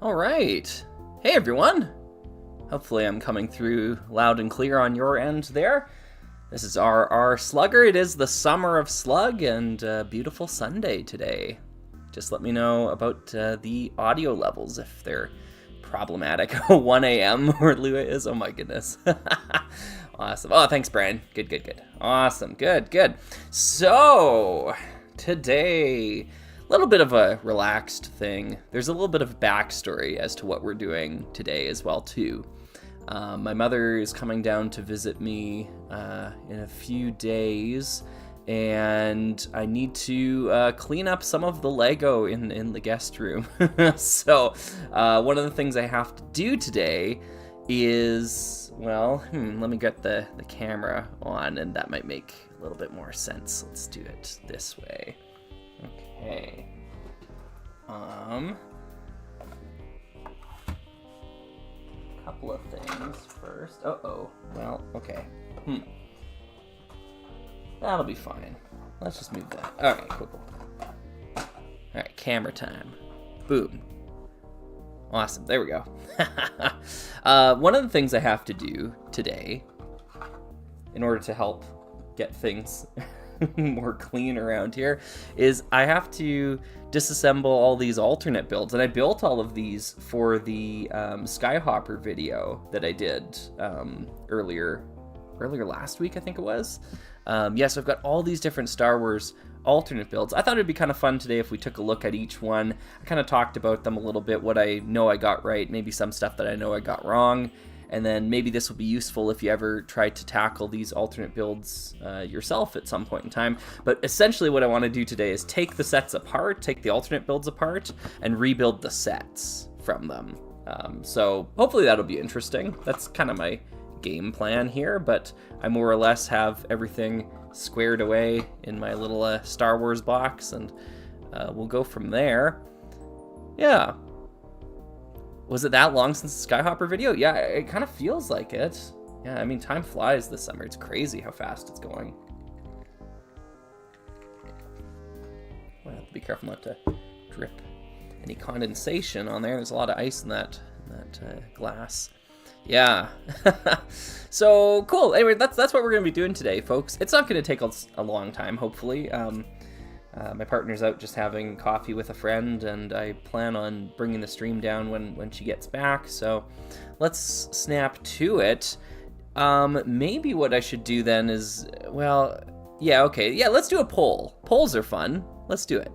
All right. Hey, everyone. Hopefully I'm coming through loud and clear on your end there. This is our Slugger. It is the summer of Slug and a beautiful Sunday today. Just let me know about the audio levels if they're problematic. 1 a.m. where Lua is. Oh my goodness. Awesome. Oh, thanks, Brian. Good. Awesome. Good. So, today, a little bit of a relaxed thing. There's a little bit of backstory as to what we're doing today as well, too. My mother is coming down to visit me in a few days, and I need to clean up some of the Lego in the guest room. So, one of the things I have to do today is, well, let me get the camera on, and that might make a little bit more sense. Let's do it this way. Okay. Couple of things first. Uh-oh. Well, okay. That'll be fine. Let's just move that. Alright, cool. Alright, camera time. Boom. Awesome. There we go. One of the things I have to do today, in order to help get things more clean around here, is I have to disassemble all these alternate builds. And I built all of these for the Skyhopper video that I did earlier last week, I think it was. So I've got all these different Star Wars alternate builds. I thought it'd be kind of fun today if we took a look at each one. I kind of talked about them a little bit, what I know I got right, maybe some stuff that I know I got wrong, and then maybe this will be useful if you ever try to tackle these alternate builds yourself at some point in time. But essentially what I want to do today is take the sets apart, take the alternate builds apart, and rebuild the sets from them. So hopefully that'll be interesting. That's kind of my game plan here, but I more or less have everything squared away in my little Star Wars box, and we'll go from there. Yeah. Was it that long since the Skyhopper video? Yeah, it kind of feels like it. Yeah, I mean, time flies this summer. It's crazy how fast it's going. I have to be careful not to drip any condensation on there. There's a lot of ice in that glass. Yeah. So cool. Anyway, that's what we're gonna be doing today, folks. It's not gonna take a long time, hopefully. My partner's out just having coffee with a friend, and I plan on bringing the stream down when she gets back. So let's snap to it. Maybe what I should do then is, well, yeah, okay, yeah, let's do a poll. Polls are fun. Let's do it.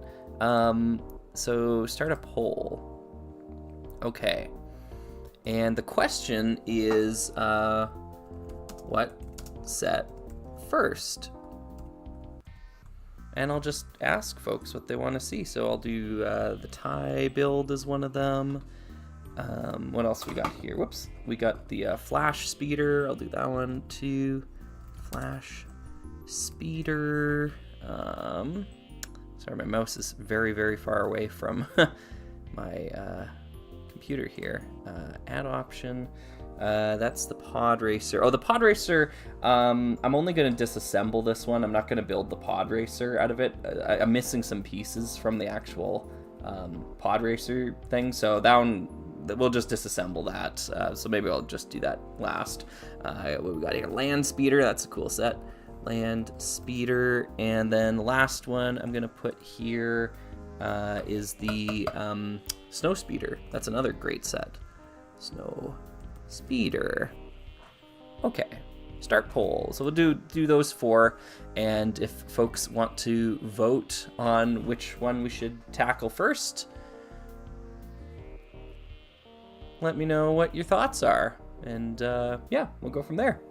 So start a poll. Okay. And the question is, what set first? And I'll just ask folks what they want to see. So I'll do the TIE build as one of them. What else we got here? Whoops. We got the Flash Speeder. I'll do that one too. Flash Speeder. Sorry, my mouse is very, very far away from my computer here. Add option. That's the Pod Racer. Oh, the Pod Racer, I'm only going to disassemble this one. I'm not going to build the Pod Racer out of it. I'm missing some pieces from the actual Pod Racer thing, so that one, we'll just disassemble that. So maybe I'll just do that last. What we got here? Land Speeder, that's a cool set. Land Speeder, and then the last one I'm going to put here is the Snow Speeder. That's another great set. Snow Speeder. Okay, start poll. So we'll do those four, and if folks want to vote on which one we should tackle first, let me know what your thoughts are, and yeah, we'll go from there.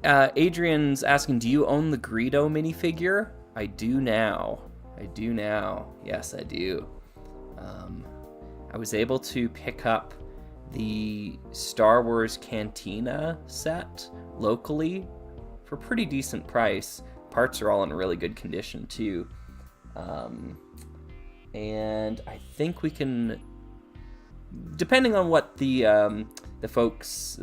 Adrian's asking, do you own the Greedo minifigure? I do now. Yes, I do. I was able to pick up the Star Wars Cantina set locally for a pretty decent price. Parts are all in really good condition too. And I think we can, depending on what the folks,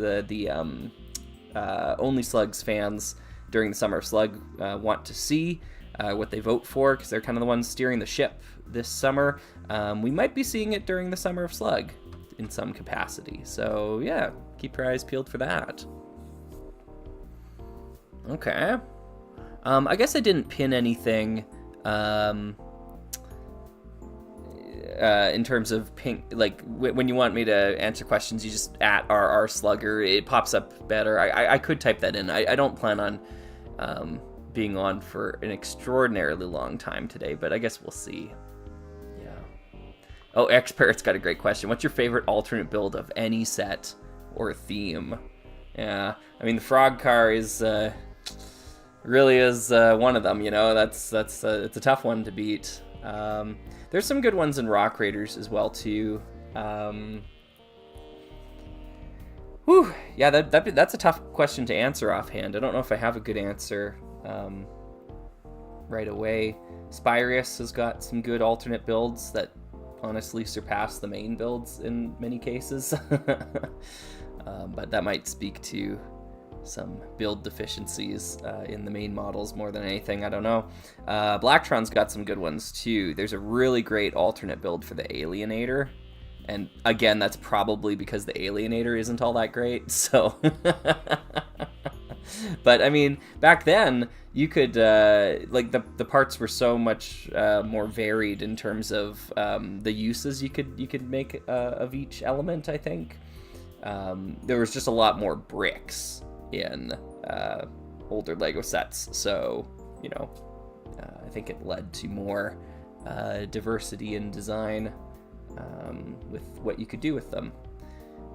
Only Slugs fans during the Summer of Slug want to see, what they vote for, because they're kind of the ones steering the ship this summer. We might be seeing it during the Summer of Slug in some capacity. So yeah, keep your eyes peeled for that. Okay. I guess I didn't pin anything in terms of ping, like when you want me to answer questions, you just at RR Slugger. It pops up better. I could type that in. I don't plan on being on for an extraordinarily long time today, but I guess we'll see. Yeah. Oh, Expert's got a great question. What's your favorite alternate build of any set or theme? Yeah, I mean the frog car is really is one of them. You know, it's a tough one to beat. There's some good ones in Rock Raiders as well too. Whew, yeah, that's a tough question to answer offhand. I don't know if I have a good answer right away. Spyrius has got some good alternate builds that honestly surpass the main builds in many cases. But that might speak to some build deficiencies in the main models more than anything. I don't know. Blacktron's got some good ones too. There's a really great alternate build for the Alienator. And again, that's probably because the Alienator isn't all that great. So, but I mean, back then you could like the parts were so much more varied in terms of the uses you could make of each element. I think there was just a lot more bricks in older Lego sets, so you know, I think it led to more diversity in design with what you could do with them.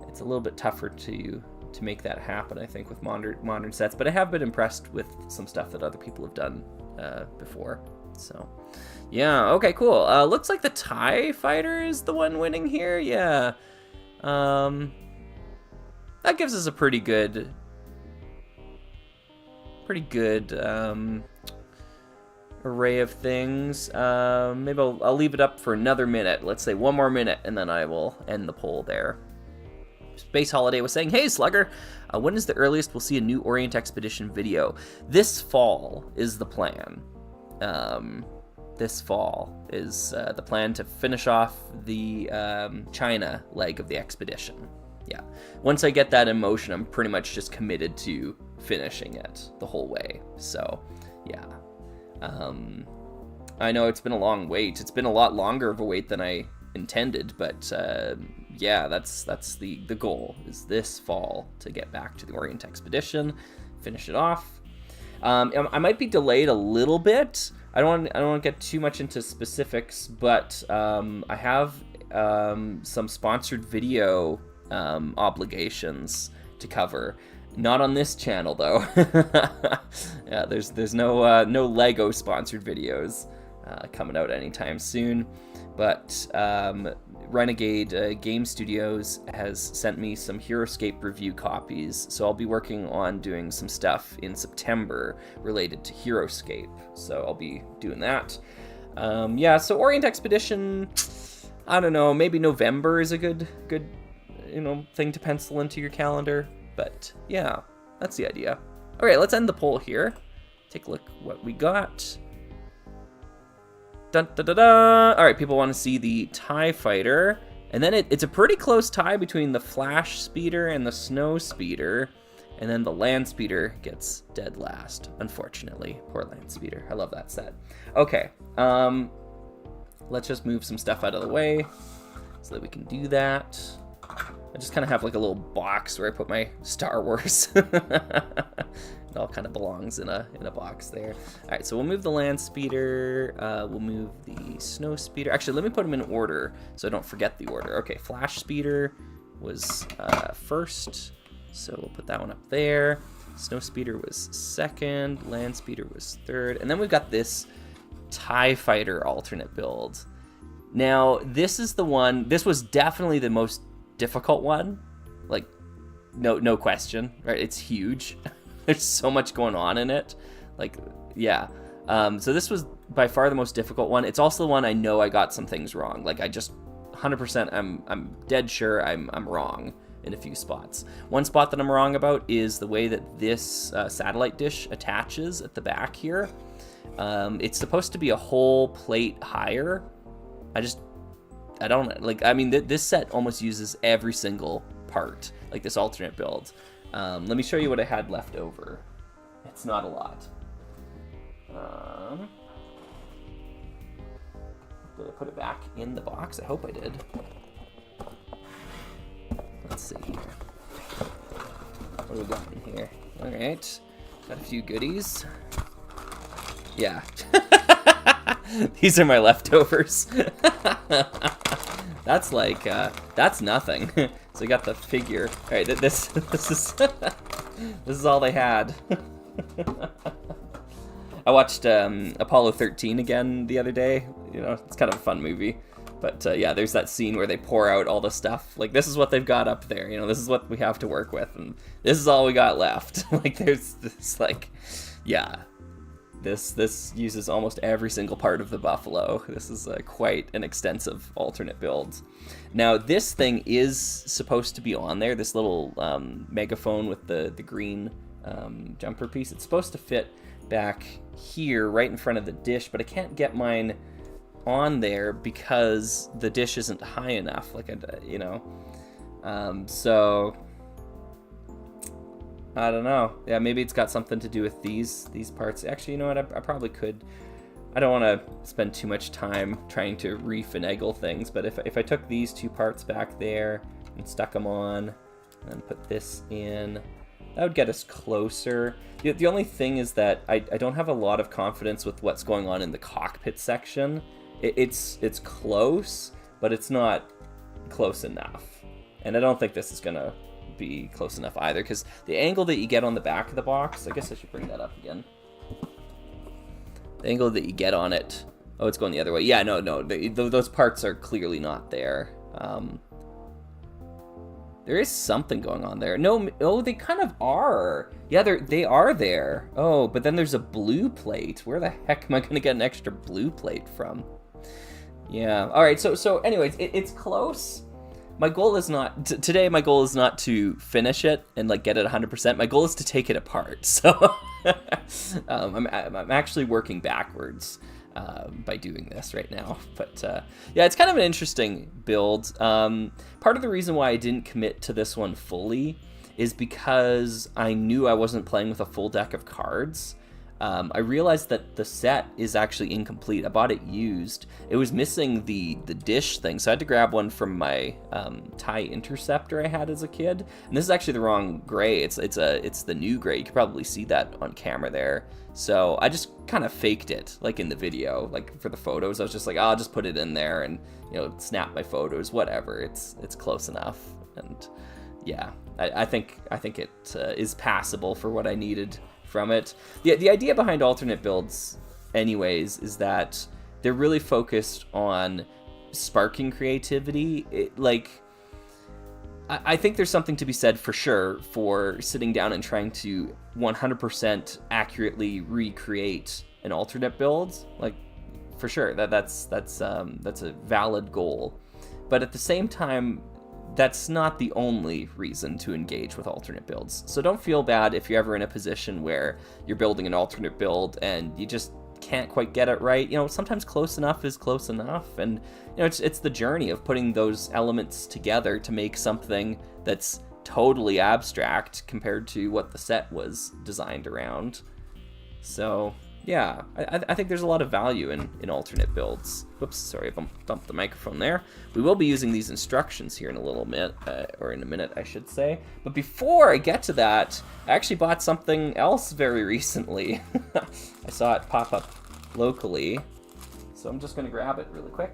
It's a little bit tougher to make that happen, I think, with modern sets, but I have been impressed with some stuff that other people have done before. So yeah, okay, cool. Looks like the TIE Fighter is the one winning here. Yeah, that gives us a pretty good array of things. Maybe I'll leave it up for another minute. Let's say one more minute, and then I will end the poll there. Space Holiday was saying, "Hey Slugger, when is the earliest we'll see a new Orient Expedition video?" This fall is the plan. This fall is the plan to finish off the China leg of the expedition. Yeah. Once I get that in motion, I'm pretty much just committed to finishing it the whole way. So, yeah. I know it's been a long wait. It's been a lot longer of a wait than I intended, but yeah, that's the goal, is this fall to get back to the Orient Expedition, finish it off. I might be delayed a little bit. I don't want to get too much into specifics, but I have some sponsored video obligations to cover. Not on this channel though. Yeah, there's no Lego sponsored videos coming out anytime soon. But Renegade Game Studios has sent me some HeroScape review copies, so I'll be working on doing some stuff in September related to HeroScape. So I'll be doing that. Yeah, so Orient Expedition, I don't know, maybe November is a good thing to pencil into your calendar. But yeah, that's the idea. All right, let's end the poll here. Take a look what we got. Dun, dun, dun, dun. All right, people want to see the TIE Fighter. And then it's a pretty close tie between the Flash Speeder and the Snow Speeder. And then the Land Speeder gets dead last, unfortunately. Poor Land Speeder. I love that set. Okay, let's just move some stuff out of the way so that we can do that. I just kind of have like a little box where I put my Star Wars. It all kind of belongs in a box there. All right, so we'll move the Land Speeder. We'll move the Snow Speeder. Actually, let me put them in order so I don't forget the order. Okay, Flash Speeder was first, so we'll put that one up there. Snow Speeder was second. Land Speeder was third. And then we've got this TIE Fighter alternate build. Now, this is the one. This was definitely the most difficult one, like no question, right? It's huge. There's so much going on in it, like, yeah. So this was by far the most difficult one. It's also the one I know I got some things wrong. Like, I just 100% I'm dead sure I'm wrong in a few spots. One spot that I'm wrong about is the way that this satellite dish attaches at the back here. It's supposed to be a whole plate higher. I don't, like, I mean, this set almost uses every single part, like this alternate build. Let me show you what I had left over. It's not a lot. Did I put it back in the box? I hope I did. Let's see here. What do we got in here? All right, got a few goodies. Yeah. These are my leftovers. That's like, that's nothing. So we got the figure. All right, this is this is all they had. I watched Apollo 13 again the other day. You know, it's kind of a fun movie. But yeah, there's that scene where they pour out all the stuff. Like, this is what they've got up there. You know, this is what we have to work with, and this is all we got left. Like, there's this, like, yeah. This uses almost every single part of the buffalo. This is quite an extensive alternate build. Now, this thing is supposed to be on there, this little megaphone with the green jumper piece. It's supposed to fit back here, right in front of the dish, but I can't get mine on there because the dish isn't high enough, like, you know. So I don't know. Yeah, maybe it's got something to do with these parts. Actually, you know what? I probably could. I don't want to spend too much time trying to refinagle things, but if I took these two parts back there and stuck them on and put this in, that would get us closer. The only thing is that I don't have a lot of confidence with what's going on in the cockpit section. It's close, but it's not close enough. And I don't think this is going to be close enough either, because the angle that you get on the back of the box, I guess I should bring that up again. The angle that you get on it, oh, it's going the other way. Yeah, no, those parts are clearly not there. There is something going on there. No, oh, they kind of are. Yeah, they are there. Oh, but then there's a blue plate. Where the heck am I going to get an extra blue plate from? Yeah. All right. So anyways, it's close. My goal is not today. My goal is not to finish it and like get it 100%. My goal is to take it apart. So I'm actually working backwards by doing this right now. But yeah, it's kind of an interesting build. Part of the reason why I didn't commit to this one fully is because I knew I wasn't playing with a full deck of cards. I realized that the set is actually incomplete. I bought it used. It was missing the dish thing, so I had to grab one from my TIE Interceptor I had as a kid. And this is actually the wrong gray. It's the new gray. You can probably see that on camera there. So I just kind of faked it, like in the video, like for the photos. I was just like, I'll just put it in there and, you know, snap my photos, whatever. It's close enough. And yeah, I think it is passable for what I needed from it. The idea behind alternate builds anyways is that they're really focused on sparking creativity. I think there's something to be said for sure for sitting down and trying to 100% accurately recreate an alternate build. Like, for sure, that's a valid goal. But at the same time, that's not the only reason to engage with alternate builds. So don't feel bad if you're ever in a position where you're building an alternate build and you just can't quite get it right. You know, sometimes close enough is close enough. And, you know, it's the journey of putting those elements together to make something that's totally abstract compared to what the set was designed around. So yeah, I think there's a lot of value in alternate builds. Whoops, sorry, I bumped the microphone there. We will be using these instructions here in a little bit, or in a minute, I should say. But before I get to that, I actually bought something else very recently. I saw it pop up locally, so I'm just gonna grab it really quick.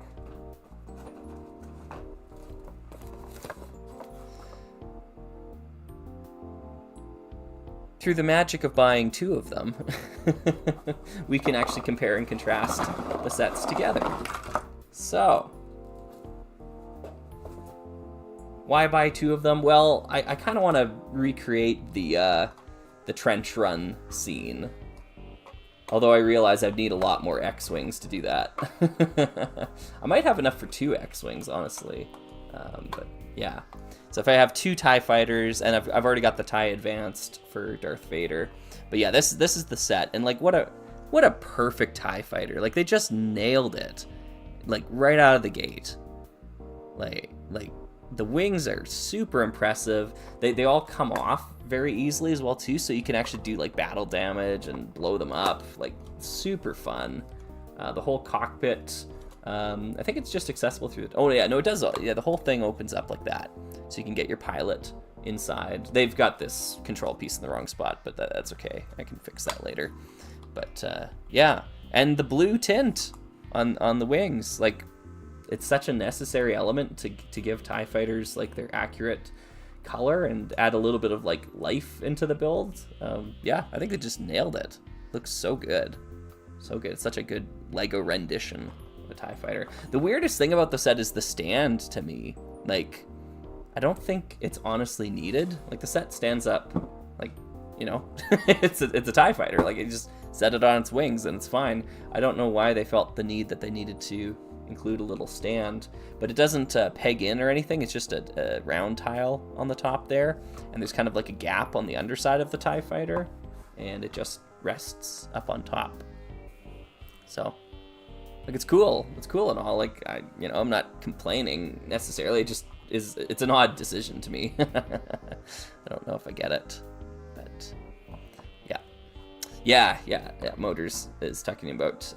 Through the magic of buying two of them, we can actually compare and contrast the sets together. So, why buy two of them? Well, I kind of want to recreate the trench run scene. Although I realize I'd need a lot more X-Wings to do that. I might have enough for 2 X-Wings, honestly. But yeah. So if I have 2 TIE fighters, and I've already got the TIE Advanced for Darth Vader. But yeah, this is the set. And like what what a perfect TIE fighter. Like, they just nailed it, like, right out of the gate. Like the wings are super impressive. They all come off very easily as well too, so you can actually do like battle damage and blow them up. Like, super fun. The whole cockpit, I think it's just accessible through it. Oh yeah, no, it does. Yeah, the whole thing opens up like that, so you can get your pilot inside. They've got this control piece in the wrong spot, but that's okay. I can fix that later. But yeah, and the blue tint on the wings, like, it's such a necessary element to give TIE fighters like their accurate color and add a little bit of like life into the build. Yeah, I think they just nailed it. Looks so good. So good. It's such a good Lego rendition of a TIE fighter. The weirdest thing about the set is the stand to me. Like, I don't think it's honestly needed. Like, the set stands up, like, you know, it's a TIE fighter. Like, you just set it on its wings and it's fine. I don't know why they felt the need that they needed to include a little stand, but it doesn't peg in or anything. It's just a round tile on the top there, and there's kind of like a gap on the underside of the TIE fighter, and it just rests up on top. So, like, it's cool. It's cool and all. Like, I'm not complaining necessarily. It's an odd decision to me. I don't know if I get it, but yeah. Motors is talking about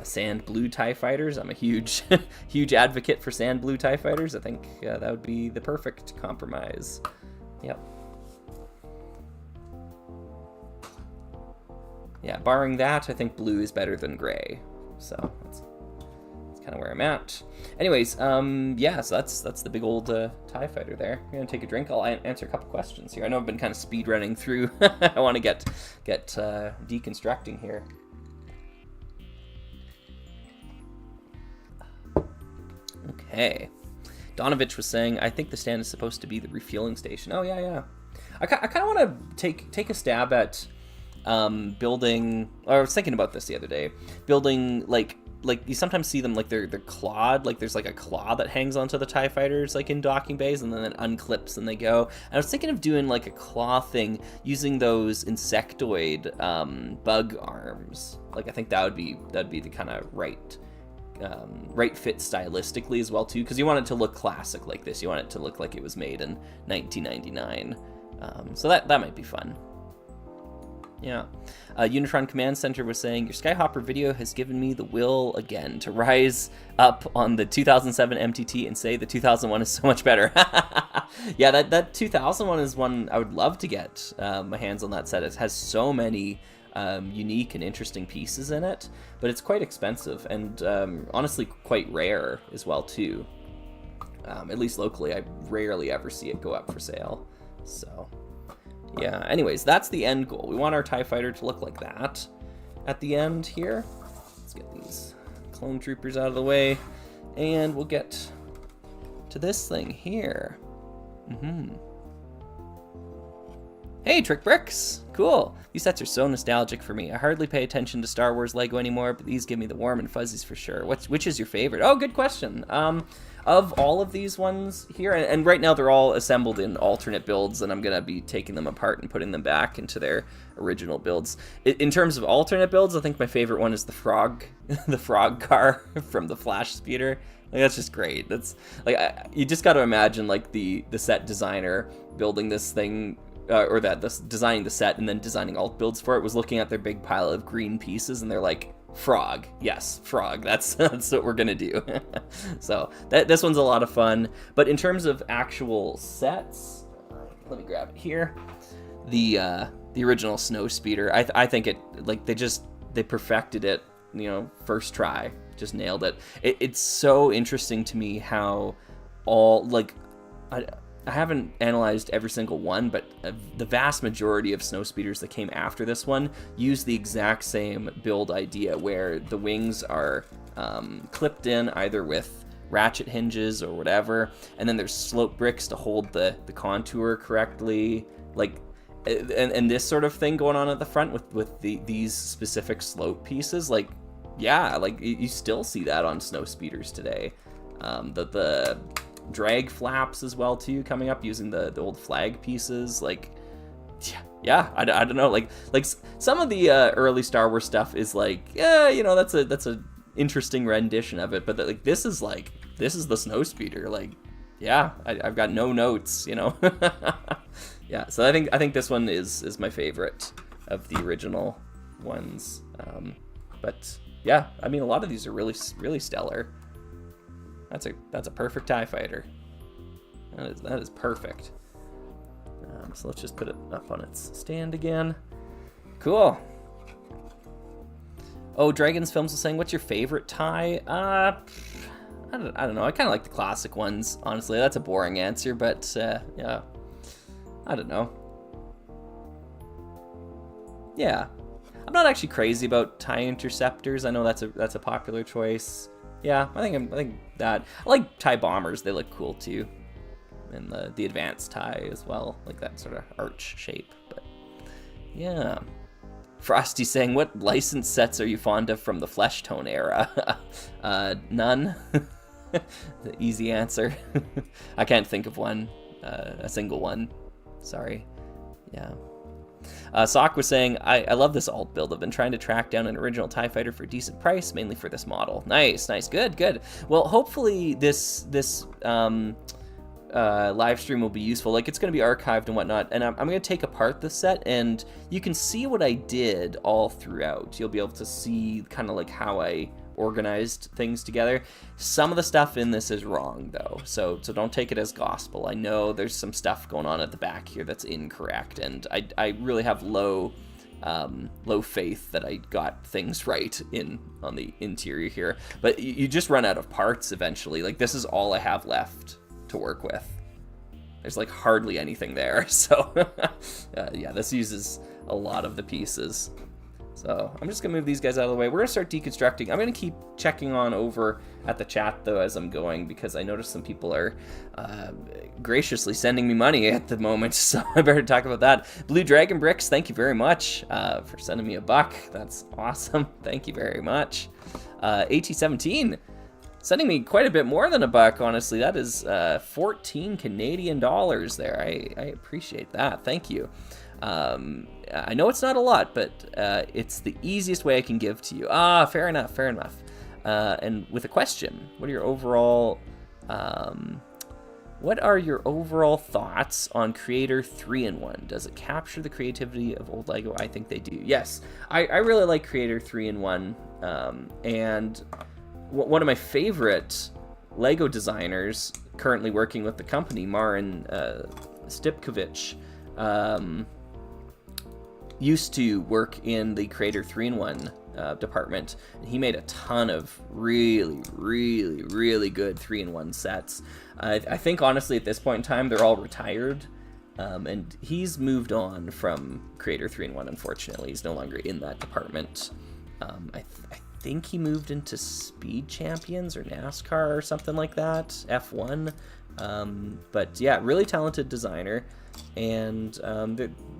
sand blue TIE fighters. I'm a huge huge advocate for sand blue TIE fighters. I think that would be the perfect compromise. Yep. Yeah, barring that, I think blue is better than gray. So that's kind of where I'm at. Anyways, yeah, so that's the big old TIE fighter there. I'm gonna take a drink. I'll answer a couple questions here. I know I've been kind of speed running through. I want to get deconstructing here. Okay. Donovich was saying, I think the stand is supposed to be the refueling station. Oh, yeah. I kind of want to take a stab at building, or I was thinking about this the other day, building, like you sometimes see them, like, they're clawed, like there's like a claw that hangs onto the TIE fighters, like in docking bays, and then it unclips and they go. And I was thinking of doing like a claw thing using those insectoid bug arms. Like, I think that'd be the kind of right fit stylistically as well too, because you want it to look classic like this. You want it to look like it was made in 1999. So that might be fun. Yeah. Unitron Command Center was saying, your Skyhopper video has given me the will again to rise up on the 2007 MTT and say the 2001 is so much better. Yeah, that 2001 is one I would love to get my hands on. That set. It has so many unique and interesting pieces in it, but it's quite expensive and honestly quite rare as well too. At least locally, I rarely ever see it go up for sale. So yeah, anyways, that's the end goal. We want our TIE fighter to look like that at the end here. Let's get these clone troopers out of the way, and we'll get to this thing here. Hey, Trick Bricks! Cool. These sets are so nostalgic for me. I hardly pay attention to Star Wars Lego anymore, but these give me the warm and fuzzies for sure. Which is your favorite? Oh, good question. Of all of these ones here, and right now they're all assembled in alternate builds, and I'm going to be taking them apart and putting them back into their original builds. In terms of alternate builds, I think my favorite one is the frog car from the Flash Speeder. Like, that's just great. That's like, you just got to imagine like the set designer building this thing, designing the set and then designing alt builds for it, was looking at their big pile of green pieces, and they're like, frog, yes, frog, that's what we're gonna do. So this one's a lot of fun. But in terms of actual sets, let me grab it here. The original Snow Speeder, I think it, like, they perfected it, first try, just nailed it. It's so interesting to me how all, like, I haven't analyzed every single one, but the vast majority of snow speeders that came after this one use the exact same build idea, where the wings are clipped in either with ratchet hinges or whatever, and then there's slope bricks to hold the contour correctly, like, and this sort of thing going on at the front with these specific slope pieces. Like, yeah, like you still see that on snow speeders today. The drag flaps as well too, coming up using the old flag pieces. Like, yeah, yeah, I don't know, like some of the early Star Wars stuff is like, yeah, you know, that's a interesting rendition of it, but like this is the Snowspeeder, like, yeah, I've got no notes, you know. Yeah, so I think this one is my favorite of the original ones, but yeah, I mean, a lot of these are really stellar. That's a perfect TIE fighter. That is perfect. So let's just put it up on its stand again. Cool. Oh, Dragons Films was saying, what's your favorite TIE? I don't know. I kind of like the classic ones, honestly. That's a boring answer, but yeah. I don't know. Yeah. I'm not actually crazy about TIE interceptors. I know that's a popular choice. Yeah, I think that. I like TIE bombers. They look cool too. And the advanced TIE as well, like that sort of arch shape. But yeah. Frosty saying, what license sets are you fond of from the Flesh Tone era? None. The easy answer. I can't think of one, a single one. Sorry. Yeah. Sock was saying, I love this alt build. I've been trying to track down an original TIE fighter for a decent price, mainly for this model. Nice. Good. Well, hopefully this live stream will be useful. Like, it's going to be archived and whatnot, and I'm going to take apart the set, and you can see what I did all throughout. You'll be able to see kind of like how I organized things together. Some of the stuff in this is wrong, though, so don't take it as gospel. I know there's some stuff going on at the back here that's incorrect, and I really have low faith that I got things right on the interior here. But you just run out of parts eventually. Like, this is all I have left to work with. There's like hardly anything there, so yeah, this uses a lot of the pieces. So I'm just gonna move these guys out of the way. We're gonna start deconstructing. I'm gonna keep checking on over at the chat though as I'm going, because I noticed some people are graciously sending me money at the moment, so I better talk about that. Blue Dragon Bricks, thank you very much for sending me $1. That's awesome. Thank you very much. AT17 sending me quite a bit more than $1, honestly. That is 14 Canadian dollars there. I appreciate that. Thank you. I know it's not a lot, but it's the easiest way I can give to you. Fair enough. And with a question, what are your overall thoughts on Creator 3-in-1? Does it capture the creativity of old Lego? I think they do. Yes, I really like Creator 3-in-1, and one of my favorite Lego designers currently working with the company, Marin Stipkovich, used to work in the Creator 3-in-1 department. He made a ton of really good 3-in-1 sets. I think honestly at this point in time they're all retired, and he's moved on from Creator 3-in-1. Unfortunately, he's no longer in that department. I think he moved into Speed Champions or NASCAR or something like that, F1. But yeah, really talented designer, and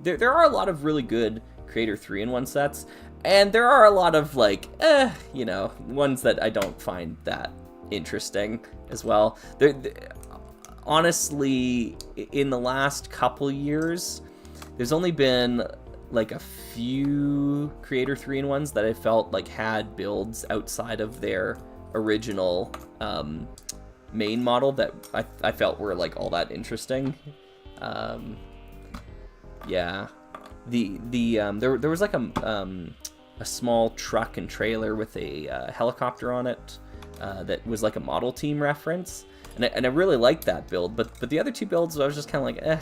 there are a lot of really good Creator 3-in-1 sets, and there are a lot of like, ones that I don't find that interesting as well. Honestly, in the last couple years, there's only been like a few Creator 3-in-1s that I felt like had builds outside of their original main model that I felt were like all that interesting. Yeah, there was like a small truck and trailer with a helicopter on it that was like a Model Team reference, and I really liked that build. But the other two builds, I was just kind of like,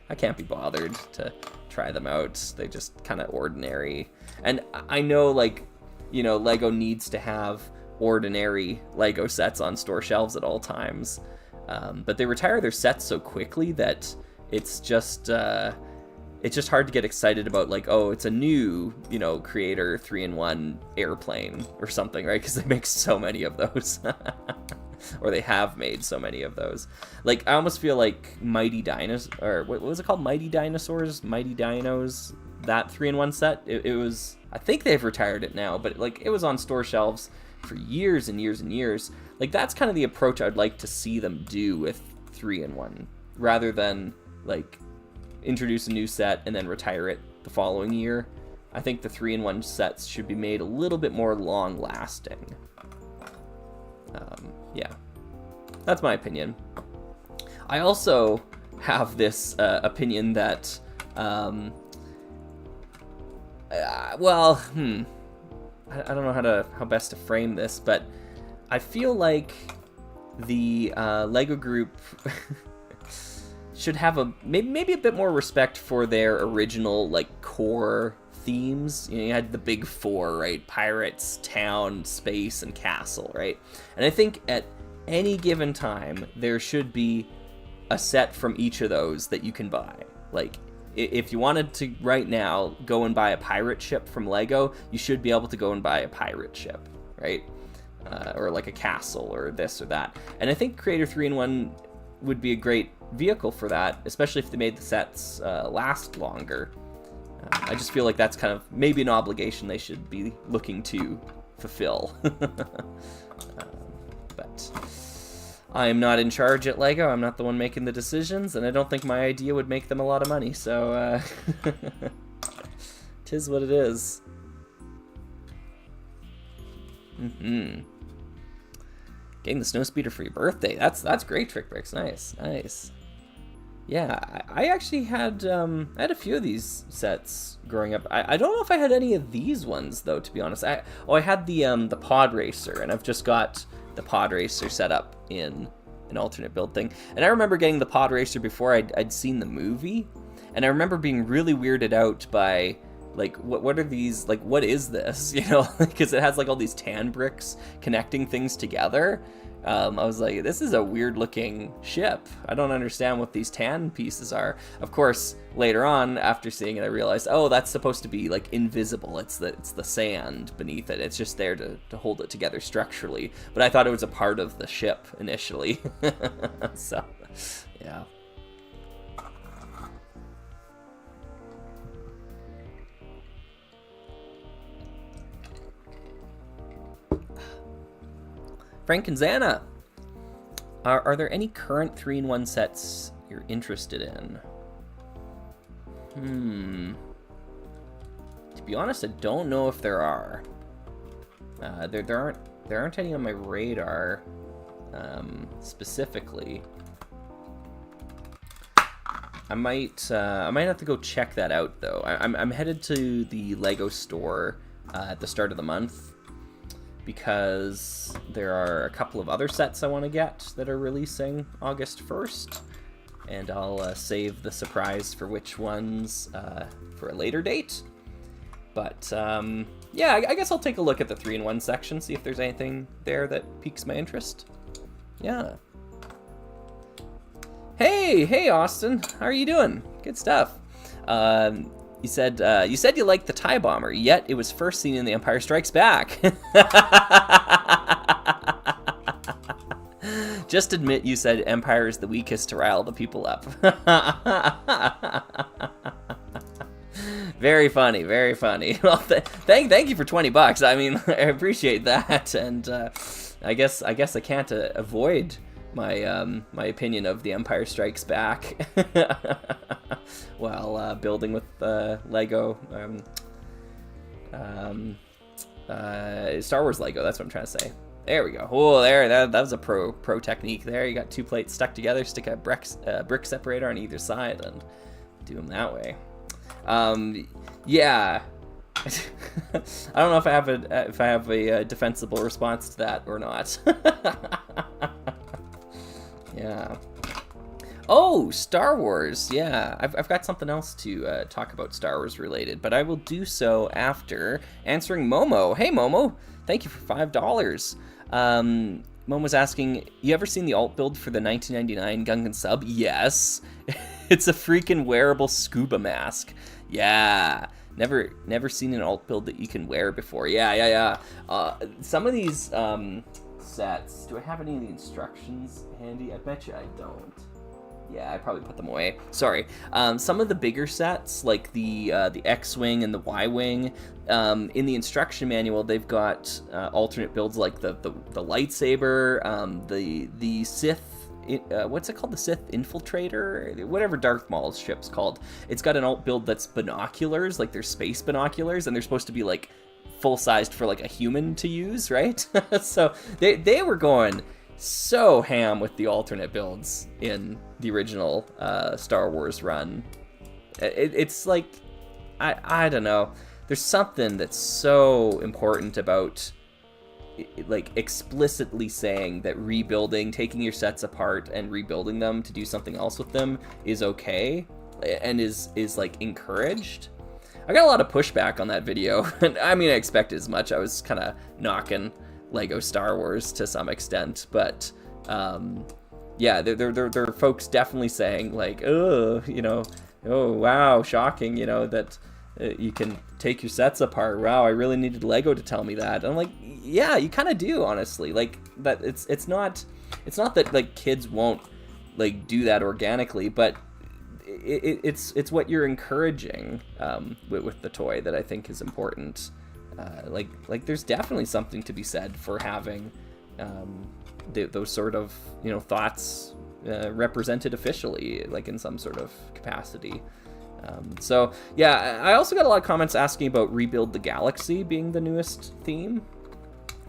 I can't be bothered to try them out. They just kind of ordinary. And I know, like, Lego needs to have ordinary Lego sets on store shelves at all times, but they retire their sets so quickly that it's just hard to get excited about, like, oh, it's a new Creator 3-in-1 airplane or something, right? Because they make so many of those. Or they have made so many of those. Like, I almost feel like Mighty Dinosaurs, or what was it called? Mighty Dinosaurs? Mighty Dinos? That 3-in-1 set? It was, I think they've retired it now, but like, it was on store shelves for years and years and years. Like, that's kind of the approach I'd like to see them do with 3-in-1, rather than like introduce a new set and then retire it the following year. I think the 3-in-1 sets should be made a little bit more long-lasting. Yeah, that's my opinion. I also have this opinion that, I don't know how best to frame this, but I feel like the LEGO Group should have maybe a bit more respect for their original, like, core themes. You know, you had the big four, right? Pirates, town, space, and castle, right? And I think at any given time, there should be a set from each of those that you can buy. Like, if you wanted to right now go and buy a pirate ship from LEGO, you should be able to go and buy a pirate ship, right? Or like a castle or this or that. And I think Creator 3-in-1 would be a great vehicle for that, especially if they made the sets last longer. I just feel like that's kind of maybe an obligation they should be looking to fulfill. But I am not in charge at LEGO. I'm not the one making the decisions, and I don't think my idea would make them a lot of money, so 'tis what it is. Getting the snowspeeder for your birthday. That's great, Trick Bricks. Nice. Yeah, I actually had a few of these sets growing up. I don't know if I had any of these ones though, to be honest. I had the Pod Racer, and I've just got the Pod Racer set up in an alternate build thing. And I remember getting the Pod Racer before I'd seen the movie, and I remember being really weirded out by, like, what are these, like, what is this, you know, because it has like all these tan bricks connecting things together. I was like, this is a weird looking ship. I don't understand what these tan pieces are. Of course, later on, after seeing it, I realized, oh, that's supposed to be like invisible. It's the sand beneath it. It's just there to hold it together structurally. But I thought it was a part of the ship initially. So, yeah. Frank and Xana, are there any current 3-in-1 sets you're interested in? To be honest, I don't know if there are. There aren't any on my radar specifically. I might have to go check that out though. I'm headed to the LEGO store at the start of the month, because there are a couple of other sets I want to get that are releasing August 1st, and I'll save the surprise for which ones for a later date. But yeah, I guess I'll take a look at the 3-in-1 section, see if there's anything there that piques my interest. Yeah. Hey, Austin, how are you doing? Good stuff. You said you liked the TIE Bomber, yet it was first seen in The Empire Strikes Back. Just admit you said Empire is the weakest to rile the people up. Very funny, very funny. Well, thank you for $20. I mean, I appreciate that, and I guess I can't avoid my my opinion of The Empire Strikes Back while building with Lego, Star Wars Lego. That's what I'm trying to say. There we go. Oh, that was a pro technique there. You got two plates stuck together, stick a brick separator on either side, and do them that way. Yeah. I don't know if I have a defensible response to that or not. Yeah. Oh, Star Wars. Yeah, I've got something else to talk about Star Wars related, but I will do so after answering Momo. Hey, Momo. Thank you for $5. Momo's asking, you ever seen the alt build for the 1999 Gungan sub? Yes. It's a freaking wearable scuba mask. Yeah. Never seen an alt build that you can wear before. Yeah. Some of these sets, do I have any of the instructions handy? I bet you I don't. Yeah, I probably put them away. Sorry. Some of the bigger sets, like the X-Wing and the Y-Wing, in the instruction manual, they've got alternate builds like the lightsaber, the Sith what's it called? The Sith Infiltrator? Whatever Darth Maul's ship's called. It's got an alt build that's binoculars, like they're space binoculars, and they're supposed to be like full-sized for like a human to use, right? So they were going so ham with the alternate builds in the original Star Wars run. It's like, I don't know. There's something that's so important about like explicitly saying that rebuilding, taking your sets apart and rebuilding them to do something else with them is okay and is like encouraged. I got a lot of pushback on that video, and I mean, I expected as much. I was kind of knocking Lego Star Wars to some extent, but yeah, there are folks definitely saying like, oh, you know, oh wow, shocking, you know, that you can take your sets apart. Wow, I really needed Lego to tell me that. And I'm like, yeah, you kind of do, honestly. Like that, it's not that like kids won't like do that organically, but it's what you're encouraging with the toy that I think is important. Like there's definitely something to be said for having those sort of, you know, thoughts represented officially, like in some sort of capacity. So yeah, I also got a lot of comments asking about Rebuild the Galaxy being the newest theme,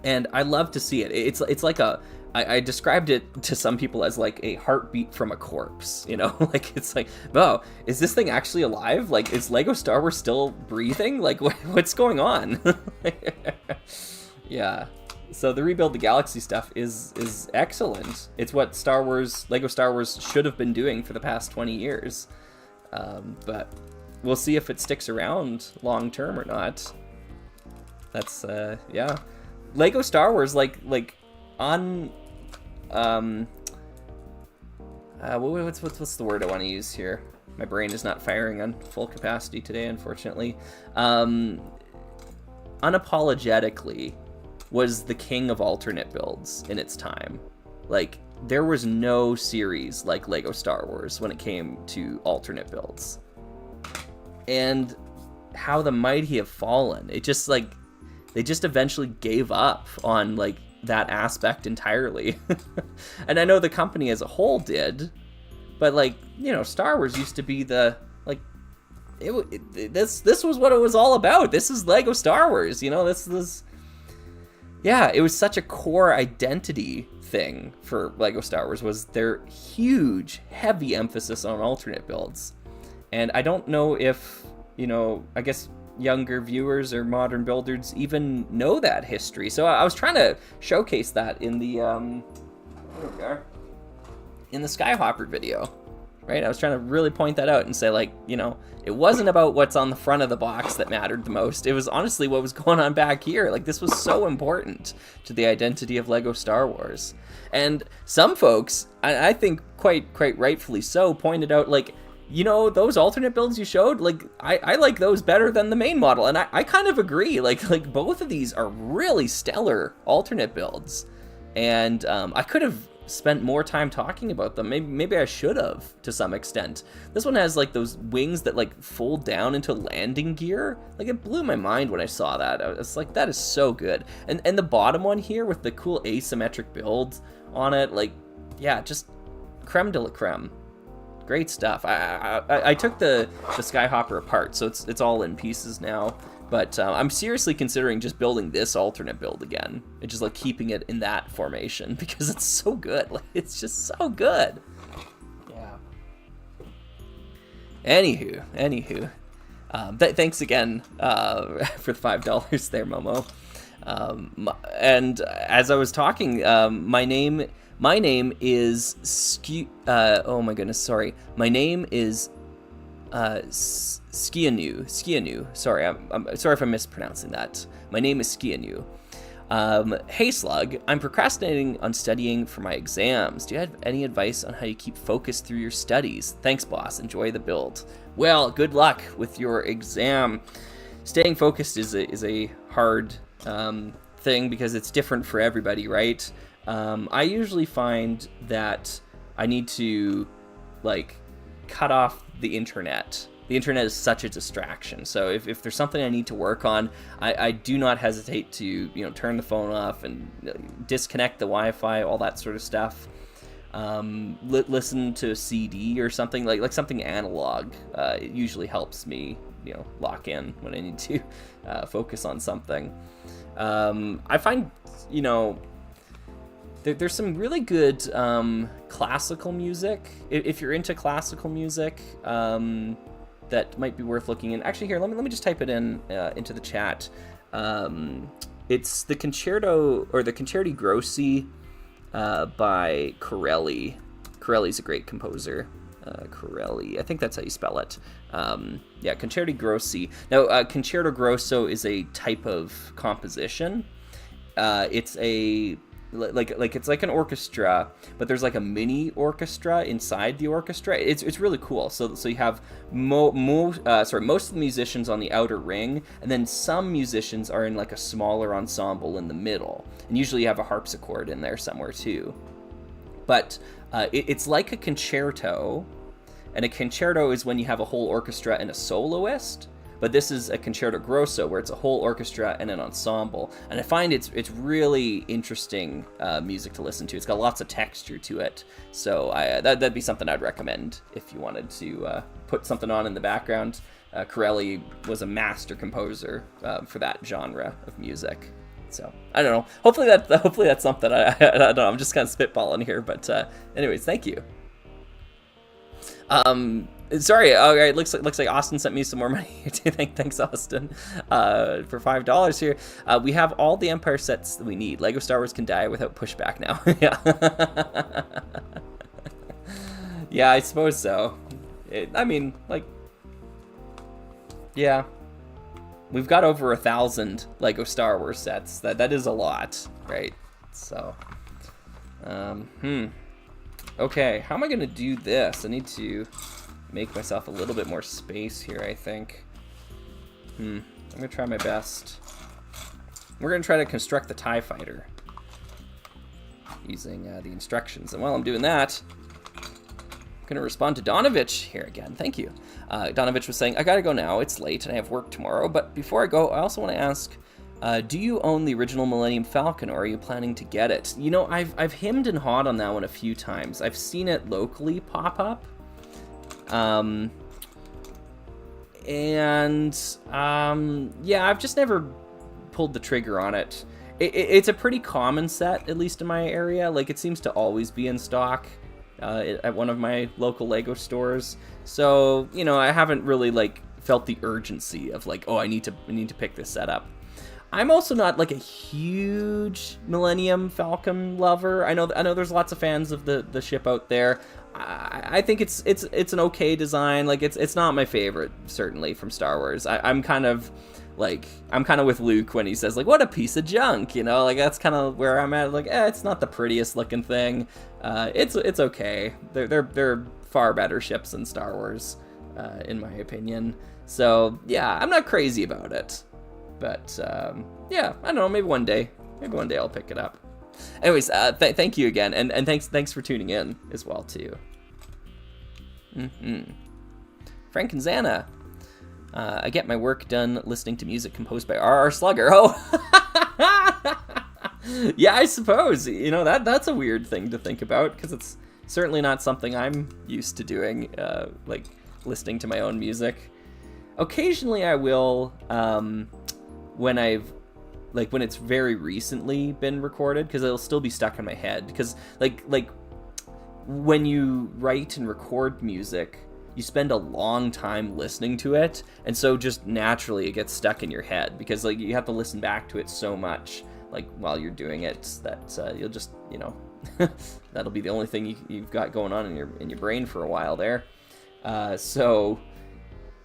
and I love to see it. It's like I described it to some people as like a heartbeat from a corpse, you know? Like, it's like, oh, is this thing actually alive? Like, is Lego Star Wars still breathing? Like, what's going on? Yeah. So the Rebuild the Galaxy stuff is excellent. It's what Lego Star Wars should have been doing for the past 20 years. But we'll see if it sticks around long term or not. That's yeah. Lego Star Wars, like on what's the word I want to use here? My brain is not firing on full capacity today, unfortunately. Unapologetically was the king of alternate builds in its time. Like, there was no series like Lego Star Wars when it came to alternate builds. And how the mighty have fallen. It just like, they just eventually gave up on like that aspect entirely. And I know the company as a whole did, but like, you know, Star Wars used to be the, like, this was what it was all about. This is Lego Star Wars, you know, this yeah, it was such a core identity thing for Lego Star Wars, was their huge, heavy emphasis on alternate builds. And I don't know if, you know, I guess younger viewers or modern builders even know that history. So I was trying to showcase that in the there we are, in the Skyhopper video, right? I was trying to really point that out and say, like, you know, it wasn't about what's on the front of the box that mattered the most. It was honestly what was going on back here. Like, this was so important to the identity of Lego Star Wars. And some folks, I think quite rightfully so, pointed out, like, you know, those alternate builds you showed, like, I like those better than the main model. And I kind of agree. Like both of these are really stellar alternate builds. And I could have spent more time talking about them. Maybe I should have, to some extent. This one has like those wings that like fold down into landing gear. Like, it blew my mind when I saw that. I was like, that is so good. And the bottom one here with the cool asymmetric build on it, like, yeah, just creme de la creme. Great stuff. I took the Skyhopper apart, so it's all in pieces now. But I'm seriously considering just building this alternate build again, and just like keeping it in that formation, because it's so good. Like, it's just so good. Yeah. Anywho, thanks again for the $5 there, Momo. And as I was talking, my name is oh my goodness, sorry. My name is Skianu. Sorry, I'm sorry if I'm mispronouncing that. My name is Skianu. Hey Slug, I'm procrastinating on studying for my exams. Do you have any advice on how you keep focused through your studies? Thanks, boss. Enjoy the build. Well, good luck with your exam. Staying focused is a hard thing because it's different for everybody, right? I usually find that I need to like cut off the internet. The internet is such a distraction. So if there's something I need to work on, I do not hesitate to, you know, turn the phone off and disconnect the Wi-Fi, all that sort of stuff. listen to a CD or something like something analog. It usually helps me, lock in when I need to focus on something. I find, there's some really good classical music. If you're into classical music, that might be worth looking in. Actually, here, let me just type it in into the chat. It's the Concerto, or the Concerti Grossi by Corelli. Corelli's a great composer. Corelli, I think that's how you spell it. Yeah, Concerti Grossi. Now, Concerto Grosso is a type of composition. It's it's like an orchestra, but there's like a mini orchestra inside the orchestra. It's really cool. So you have most of the musicians on the outer ring, and then some musicians are in like a smaller ensemble in the middle, and usually you have a harpsichord in there somewhere too. But it's like a concerto, and a concerto is when you have a whole orchestra and a soloist. But this is a Concerto Grosso, where it's a whole orchestra and an ensemble. And I find it's really interesting music to listen to. It's got lots of texture to it. So that'd be something I'd recommend if you wanted to put something on in the background. Corelli was a master composer for that genre of music. So I don't know. Hopefully that's something. I don't know. I'm just kind of spitballing here. But anyways, thank you. Sorry. All right. Looks like Austin sent me some more money here too. Thanks, Austin, for $5 here. We have all the Empire sets that we need. Lego Star Wars can die without pushback now. Yeah. Yeah, I suppose so. Yeah. We've got over 1,000 Lego Star Wars sets. That is a lot, right? So, Okay, how am I gonna do this? I need to make myself a little bit more space here, I think. I'm gonna try my best. We're gonna try to construct the TIE Fighter using the instructions. And while I'm doing that, I'm gonna respond to Donovich here again. Thank you. Donovich was saying, I gotta go now, it's late and I have work tomorrow, but before I go, I also wanna ask, do you own the original Millennium Falcon, or are you planning to get it? I've hemmed and hawed on that one a few times. I've seen it locally pop up. Yeah, I've just never pulled the trigger on it. It's a pretty common set, at least in my area. Like, it seems to always be in stock at one of my local Lego stores. So, I haven't really, felt the urgency of, I need to pick this set up. I'm also not a huge Millennium Falcon lover. I know there's lots of fans of the ship out there. I think it's an okay design. It's not my favorite, certainly, from Star Wars. I'm kind of with Luke when he says what a piece of junk, that's kind of where I'm at. It's not the prettiest looking thing. It's okay. They're far better ships than Star Wars, in my opinion. So yeah, I'm not crazy about it. But, yeah, I don't know, maybe one day I'll pick it up. Anyways, thank you again, and thanks for tuning in as well, too. Frank and Xana. I get my work done listening to music composed by R.R. Slugger. Oh! Yeah, I suppose. That's a weird thing to think about, because it's certainly not something I'm used to doing, listening to my own music. Occasionally I will, when it's very recently been recorded, because it'll still be stuck in my head. Because when you write and record music, you spend a long time listening to it, and so just naturally it gets stuck in your head, because you have to listen back to it so much while you're doing it, that you'll just that'll be the only thing you've got going on in your brain for a while there. So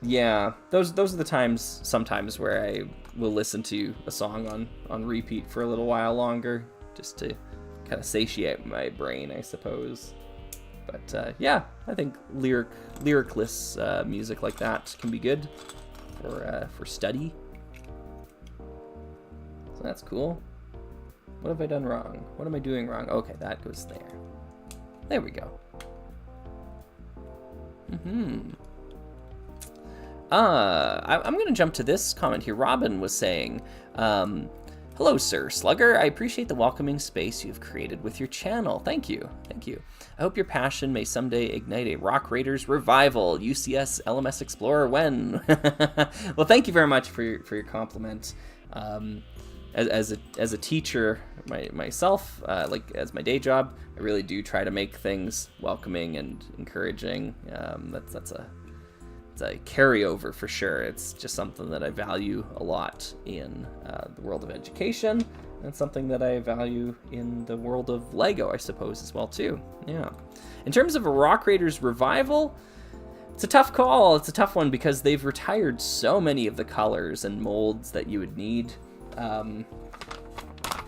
yeah, those are the times sometimes where I will listen to a song on repeat for a little while longer, just to kind of satiate my brain, I suppose. But yeah, I think lyricless music like that can be good for study. So that's cool. What have I done wrong? What am I doing wrong? Okay, that goes there. There we go. I'm going to jump to this comment here. Robin was saying, Hello, Sir Slugger. I appreciate the welcoming space you've created with your channel. Thank you. Thank you. I hope your passion may someday ignite a Rock Raiders revival. UCS LMS Explorer when? Well, thank you very much for your compliment. As a teacher myself, like as my day job, I really do try to make things welcoming and encouraging. That's a carryover for sure. It's just something that I value a lot in the world of education, and it's something that I value in the world of Lego, I suppose, as well too. Yeah. In terms of a Rock Raiders revival, it's a tough call. It's a tough one because they've retired so many of the colors and molds that you would need.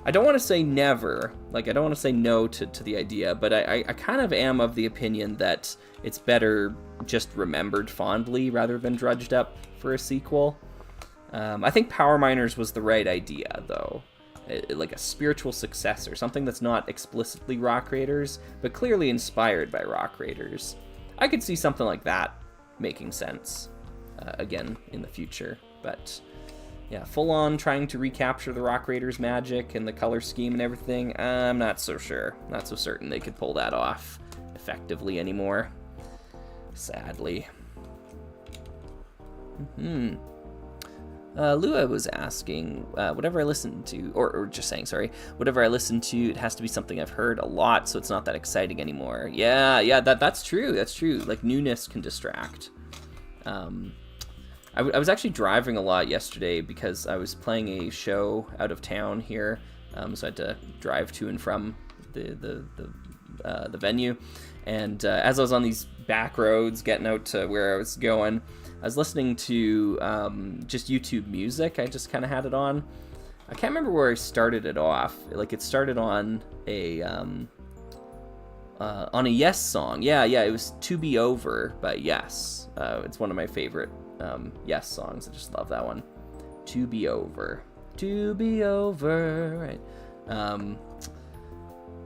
I don't want to say never, like I don't want to say no to the idea, but I kind of am of the opinion that it's better just remembered fondly rather than drudged up for a sequel. I think Power Miners was the right idea, though. Like a spiritual successor, something that's not explicitly Rock Raiders, but clearly inspired by Rock Raiders. I could see something like that making sense again in the future, but yeah, full on trying to recapture the Rock Raiders magic and the color scheme and everything, I'm not so sure. Not so certain they could pull that off effectively anymore. Sadly. Lua was asking, whatever I listen to, or just saying, sorry, whatever I listen to, it has to be something I've heard a lot, so it's not that exciting anymore. Yeah, that's true, that's true. Like, newness can distract. I was actually driving a lot yesterday because I was playing a show out of town here, so I had to drive to and from the venue. And as I was on these back roads getting out to where I was going, I was listening to just YouTube music. I just kind of had it on. I can't remember where I started it off. Like it started on a Yes song. Yeah, it was "To Be Over" by Yes. It's one of my favorite Yes songs. I just love that one. To be over, right?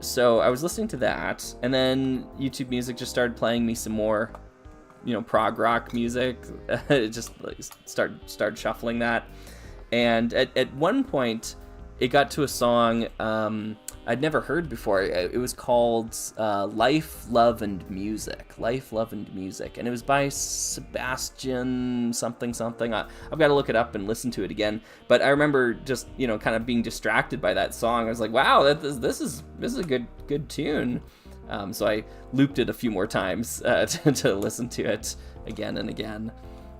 So I was listening to that, and then YouTube Music just started playing me some more, prog rock music. It just like started shuffling that, and at one point, it got to a song I'd never heard before. It was called Life, Love, and Music. Life, Love, and Music. And it was by Sebastian something. I've got to look it up and listen to it again. But I remember just, kind of being distracted by that song. I was like, wow, this is a good tune. So I looped it a few more times to listen to it again and again.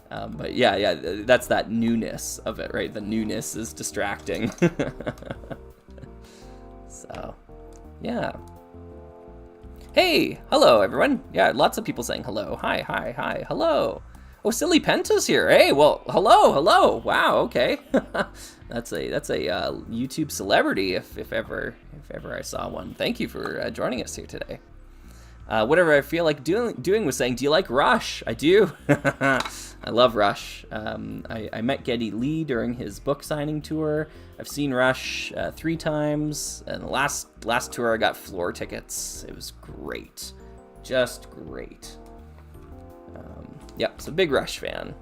But yeah, that's that newness of it, right? The newness is distracting. So, yeah. Hey, hello everyone. Yeah, lots of people saying hello. Hi, hello. Oh, Silly Penta's here. Hey, well, hello. Wow, okay. that's a YouTube celebrity if ever I saw one. Thank you for joining us here today. Whatever I feel like doing was saying, do you like Rush? I do. I love Rush. I met Geddy Lee during his book signing tour. I've seen Rush 3 times, and the last tour I got floor tickets. It was great, just great. So big Rush fan.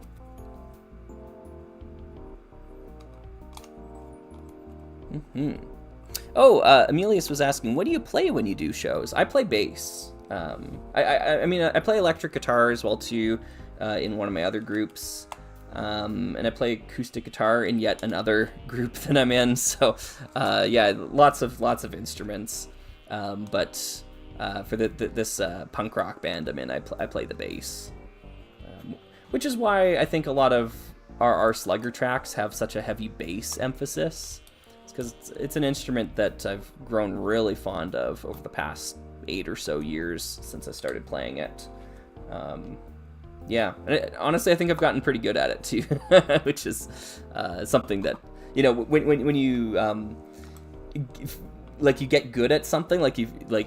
Oh, Emilius was asking, what do you play when you do shows? I play bass. I play electric guitar as well too, in one of my other groups, and I play acoustic guitar in yet another group that I'm in. So, lots of instruments. But for this punk rock band I'm in, I play the bass, which is why I think a lot of our Slugger tracks have such a heavy bass emphasis. It's because it's an instrument that I've grown really fond of over the past 8 or so years since I started playing it. Honestly, I think I've gotten pretty good at it too, which is something that, when you like you get good at something, like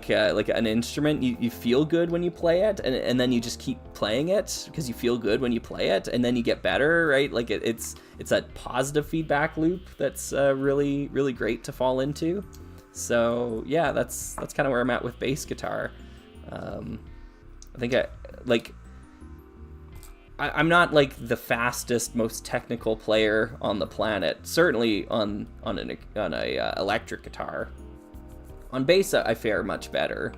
an instrument, you feel good when you play it, and then you just keep playing it because you feel good when you play it, and then you get better, right? Like it's that positive feedback loop that's really, really great to fall into. So yeah, that's kind of where I'm at with bass guitar. I think I'm not like the fastest, most technical player on the planet. Certainly on a electric guitar. On bass, I fare much better.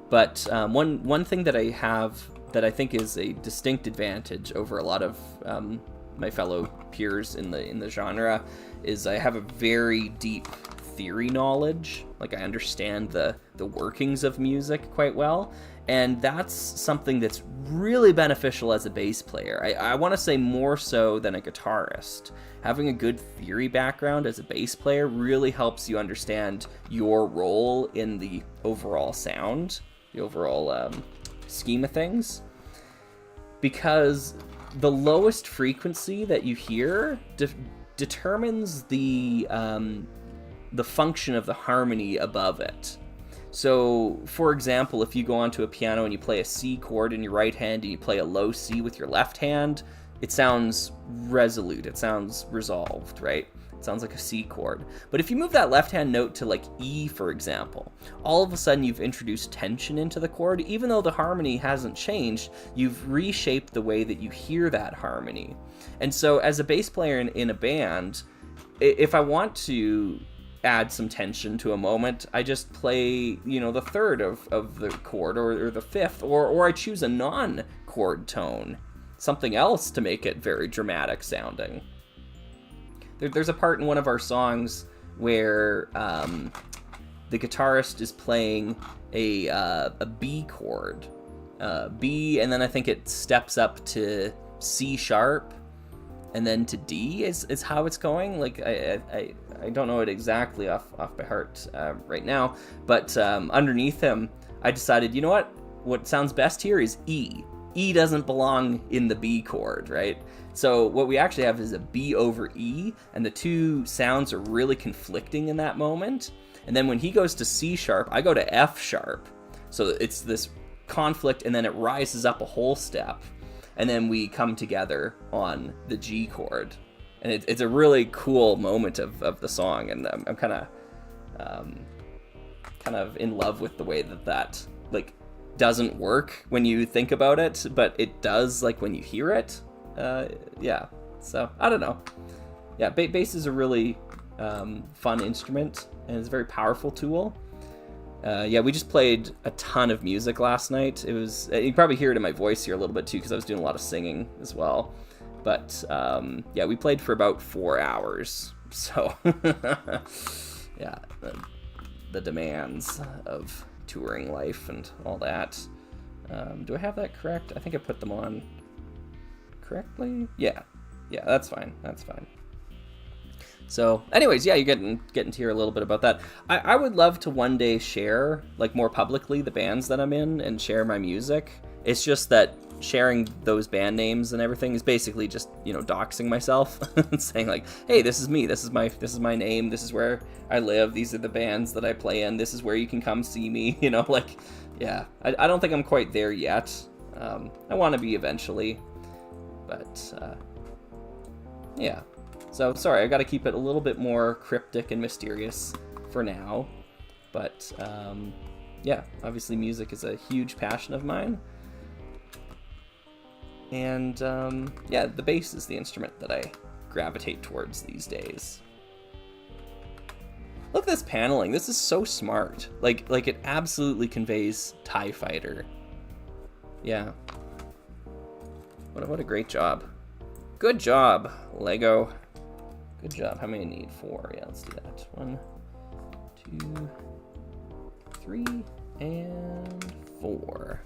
But one thing that I have that I think is a distinct advantage over a lot of my fellow peers in the genre is I have a very deep theory knowledge. Like, I understand the workings of music quite well, and that's something that's really beneficial as a bass player. I want to say more so than a guitarist. Having a good theory background as a bass player really helps you understand your role in the overall sound, the overall scheme of things, because the lowest frequency that you hear determines the function of the harmony above it. So, for example, if you go onto a piano and you play a C chord in your right hand and you play a low C with your left hand, it sounds resolute, it sounds resolved, right? It sounds like a C chord. But if you move that left hand note to like E, for example, all of a sudden you've introduced tension into the chord. Even though the harmony hasn't changed, you've reshaped the way that you hear that harmony. And so as a bass player in a band, if I want to add some tension to a moment, I just play, the third of the chord or the fifth, or I choose a non-chord tone, something else to make it very dramatic sounding. There's a part in one of our songs where the guitarist is playing a B chord, B, and then I think it steps up to C sharp, and then to D is how it's going. Like, I don't know it exactly off by heart right now, but underneath him, I decided, you know what sounds best here is E. E doesn't belong in the B chord, right? So what we actually have is a B over E, and the two sounds are really conflicting in that moment. And then when he goes to C sharp, I go to F sharp. So it's this conflict, and then it rises up a whole step, and then we come together on the G chord. And it's a really cool moment of the song, and I'm kind of in love with the way that like doesn't work when you think about it, but it does like when you hear it. Yeah. So I don't know. Yeah, bass is a really fun instrument, and it's a very powerful tool. Yeah, we just played a ton of music last night. It was, you can probably hear it in my voice here a little bit too, because I was doing a lot of singing as well. But yeah, we played for about 4 hours. So yeah, the demands of touring life and all that. Do I have that correct? I think I put them on correctly. Yeah, that's fine. So anyways, yeah, you're getting to hear a little bit about that. I would love to one day share, like, more publicly the bands that I'm in and share my music. It's just that sharing those band names and everything is basically just, doxing myself and saying like, hey, this is me, this is my name, this is where I live, these are the bands that I play in, this is where you can come see me, like, yeah. I don't think I'm quite there yet. I want to be eventually, but yeah. So, sorry, I got to keep it a little bit more cryptic and mysterious for now. But, yeah, obviously music is a huge passion of mine. And, yeah, the bass is the instrument that I gravitate towards these days. Look at this paneling. This is so smart. Like it absolutely conveys TIE Fighter. Yeah. What a great job. Good job, Lego. Good job. How many I need? 4. Yeah, let's do that. 1, 2, 3, and 4.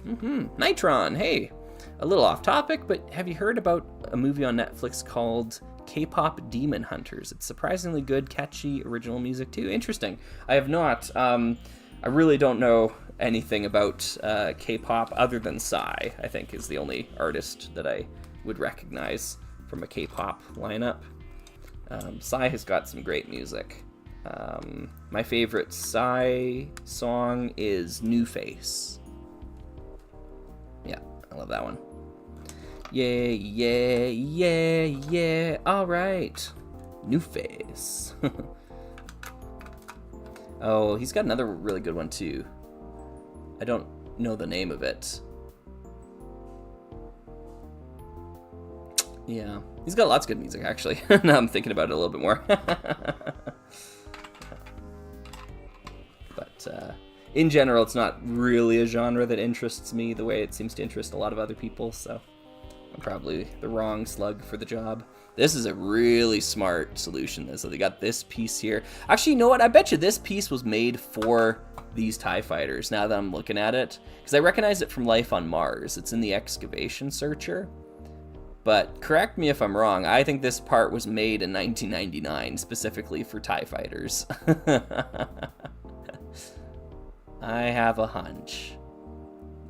Nitron, hey. A little off topic, but have you heard about a movie on Netflix called K-Pop Demon Hunters? It's surprisingly good, catchy, original music too. Interesting. I have not. I really don't know anything about K-pop other than Psy, I think, is the only artist that I would recognize from a K-pop lineup. Psy has got some great music. My favorite Psy song is New Face. Yeah, I love that one. Yeah, alright. New Face. Oh, he's got another really good one too. I don't know the name of it. Yeah, he's got lots of good music, actually. Now I'm thinking about it a little bit more. But in general, it's not really a genre that interests me the way it seems to interest a lot of other people, so I'm probably the wrong slug for the job. This is a really smart solution. So they got this piece here. Actually, you know what? I bet you this piece was made for these TIE fighters, now that I'm looking at it. Because I recognize it from Life on Mars. It's in the excavation searcher. But correct me if I'm wrong, I think this part was made in 1999, specifically for TIE fighters. I have a hunch.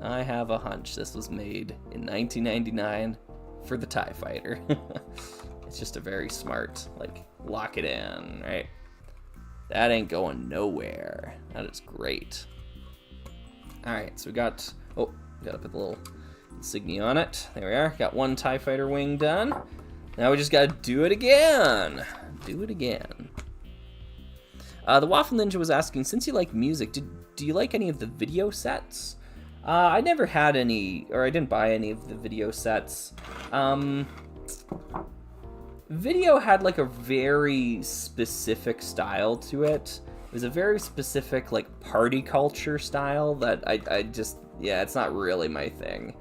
I have a hunch this was made in 1999 for the TIE fighter. It's just a very smart, like, lock it in, right? That ain't going nowhere. That is great. All right, so we got, oh, gotta put the little insignia on it. There we are, got one TIE fighter wing done. Now we just gotta do it again. Do it again. The Waffle Ninja was asking, since you like music, do you like any of the video sets? I never had any, or I didn't buy any of the video sets. Video had like a very specific style to it. It was a very specific like party culture style that I just, yeah, it's not really my thing.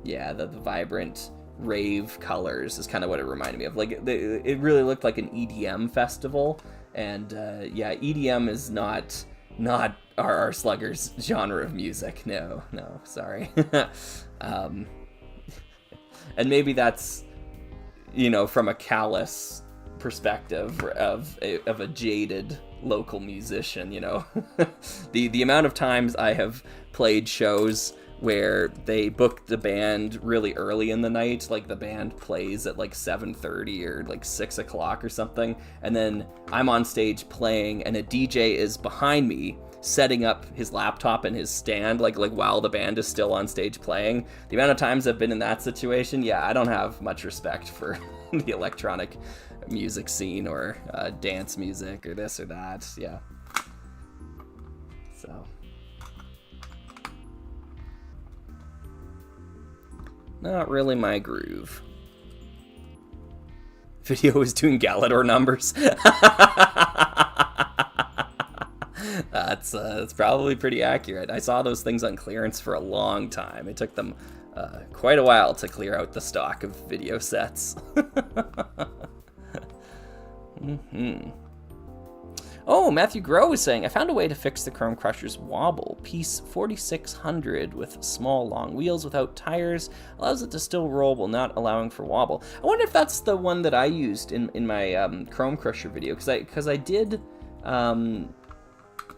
Yeah, the vibrant rave colors is kind of what it reminded me of. Like it really looked like an EDM festival, and yeah, EDM is not our Slugger's genre of music. No, sorry. And maybe that's, you know, from a callous perspective of a jaded local musician, you know. The amount of times I have played shows where they booked the band really early in the night, like the band plays at like 7:30 or like 6 o'clock or something, and then I'm on stage playing and a DJ is behind me setting up his laptop and his stand like while the band is still on stage playing. The amount of times I've been in that situation, yeah, I don't have much respect for the electronic music scene or dance music or this or that. Yeah. So not really my groove. Video is doing Galador numbers. That's probably pretty accurate. I saw those things on clearance for a long time. It took them quite a while to clear out the stock of video sets. Oh, Matthew Groh was saying, I found a way to fix the Chrome Crusher's wobble. Piece 4600 with small, long wheels without tires allows it to still roll while not allowing for wobble. I wonder if that's the one that I used in my Chrome Crusher video, because I did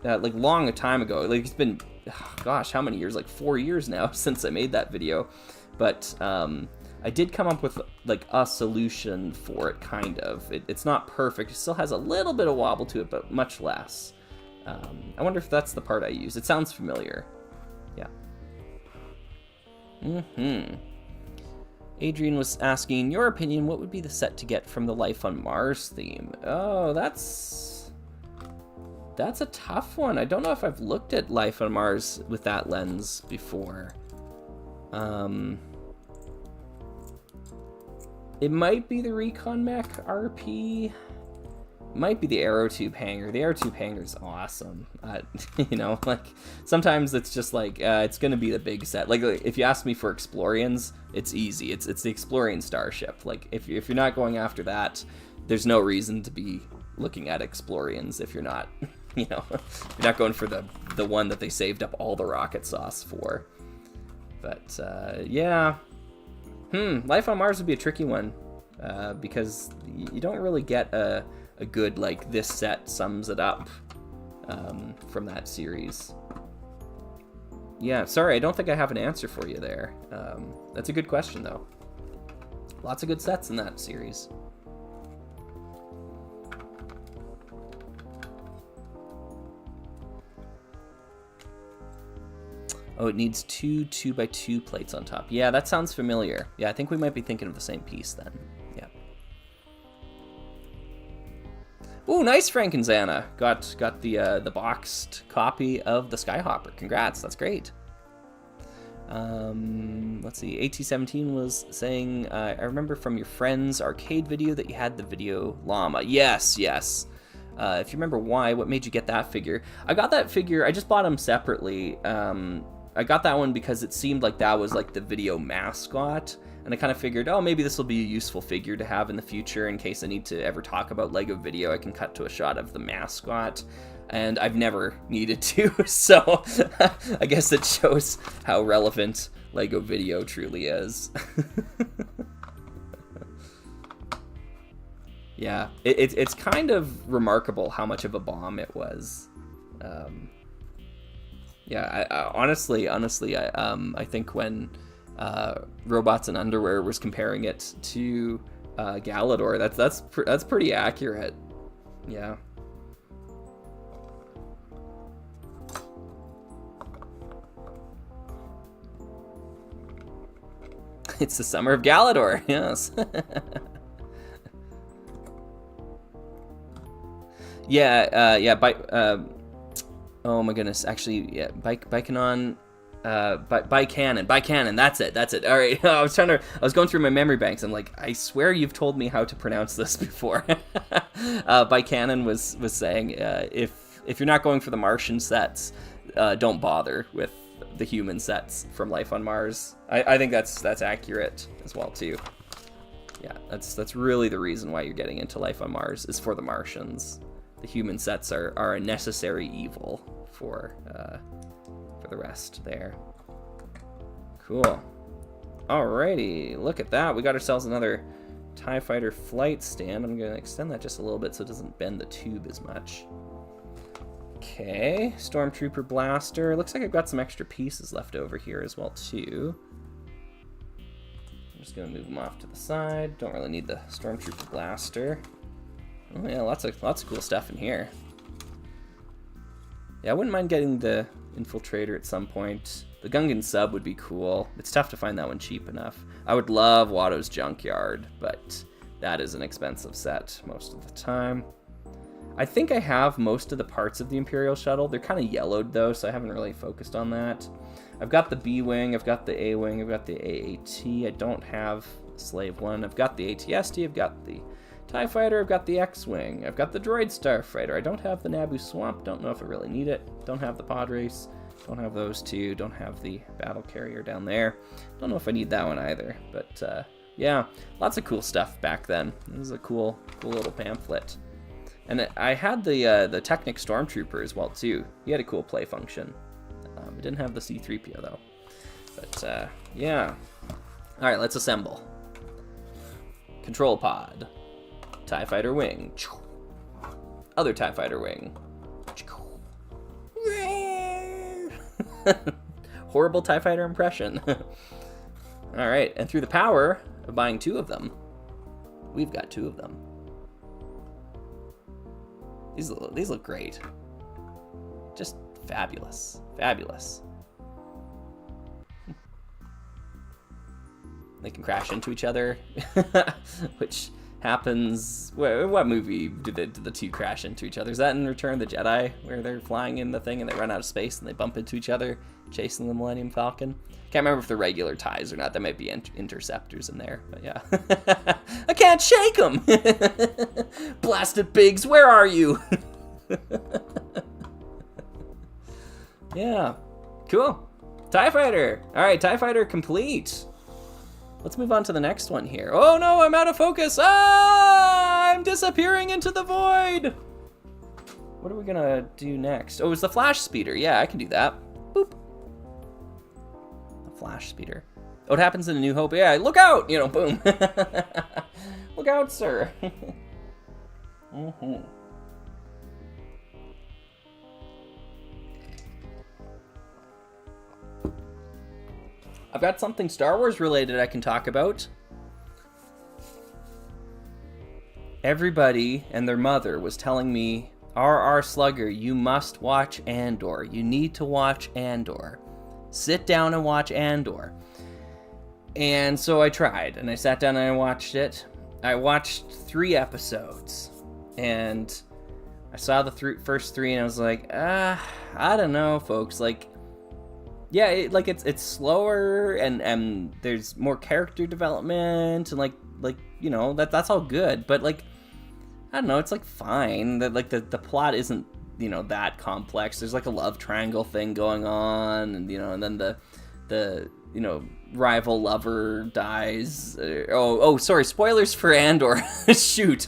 like long a time ago. Like it's been, gosh, how many years? Like 4 years now since I made that video. But I did come up with like a solution for it, kind of. It's not perfect. It still has a little bit of wobble to it, but much less. I wonder if that's the part I used. It sounds familiar. Yeah. Adrian was asking, your opinion, what would be the set to get from the Life on Mars theme? Oh, that's a tough one. I don't know if I've looked at Life on Mars with that lens before. It might be the Recon Mech RP. It might be the Aerotube hanger. The Aerotube hanger is awesome. You know, like sometimes it's just like it's gonna be the big set. Like if you ask me for Explorians, it's easy. It's the Explorian starship. Like if you're not going after that, there's no reason to be looking at Explorians if you're not, you know, you're not going for the one that they saved up all the rocket sauce for. But yeah. Life on Mars would be a tricky one, because you don't really get a good, like, this set sums it up from that series. Yeah, sorry, I don't think I have an answer for you there. That's a good question, though. Lots of good sets in that series. Oh, it needs two 2x2 plates on top. Yeah, that sounds familiar. Yeah, I think we might be thinking of the same piece then. Yeah. Ooh, nice, Frankenxana. Got the boxed copy of the Skyhopper. Congrats, that's great. Let's see. AT17 was saying, I remember from your friend's arcade video that you had the video llama. Yes. If you remember why, what made you get that figure? I got that figure, I just bought them separately. I got that one because it seemed like that was like the video mascot. And I kind of figured, oh, maybe this will be a useful figure to have in the future in case I need to ever talk about LEGO video. I can cut to a shot of the mascot. And I've never needed to, so I guess it shows how relevant LEGO video truly is. Yeah, it's kind of remarkable how much of a bomb it was. Yeah, I honestly, I think when Robots in Underwear was comparing it to Galador, that's pretty accurate. Yeah. It's the summer of Galador, yes. Oh my goodness, actually, yeah, Bikanon, Bikanon, that's it. All right, I was going through my memory banks. I'm like, I swear you've told me how to pronounce this before. Bikanon was saying, if you're not going for the Martian sets, don't bother with the human sets from Life on Mars. I think that's accurate as well too. Yeah, that's really the reason why you're getting into Life on Mars is for the Martians. The human sets are a necessary evil for the rest there. Cool. Alrighty, look at that. We got ourselves another TIE Fighter flight stand. I'm gonna extend that just a little bit so it doesn't bend the tube as much. Okay, Stormtrooper blaster. Looks like I've got some extra pieces left over here as well too. I'm just gonna move them off to the side. Don't really need the Stormtrooper blaster. Oh yeah, lots of cool stuff in here. Yeah, I wouldn't mind getting the Infiltrator at some point. The Gungan sub would be cool. It's tough to find that one cheap enough. I would love Watto's Junkyard, but that is an expensive set most of the time. I think I have most of the parts of the Imperial Shuttle. They're kind of yellowed though, so I haven't really focused on that. I've got the B-Wing, I've got the A-Wing, I've got the AAT. I don't have Slave 1. I've got the AT-ST, I've got the TIE Fighter, I've got the X-Wing, I've got the Droid Starfighter. I don't have the Naboo Swamp, don't know if I really need it. Don't have the Pod Race, don't have those two, don't have the Battle Carrier down there. Don't know if I need that one either, but yeah, lots of cool stuff back then. This is a cool little pamphlet. And I had the Technic Stormtrooper as well too. He had a cool play function. I didn't have the C-3PO though. But yeah. All right, let's assemble. Control pod. TIE Fighter wing. Other TIE Fighter wing. Horrible TIE Fighter impression. All right, and through the power of buying 2 of them, we've got 2 of them. These look great. Just fabulous. Fabulous. They can crash into each other, which happens... What movie did the 2 crash into each other? Is that in Return of the Jedi, where they're flying in the thing and they run out of space and they bump into each other, chasing the Millennium Falcon? Can't remember if they're regular TIEs or not. There might be interceptors in there, but yeah. I can't shake them! Blasted pigs, where are you? Yeah, cool. TIE Fighter. All right, TIE Fighter complete. Let's move on to the next one here. Oh no, I'm out of focus. Ah, I'm disappearing into the void. What are we gonna do next? Oh, it's the flash speeder. Yeah, I can do that. Boop. The flash speeder. Oh, it happens in A New Hope. Yeah, look out! You know, boom. Look out, sir. Mm-hmm. I've got something Star Wars related I can talk about. Everybody and their mother was telling me, R.R. Slugger, you must watch Andor. You need to watch Andor. Sit down and watch Andor. And so I tried, and I sat down and I watched it. I watched 3 episodes, and I saw the first 3, and I was like, I don't know, folks. Like, yeah, it's slower, and there's more character development, and like you know, that's all good, but like I don't know, it's like fine. That like the plot isn't, you know, that complex. There's like a love triangle thing going on, and you know, and then the you know, rival lover dies. Sorry, spoilers for Andor. Shoot.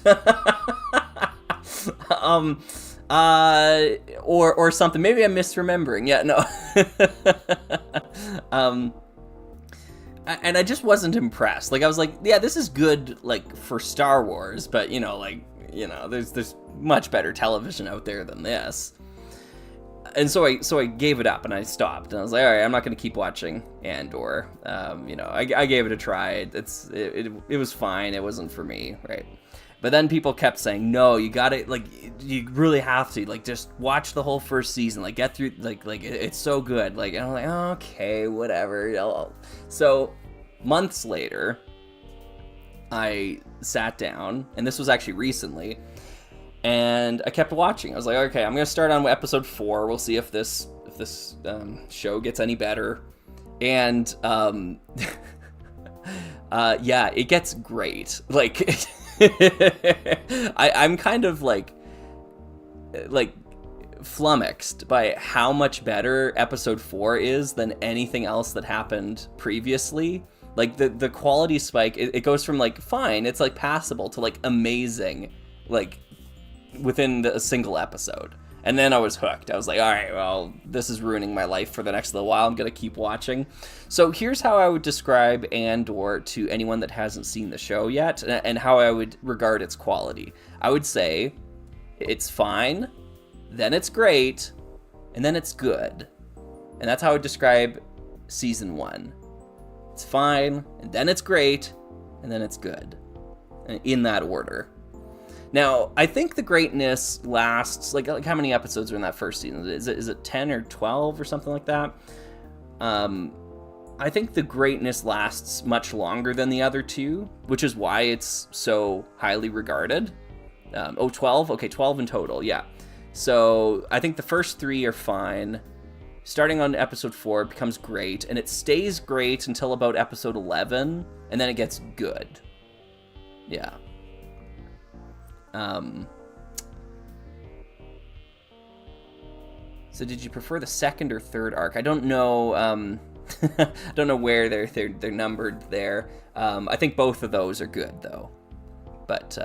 Or something. Maybe I'm misremembering. Yeah, no. And I just wasn't impressed. Like I was like, yeah, this is good, like for Star Wars, but you know, like, you know, there's much better television out there than this. And so I gave it up and I stopped, and I was like, all right, I'm not going to keep watching Andor. You know, I gave it a try. It was fine. It wasn't for me, right? But then people kept saying, no, you got it. Like, you really have to, like, just watch the whole first season. Like, get through, like it's so good. Like, and I'm like, oh, okay, whatever. So months later, I sat down, and this was actually recently, and I kept watching. I was like, okay, I'm gonna start on episode 4. We'll see if this show gets any better. And yeah, it gets great. Like, I'm kind of like flummoxed by how much better episode 4 is than anything else that happened previously. Like the quality spike, it goes from like fine, it's like passable, to like amazing, like within a single episode. And then I was hooked. I was like, all right, well, this is ruining my life for the next little while. I'm going to keep watching. So here's how I would describe Andor to anyone that hasn't seen the show yet, and how I would regard its quality. I would say it's fine, then it's great, and then it's good. And that's how I would describe season 1. It's fine, and then it's great, and then it's good. In that order. Now, I think the greatness lasts, like how many episodes are in that first season? Is it 10 or 12 or something like that? I think the greatness lasts much longer than the other two, which is why it's so highly regarded. 12? Okay, 12 in total, yeah. So I think the first 3 are fine. Starting on episode 4, it becomes great, and it stays great until about episode 11, and then it gets good. Yeah. So did you prefer the second or third arc? I don't know. I don't know where they're numbered there. I think both of those are good though. But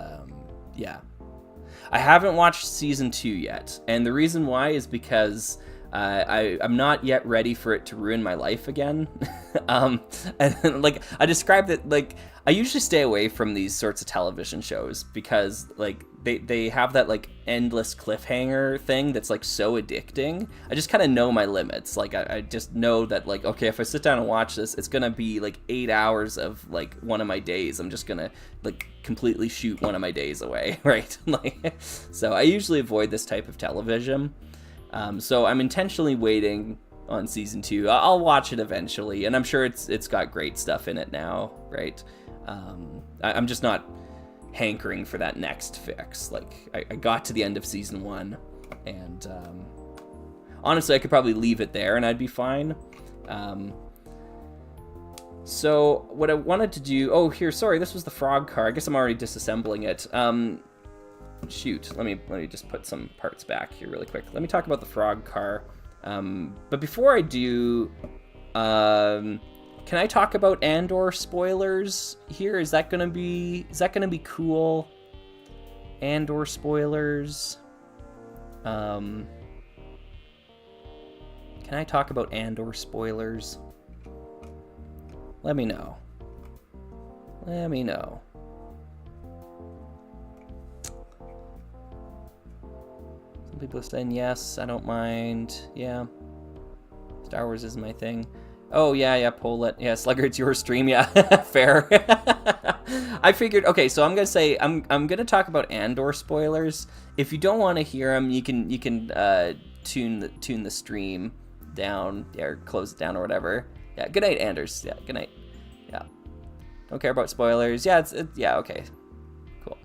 yeah, I haven't watched season 2 yet, and the reason why is because I'm not yet ready for it to ruin my life again. And like I described it, like I usually stay away from these sorts of television shows because like they have that like endless cliffhanger thing that's like so addicting. I just kind of know my limits. Like I just know that like, okay, if I sit down and watch this, it's gonna be like 8 hours of like one of my days. I'm just gonna like completely shoot one of my days away, right? Like, so I usually avoid this type of television. So I'm intentionally waiting on season 2. I'll watch it eventually, and I'm sure it's got great stuff in it now, right? I'm just not hankering for that next fix. Like I got to the end of season 1, and honestly, I could probably leave it there and I'd be fine. So what I wanted to do, sorry, this was the frog car. I guess I'm already disassembling it. Shoot, let me just put some parts back here really quick. Let me talk about the frog car. But before I do, can I talk about Andor spoilers here? Is that gonna be cool? Andor spoilers. Can I talk about Andor spoilers? Let me know. Some people are saying yes, I don't mind. Yeah. Star Wars is my thing. Oh, yeah, pull it. Yeah, Slugger, it's your stream. Yeah, fair. I figured, okay, so I'm going to say, I'm going to talk about Andor spoilers. If you don't want to hear them, you can tune the stream down, or close it down or whatever. Yeah, good night, Anders. Yeah, good night. Yeah. Don't care about spoilers. Yeah, yeah, okay. Cool.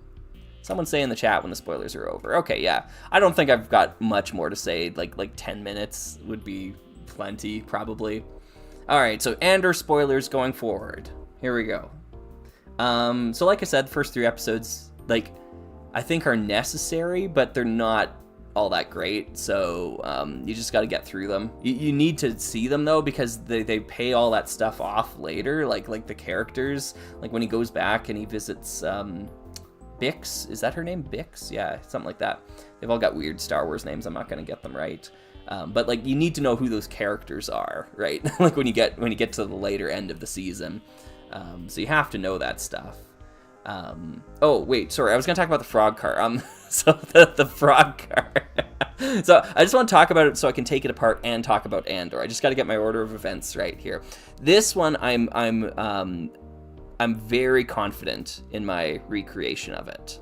Someone say in the chat when the spoilers are over. Okay, yeah. I don't think I've got much more to say. Like 10 minutes would be plenty, probably. All right, so Andor spoilers going forward. Here we go. So like I said, first 3 episodes, like, I think are necessary, but they're not all that great, so you just got to get through them. You need to see them, though, because they pay all that stuff off later, like the characters, like when he goes back and he visits Bix. Is that her name? Bix? Yeah, something like that. They've all got weird Star Wars names. I'm not going to get them right. But like, you need to know who those characters are, right? Like when you get to the later end of the season. So you have to know that stuff. Oh wait, sorry, I was gonna talk about the frog car. So the frog car. So I just want to talk about it so I can take it apart and talk about Andor. I just got to get my order of events right here. This one, I'm very confident in my recreation of it.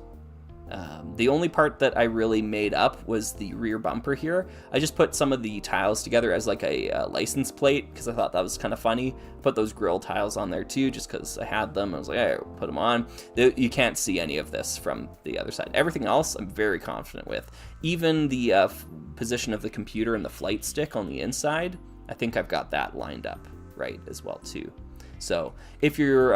The only part that I really made up was the rear bumper here. I just put some of the tiles together as like a license plate because I thought that was kind of funny. Put those grill tiles on there too just because I had them. I was like, hey, put them on. You can't see any of this from the other side. Everything else I'm very confident with. Even the position of the computer and the flight stick on the inside, I think I've got that lined up right as well too. So if you're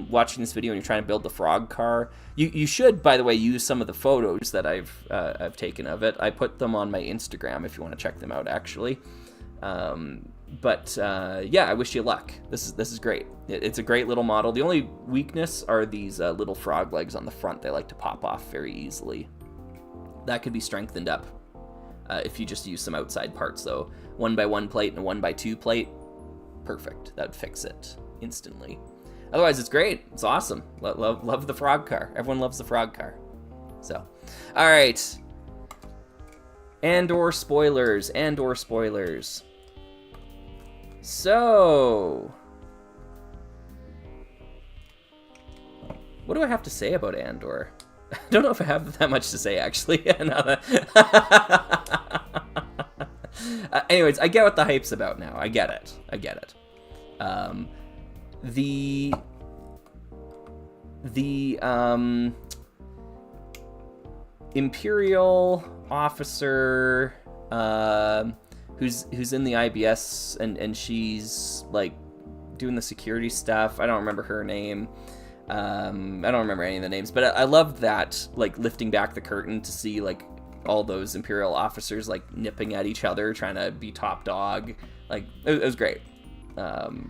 watching this video and you're trying to build the frog car, you should, by the way, use some of the photos that I've taken of it. I put them on my Instagram if you want to check them out, actually. Yeah, I wish you luck. This is great. It's a great little model. The only weakness are these little frog legs on the front. They like to pop off very easily. That could be strengthened up if you just use some outside parts, though. 1x1 plate and a 1x2 plate, perfect. That would fix it instantly. Otherwise, it's great. It's awesome. Love the frog car. Everyone loves the frog car. So, all right. Andor spoilers. So, what do I have to say about Andor? I don't know if I have that much to say, actually. Anyways, I get what the hype's about now. I get it. The Imperial officer who's in the IBS and she's like doing the security stuff. I don't remember her name. I don't remember any of the names, but I loved that, like, lifting back the curtain to see like all those Imperial officers like nipping at each other, trying to be top dog. Like, it was great.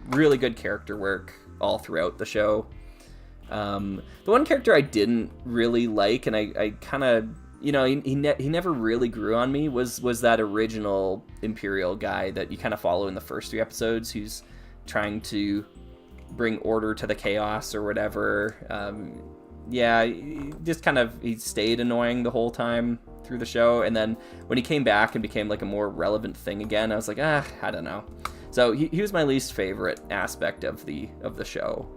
Really good character work all throughout the show. The one character I didn't really like, and I kind of, you know, he never really grew on me, was that original Imperial guy that you kind of follow in the first 3 episodes, who's trying to bring order to the chaos or whatever. Yeah, he stayed annoying the whole time through the show, and then when he came back and became like a more relevant thing again, I was like, I don't know. So he was my least favorite aspect of the show.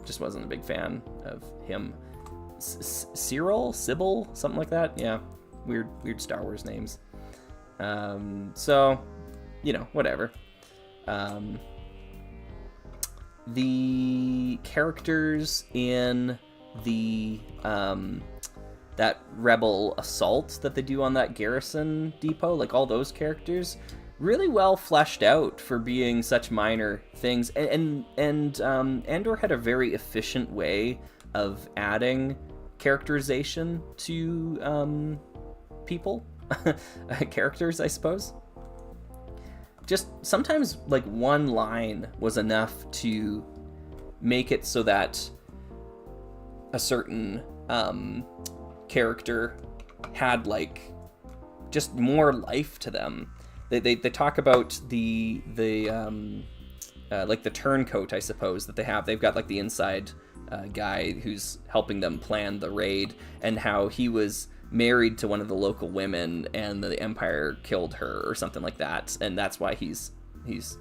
Just wasn't a big fan of him. Sybil, something like that. Yeah, weird Star Wars names. So, you know, whatever. The characters in the that rebel assault that they do on that garrison depot, like all those characters, really well fleshed out for being such minor things. And Andor had a very efficient way of adding characterization to people, characters, I suppose. Just sometimes like one line was enough to make it so that a certain character had like just more life to them. They talk about the like the turncoat, I suppose, that they have. They've got like the inside guy who's helping them plan the raid, and how he was married to one of the local women and the Empire killed her or something like that, and that's why he's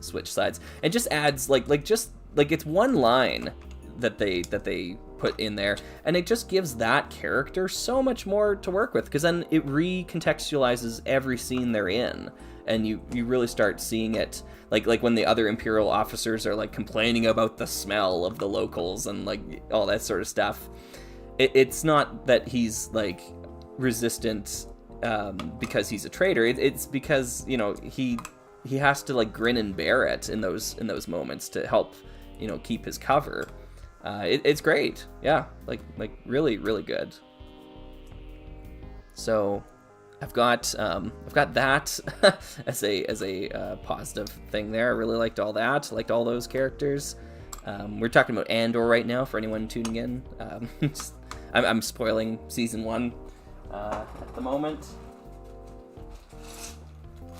switched sides. It just adds like it's one line that they put in there, and it just gives that character so much more to work with, because then it recontextualizes every scene they're in, and you really start seeing it, like when the other Imperial officers are like complaining about the smell of the locals and like all that sort of stuff. It's not that he's like resistant because he's a traitor. It's because, you know, he he has to like grin and bear it in those moments to help, keep his cover. It's great. Yeah, like really, really good. So I've got that as a positive thing there. I really liked all that. Liked all those characters. We're talking about Andor right now for anyone tuning in. I'm spoiling season 1 at the moment.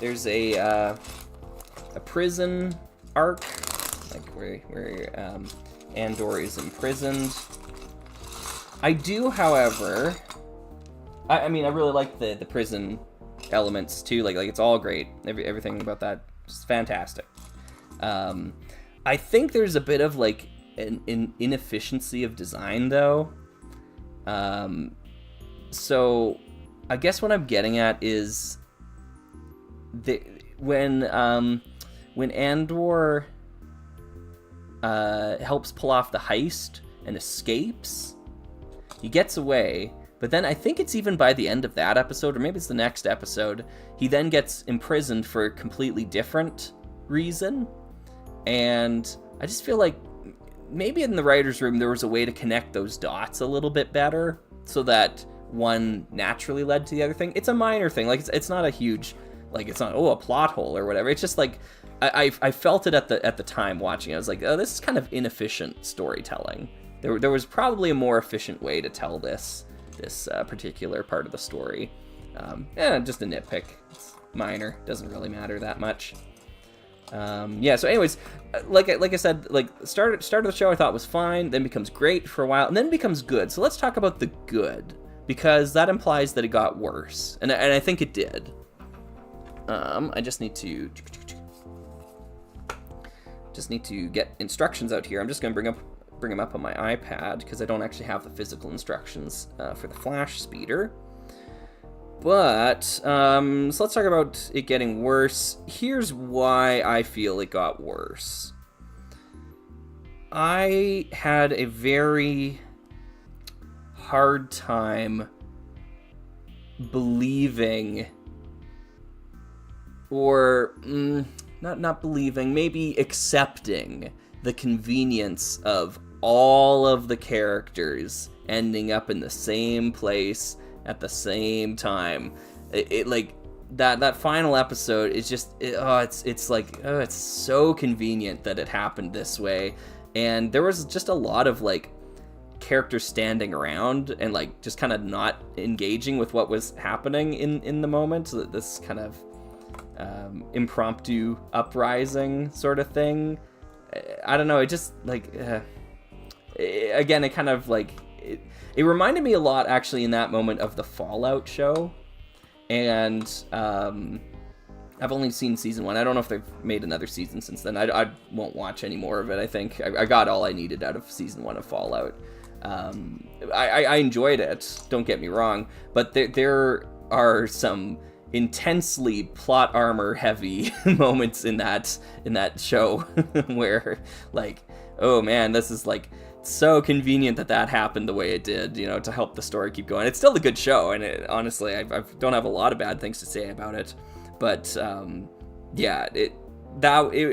There's a prison arc, like where Andor is imprisoned. I do, however, I really like the prison elements too. Like it's all great. Everything about that is fantastic. I think there's a bit of like an inefficiency of design though. So I guess what I'm getting at is when Andor helps pull off the heist and escapes, he gets away. But then I think it's even by the end of that episode, or maybe it's the next episode, he then gets imprisoned for a completely different reason. And I just feel like maybe in the writer's room there was a way to connect those dots a little bit better so that one naturally led to the other thing. It's a minor thing. Like it's not a huge, like it's not, a plot hole or whatever. It's just like, I felt it at the time watching it. I was like, oh, this is kind of inefficient storytelling. There was probably a more efficient way to tell this particular part of the story. Just a nitpick. It's minor, doesn't really matter that much. So anyways, like I said, like start of the show I thought was fine, then becomes great for a while, and then becomes good. So let's talk about the good, because that implies that it got worse, and I think it did. I just need to get instructions out here. I'm just gonna bring them up on my iPad because I don't actually have the physical instructions for the flash speeder. But, so let's talk about it getting worse. Here's why I feel it got worse. I had a very hard time believing, or not believing, maybe accepting the convenience of all of the characters ending up in the same place at the same time. It like that final episode is just it's so convenient that it happened this way. And there was just a lot of like characters standing around and like just kind of not engaging with what was happening in the moment. So this kind of impromptu uprising sort of thing. I don't know. It just like again, it kind of like it reminded me a lot actually in that moment of the Fallout show. And I've only seen season 1. I don't know if they've made another season since then. I won't watch any more of it. I think I got all I needed out of season 1 of Fallout. I enjoyed it, don't get me wrong, but there are some intensely plot armor heavy moments in that show where like, oh man, this is like so convenient that happened the way it did, to help the story keep going. It's still a good show, and honestly, I don't have a lot of bad things to say about it, but it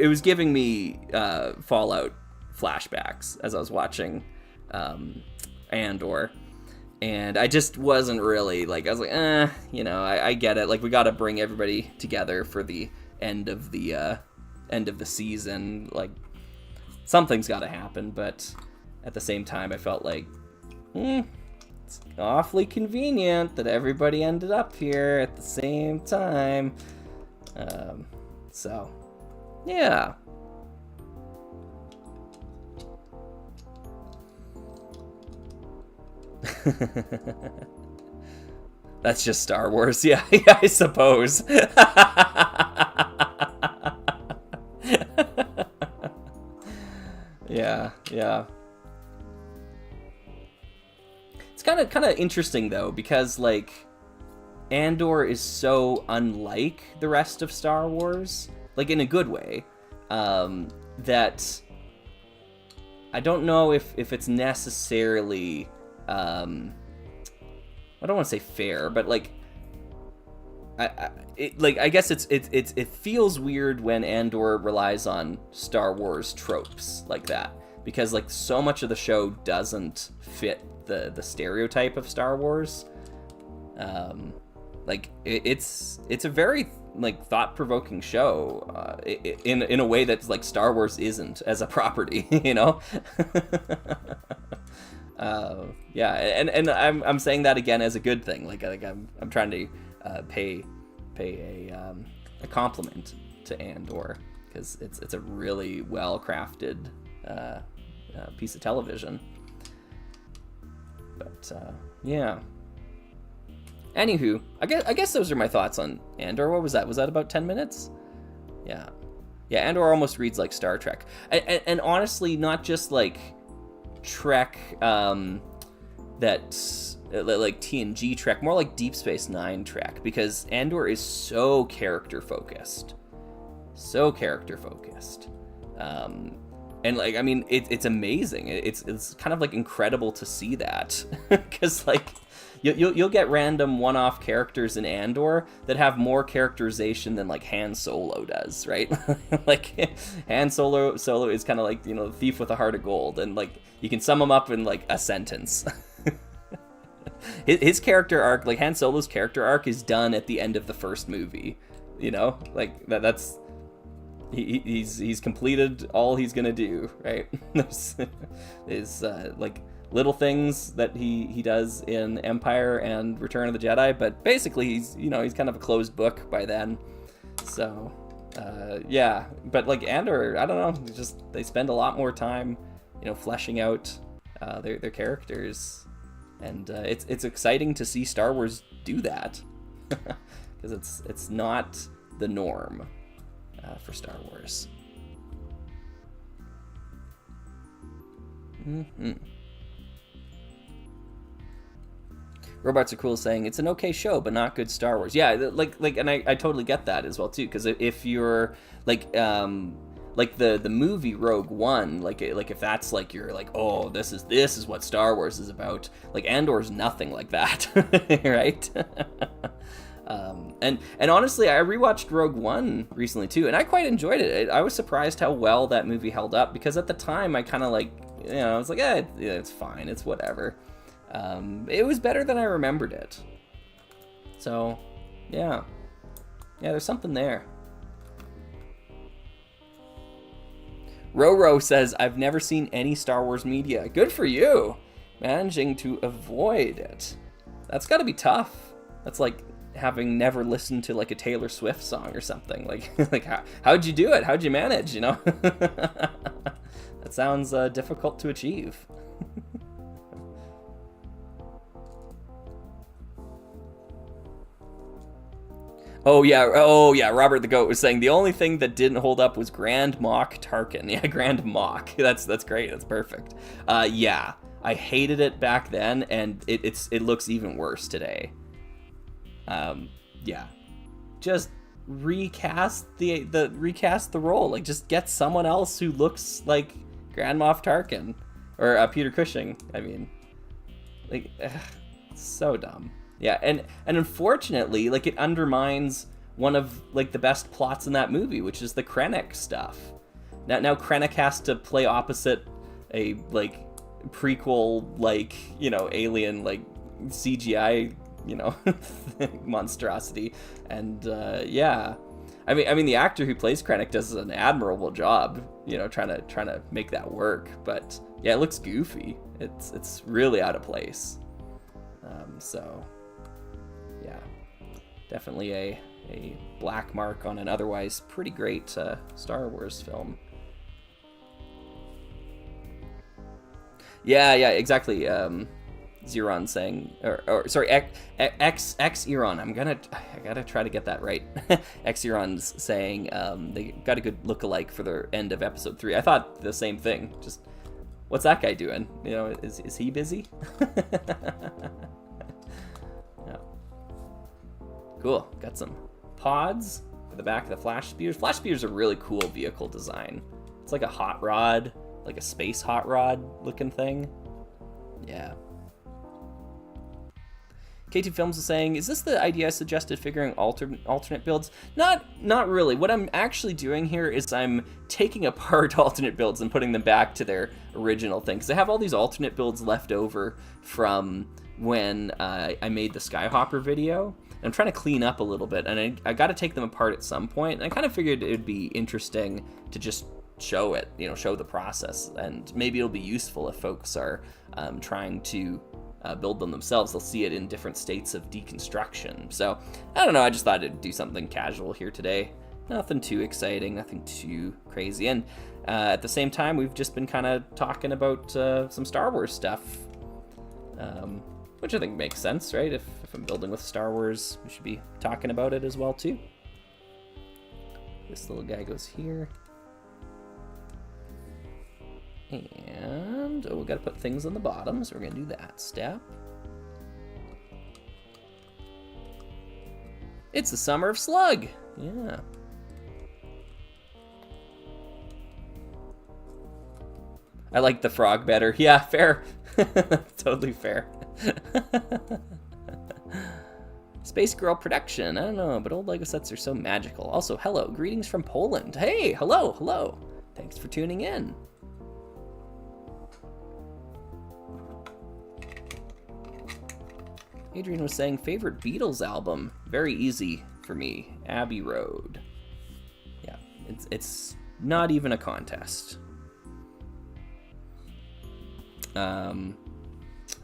was giving me Fallout flashbacks as I was watching Andor, and I just wasn't really like, I was like, I get it, like we got to bring everybody together for the end of the season, like something's got to happen, but at the same time, I felt like, it's awfully convenient that everybody ended up here at the same time. So, yeah. That's just Star Wars, yeah, I suppose. Yeah. It's kind of interesting though, because like Andor is so unlike the rest of Star Wars, like in a good way, that I don't know if it's necessarily I don't want to say fair, but like I guess it feels weird when Andor relies on Star Wars tropes like that, because like so much of the show doesn't fit the stereotype of Star Wars. Like it's a very like thought-provoking show in a way that's like Star Wars isn't as a property, you know. Yeah, and I'm saying that again as a good thing. Like I'm trying to pay a compliment to Andor, because it's a really well crafted piece of television. But yeah. Anywho, I guess those are my thoughts on Andor. What was that? Was that about 10 minutes? Yeah. Yeah, Andor almost reads like Star Trek. And honestly, not just like Trek, that's like TNG Trek, more like Deep Space Nine Trek, because Andor is so character focused. So character focused. And like, I mean, it's amazing. It's kind of like incredible to see that, because like, You'll get random one-off characters in Andor that have more characterization than like Han Solo does, right? Like Han Solo is kind of like, you know, the thief with a heart of gold, and like you can sum him up in like a sentence. His character arc, like Han Solo's character arc, is done at the end of the first movie. You know, like that's he's completed all he's gonna do, right? There's like little things that he does in Empire and Return of the Jedi, but basically he's kind of a closed book by then. So yeah, but like Andor, I don't know, just they spend a lot more time, you know, fleshing out their characters, and it's exciting to see Star Wars do that, because it's not the norm for Star Wars. Mm-hmm. Robots Are Cool saying it's an okay show, but not good Star Wars. Yeah, like, and I totally get that as well too. Because if you're like the movie Rogue One, like if that's like you're like, oh, this is what Star Wars is about. Like Andor's nothing like that, right? And honestly, I rewatched Rogue One recently too, and I quite enjoyed it. I was surprised how well that movie held up, because at the time I kind of like, you know, I was like, it's fine, it's whatever. It was better than I remembered it. So, yeah, there's something there. Roro says, I've never seen any Star Wars media. Good for you, managing to avoid it. That's got to be tough. That's like having never listened to like a Taylor Swift song or something. Like how'd you do it? How'd you manage? You know, that sounds difficult to achieve. Oh yeah, Robert the Goat was saying the only thing that didn't hold up was Grand Moff Tarkin. Yeah, Grand Moff. That's great. That's perfect. Yeah, I hated it back then, and it looks even worse today. Yeah, just recast the role. Like, just get someone else who looks like Grand Moff Tarkin, or Peter Cushing. I mean, like, it's so dumb. Yeah, and unfortunately, like, it undermines one of like the best plots in that movie, which is the Krennic stuff. Now Krennic has to play opposite a like prequel, like, you know, alien like CGI, you know, monstrosity, and yeah, I mean the actor who plays Krennic does an admirable job, you know, trying to make that work, but yeah, it looks goofy. It's really out of place. So yeah, definitely a black mark on an otherwise pretty great Star Wars film. Yeah, exactly. Zeron saying, or sorry, X Eron. I gotta try to get that right. X Eron's saying they got a good look-alike for the end of episode 3. I thought the same thing. Just, what's that guy doing? You know, is he busy? Yeah. Cool. Got some pods for the back of the flash speeders. Flash speeders are really cool vehicle design. It's like a hot rod, like a space hot rod looking thing. Yeah. K2 Films is saying, is this the idea I suggested, figuring alternate builds? Not really. What I'm actually doing here is I'm taking apart alternate builds and putting them back to their original thing. Because I have all these alternate builds left over from when I made the Skyhopper video. And I'm trying to clean up a little bit, and I got to take them apart at some point. And I kind of figured it would be interesting to just show it, show the process. And maybe it'll be useful if folks are trying to build them themselves. They'll see it in different states of deconstruction. So I don't know, I just thought I'd do something casual here today. Nothing too exciting, nothing too crazy. And at the same time, we've just been kind of talking about some Star Wars stuff, which I think makes sense, right? If I'm building with Star Wars, we should be talking about it as well too. This little guy goes here. And, we gotta put things on the bottom, so we're gonna do that step. It's the summer of Slug! Yeah. I like the frog better. Yeah, fair. Totally fair. Space Girl Production. I don't know, but old Lego sets are so magical. Also, hello, greetings from Poland. Hey, hello. Thanks for tuning in. Adrian was saying, favorite Beatles album? Very easy for me, Abbey Road. Yeah, it's not even a contest.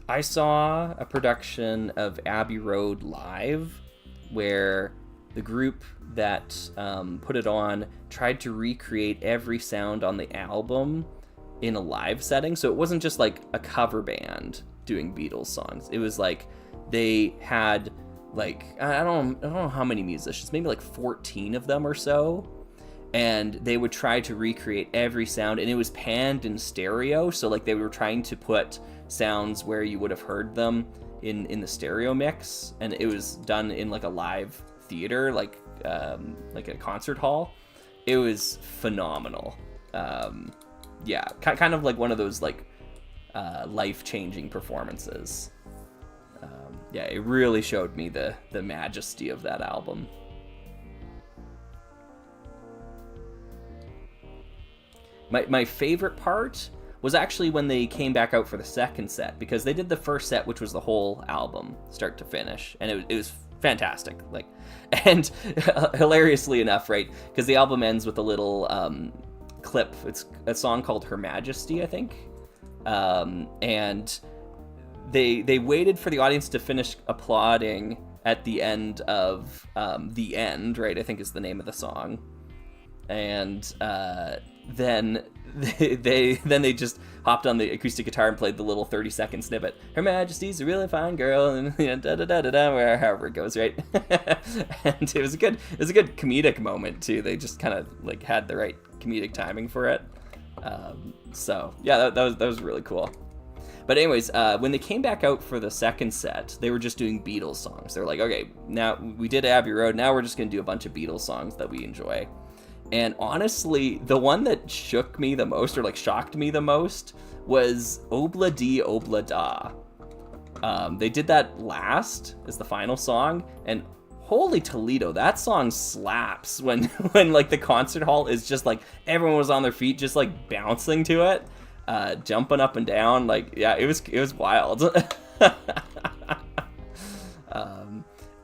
I saw a production of Abbey Road live where the group that put it on tried to recreate every sound on the album in a live setting. So it wasn't just like a cover band doing Beatles songs. It was like they had like, I don't know how many musicians, maybe like 14 of them or so. And they would try to recreate every sound, and it was panned in stereo. So like they were trying to put sounds where you would have heard them in the stereo mix, and it was done in like a live theater, like a concert hall. It was phenomenal. Yeah, kind of like one of those like life-changing performances. Yeah, it really showed me the majesty of that album. My favorite part was actually when they came back out for the second set, because they did the first set, which was the whole album, start to finish, and it was fantastic. Like, and hilariously enough, right? Because the album ends with a little clip. It's a song called Her Majesty, I think, and they waited for the audience to finish applauding at the end of The End, right? I think is the name of the song, and then they just hopped on the acoustic guitar and played the little 30-second snippet. Her Majesty's a really fine girl, and however it goes, right? And it was a good comedic moment too. They just kind of like had the right comedic timing for it. So yeah, that was really cool. But anyways, when they came back out for the second set, they were just doing Beatles songs. They were like, okay, now we did Abbey Road, now we're just gonna do a bunch of Beatles songs that we enjoy. And honestly, the one that shook me the most, or like shocked me the most, was Obla Di Obla Da. They did that last as the final song, and holy Toledo, that song slaps when like the concert hall is just like, everyone was on their feet just like bouncing to it, jumping up and down. Like, yeah, it was wild.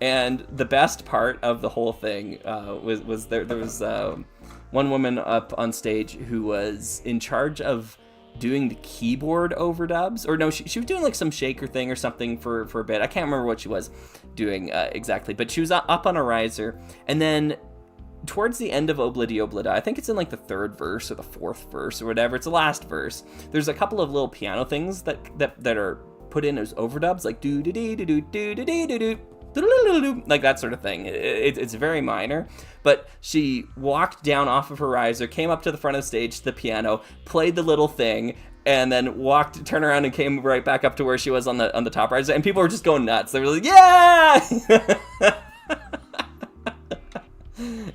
And the best part of the whole thing was there was one woman up on stage who was in charge of doing the keyboard overdubs, or no, she was doing like some shaker thing or something for a bit. I can't remember what she was doing exactly, but she was up on a riser, and then towards the end of Obla Di Obla Da, I think it's in like the third verse or the fourth verse or whatever, it's the last verse, there's a couple of little piano things that are put in as overdubs, like do do do do do do do do do, like that sort of thing. It's very minor, but she walked down off of her riser, came up to the front of the stage to the piano, played the little thing, and then turned around and came right back up to where she was on the top riser, and people were just going nuts. They were like, yeah!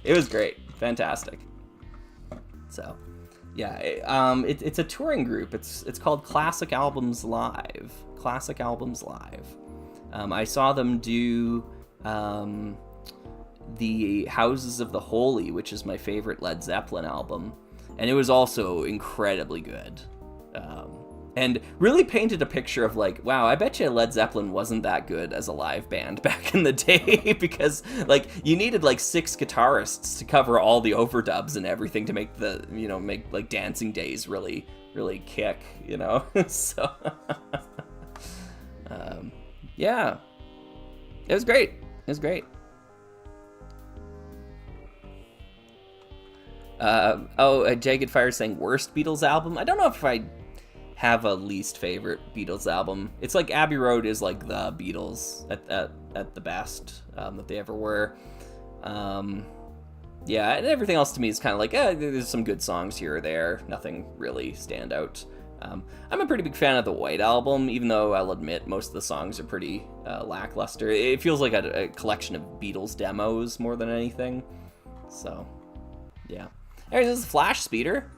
It was great. Fantastic. So, yeah, it's a touring group. It's called Classic Albums Live. Classic Albums Live. I saw them do the Houses of the Holy, which is my favorite Led Zeppelin album, and it was also incredibly good. And really painted a picture of like, wow, I bet you Led Zeppelin wasn't that good as a live band back in the day, because like you needed like 6 guitarists to cover all the overdubs and everything to make the, you know, make like Dancing Days really kick, you know. So yeah, it was great. It was great. Jagged Fire saying worst Beatles album. I don't know if I have a least favorite Beatles album. It's like Abbey Road is like the Beatles at the best that they ever were. Yeah, and everything else to me is kind of like, there's some good songs here or there. Nothing really stand out. I'm a pretty big fan of the White Album, even though I'll admit most of the songs are pretty lackluster. It feels like a collection of Beatles demos more than anything. So, yeah. There's this Flash Speeder.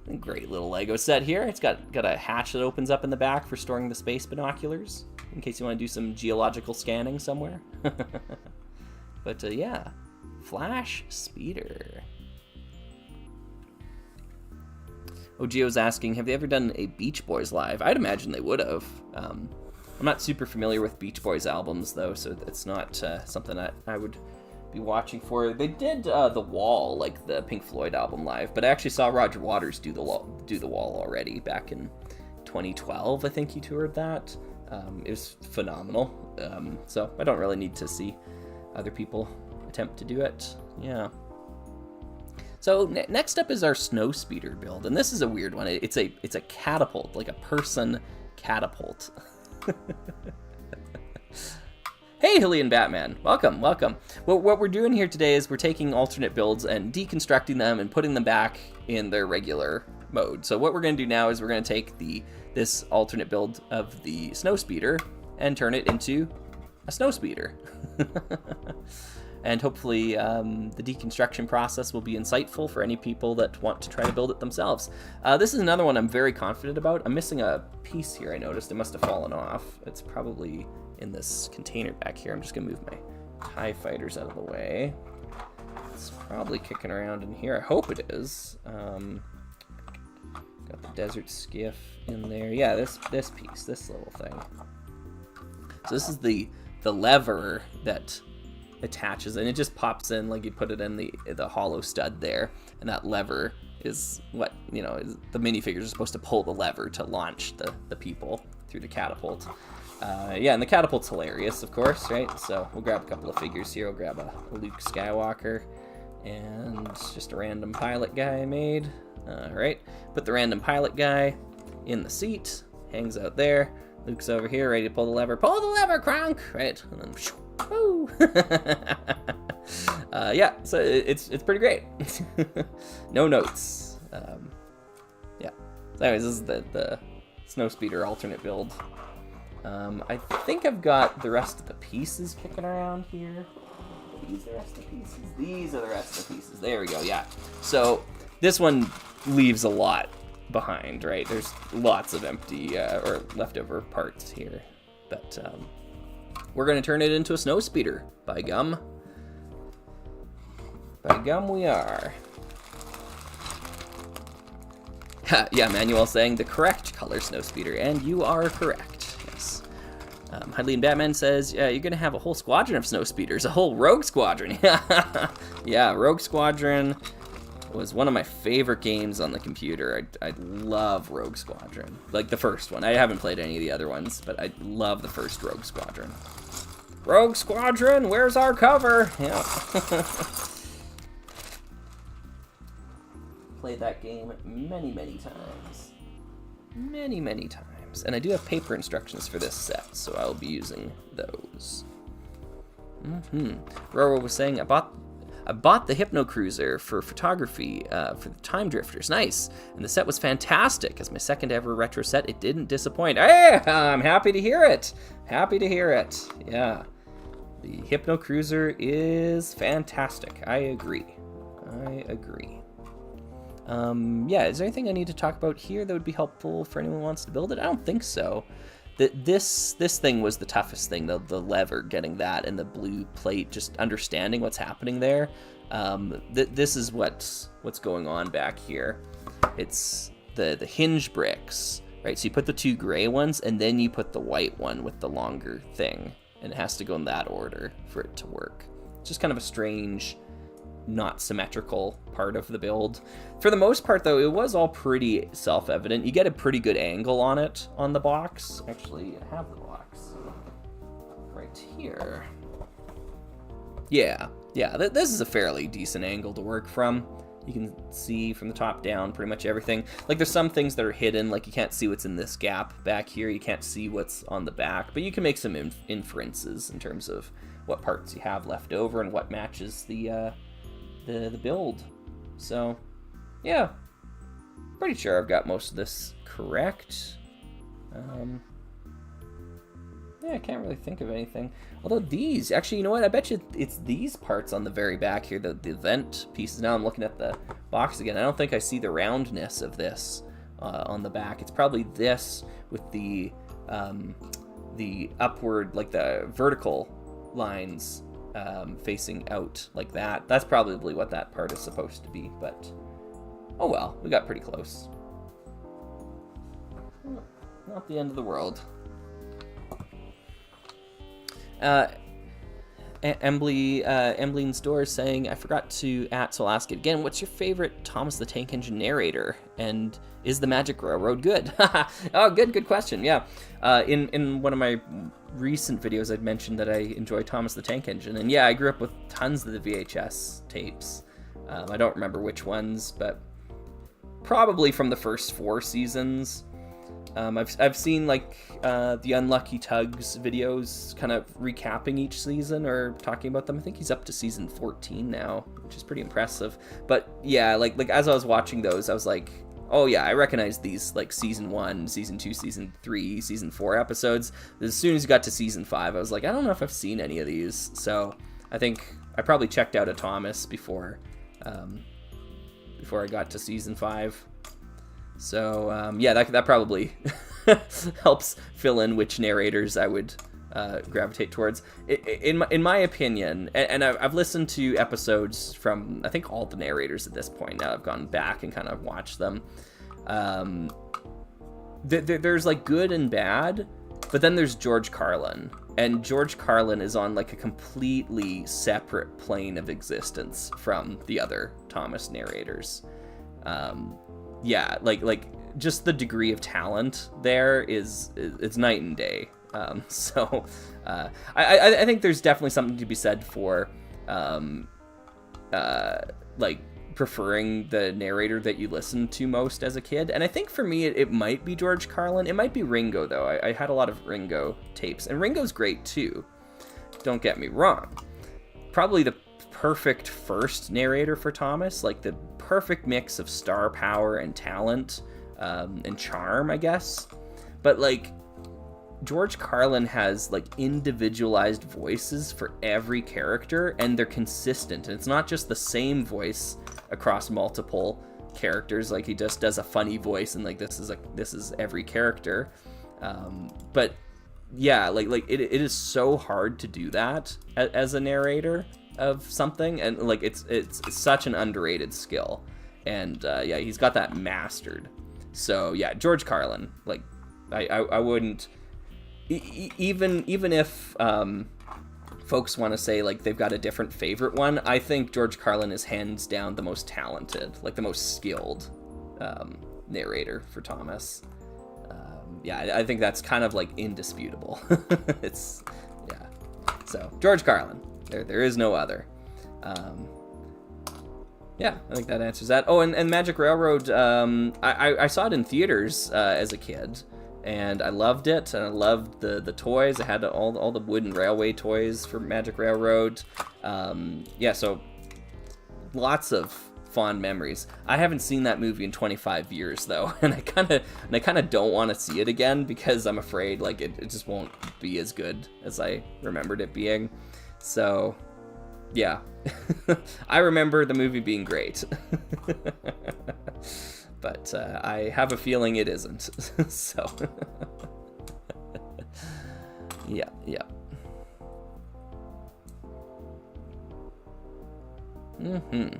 A great little Lego set here. It's got a hatch that opens up in the back for storing the space binoculars, in case you want to do some geological scanning somewhere. But yeah, Flash Speeder. Gio's asking, have they ever done a Beach Boys live? I'd imagine they would have. I'm not super familiar with Beach Boys albums, though, so it's not something I would be watching for. They did The Wall, like the Pink Floyd album live, but I actually saw Roger Waters do The Wall already back in 2012. I think he toured that. It was phenomenal. So I don't really need to see other people attempt to do it. Yeah. So next up is our snow speeder build, and this is a weird one. It's a catapult, like a person catapult. Hey, Hillian Batman, welcome. Well, what we're doing here today is we're taking alternate builds and deconstructing them and putting them back in their regular mode. So what we're going to do now is we're going to take this alternate build of the snow speeder and turn it into a snow speeder. And hopefully the deconstruction process will be insightful for any people that want to try to build it themselves. This is another one I'm very confident about. I'm missing a piece here, I noticed. It must have fallen off. It's probably in this container back here. I'm just going to move my TIE fighters out of the way. It's probably kicking around in here. I hope it is. Got the desert skiff in there. Yeah, this piece, this little thing. So this is the lever that attaches, and it just pops in, like you put it in the hollow stud there, and that lever is what, you know, the minifigures are supposed to pull the lever to launch the people through the catapult. Yeah, and the catapult's hilarious, of course, right? So we'll grab a couple of figures here. We'll grab a Luke Skywalker and just a random pilot guy I made. All right, put the random pilot guy in the seat, hangs out there. Luke's over here, ready to pull the lever. Pull the lever, Kronk! Right, and then woo! Yeah, so it's pretty great. No notes. Yeah. So anyways, this is the snow speeder alternate build. I think I've got the rest of the pieces kicking around here. Are these the rest of the pieces? These are the rest of the pieces. There we go, yeah. So this one leaves a lot behind, right? There's lots of empty or leftover parts here. But we're going to turn it into a snow speeder. By gum. By gum we are. Yeah, Manuel saying the correct color snow speeder, and you are correct. Yes. Hydley and Batman says, yeah, you're going to have a whole squadron of snow speeders, a whole rogue squadron. Yeah, Rogue Squadron was one of my favorite games on the computer. I love Rogue Squadron. Like the first one. I haven't played any of the other ones, but I love the first Rogue Squadron. Rogue Squadron, where's our cover? Yeah. Played that game many times. Many times. And I do have paper instructions for this set, so I'll be using those. Roro was saying, I bought the Hypno Cruiser for photography for the Time Drifters. Nice. And the set was fantastic. As my second ever retro set, it didn't disappoint. Hey, I'm happy to hear it. Happy to hear it. Yeah. The Hypno Cruiser is fantastic. I agree. Yeah, is there anything I need to talk about here that would be helpful for anyone who wants to build it? I don't think so. This thing was the toughest thing, the lever, getting that, and the blue plate, just understanding what's happening there. This is what's going on back here. It's the hinge bricks, right? So you put the 2 gray ones, and then you put the white one with the longer thing, and it has to go in that order for it to work. It's just kind of a strange, not symmetrical part of the build. For the most part, though, it was all pretty self-evident. You get a pretty good angle on it on the box. Actually, I have the box right here. Yeah, this is a fairly decent angle to work from. You can see from the top down pretty much everything. Like, there's some things that are hidden, like you can't see what's in this gap back here. You can't see what's on the back, but you can make some inferences in terms of what parts you have left over and what matches the build. So, yeah, pretty sure I've got most of this correct. Yeah, I can't really think of anything. Although these, actually, you know what? I bet you it's these parts on the very back here, the vent pieces. Now I'm looking at the box again. I don't think I see the roundness of this on the back. It's probably this with the upward, like the vertical lines facing out like that. That's probably what that part is supposed to be, but oh well, we got pretty close. Not the end of the world. Emblene's Door saying, I forgot to so I'll ask it again. What's your favorite Thomas the Tank Engine narrator? And is the Magic Railroad good? Oh, good question. Yeah. In one of my recent videos, I'd mentioned that I enjoy Thomas the Tank Engine. And yeah, I grew up with tons of the VHS tapes. I don't remember which ones, but probably from the first 4 seasons. I've seen like the Unlucky Tugs videos kind of recapping each season or talking about them. I think he's up to season 14 now, which is pretty impressive. But yeah, like as I was watching those, I was like, oh yeah, I recognize these like season 1, season 2, season 3, season 4 episodes. As soon as you got to season 5, I was like, I don't know if I've seen any of these. So I think I probably checked out a Thomas before I got to season 5. So, yeah, that probably helps fill in which narrators I would gravitate towards. In my opinion, and I've listened to episodes from, I think, all the narrators at this point now. I've gone back and kind of watched them. There's, like, good and bad, but then there's George Carlin. And George Carlin is on, like, a completely separate plane of existence from the other Thomas narrators. Yeah, like just the degree of talent there it's night and day. So I think there's definitely something to be said for like preferring the narrator that you listened to most as a kid. And I think for me it might be George Carlin. It might be Ringo though. I had a lot of Ringo tapes, and Ringo's great too. Don't get me wrong. Probably the perfect first narrator for Thomas, like the perfect mix of star power and talent and charm, I guess. But like George Carlin has like individualized voices for every character, and they're consistent, and it's not just the same voice across multiple characters. Like he just does a funny voice and like this is every character. But yeah, like it is so hard to do that as a narrator of something, and like it's such an underrated skill, and yeah, he's got that mastered. So yeah, George Carlin, like I wouldn't even if folks want to say like they've got a different favorite one, I think George Carlin is hands down the most talented, like the most skilled narrator for Thomas. Yeah, I think that's kind of like indisputable. It's yeah, so George Carlin. There is no other. Yeah, I think that answers that. Oh, and Magic Railroad, I saw it in theaters as a kid, and I loved it, and I loved the toys. I had all the wooden railway toys for Magic Railroad. Yeah, so lots of fond memories. I haven't seen that movie in 25 years though, and I kind of don't want to see it again because I'm afraid like it just won't be as good as I remembered it being. So, yeah, I remember the movie being great, but I have a feeling it isn't. So, Yeah, yeah. Mm-hmm.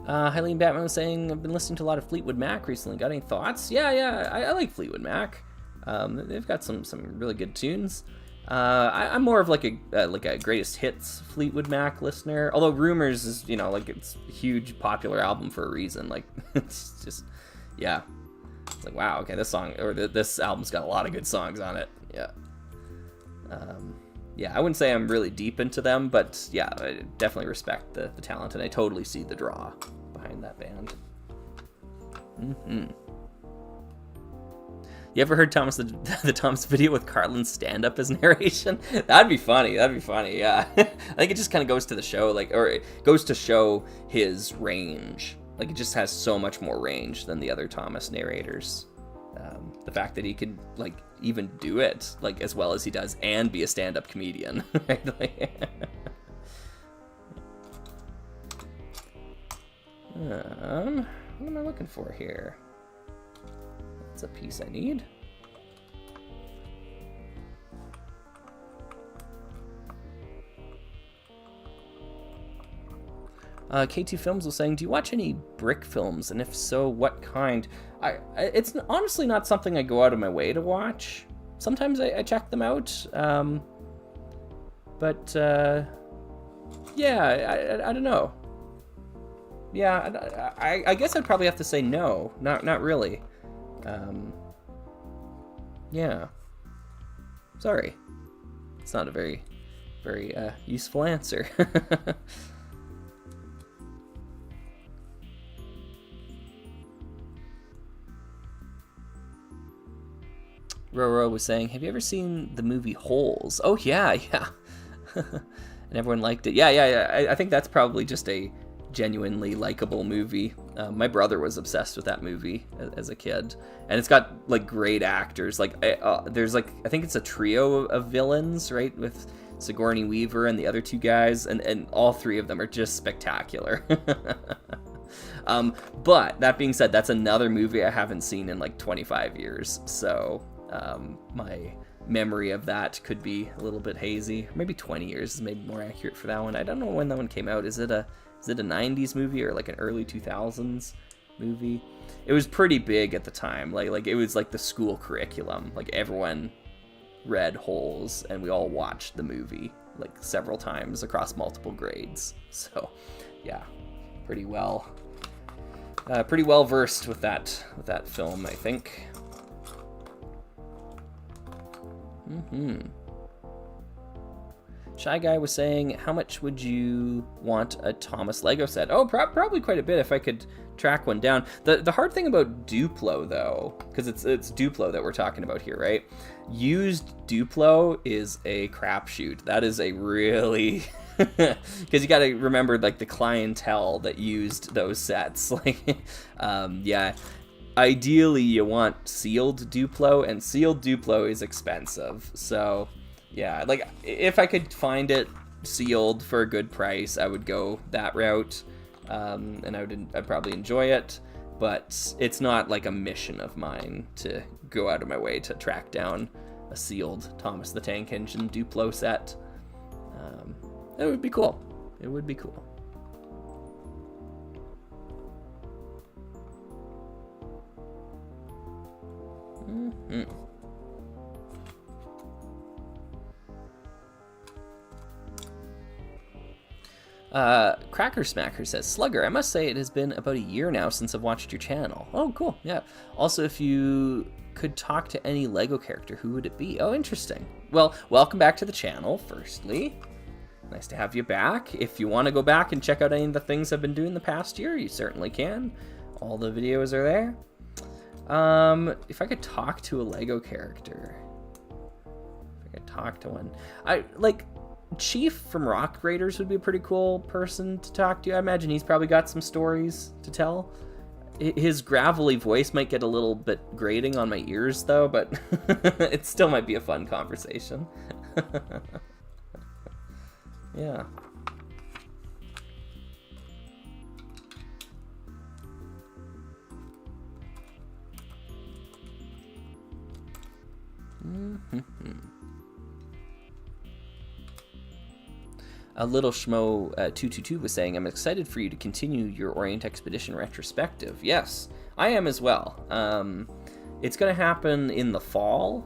Hylian Batman was saying, I've been listening to a lot of Fleetwood Mac recently. Got any thoughts? Yeah, I like Fleetwood Mac. They've got some really good tunes. I'm more of like a greatest hits Fleetwood Mac listener. Although Rumors is, you know, like it's a huge popular album for a reason. Like it's just, yeah. It's like, wow, okay, this song or this album's got a lot of good songs on it. Yeah. Yeah, I wouldn't say I'm really deep into them, but yeah, I definitely respect the talent, and I totally see the draw behind that band. Mm-hmm. You ever heard Thomas the Thomas video with Carlin's stand-up as narration? That'd be funny. Yeah. I think it just kind of goes to the show, like, or it goes to show his range. Like, it just has so much more range than the other Thomas narrators. The fact that he could, like, even do it, like, as well as he does and be a stand-up comedian. Right? What am I looking for here? That's a piece I need. K2 Films was saying, do you watch any brick films? And if so, what kind? It's honestly not something I go out of my way to watch. Sometimes I check them out. Yeah, I don't know. Yeah, I guess I'd probably have to say no. Not really. Yeah. Sorry. It's not a very useful answer. Roro was saying, have you ever seen the movie Holes? Oh, yeah. And everyone liked it. Yeah. I think that's probably just a genuinely likable movie. My brother was obsessed with that movie as a kid. And it's got, like, great actors. Like, there's, like, I think it's a trio of villains, right? With Sigourney Weaver and the other two guys. And all three of them are just spectacular. But, that being said, that's another movie I haven't seen in, like, 25 years. So... my memory of that could be a little bit hazy. Maybe 20 years is maybe more accurate for that one. I don't know when that one came out. Is it a 90s movie or like an early 2000s movie? It was pretty big at the time. Like it was like the school curriculum. Like everyone read Holes and we all watched the movie like several times across multiple grades. So yeah, pretty well versed with that film, I think. Shy Guy was saying, how much would you want a Thomas Lego set? Oh, probably quite a bit if I could track one down. The hard thing about Duplo, though, because it's Duplo that we're talking about here, right? Used Duplo is a crapshoot. That is a really... because you got to remember, like, the clientele that used those sets. Like, yeah... Ideally, you want sealed Duplo, and sealed Duplo is expensive. So, yeah, like, if I could find it sealed for a good price, I would go that route, and I'd probably enjoy it, but it's not, like, a mission of mine to go out of my way to track down a sealed Thomas the Tank Engine Duplo set. It would be cool. It would be cool. Cracker Smacker says, Slugger, I must say it has been about a year now since I've watched your channel. Oh, cool. Yeah. Also, if you could talk to any Lego character, who would it be? Oh, interesting. Well, welcome back to the channel, firstly. Nice to have you back. If you want to go back and check out any of the things I've been doing the past year, you certainly can. All the videos are there. If I could talk to a Lego character, if I could talk to one, Chief from Rock Raiders would be a pretty cool person to talk to. I imagine he's probably got some stories to tell. His gravelly voice might get a little bit grating on my ears, though, but it still might be a fun conversation. Yeah. A little schmo 222 was saying, I'm excited for you to continue your Orient Expedition retrospective. Yes, I am as well. It's going to happen in the fall.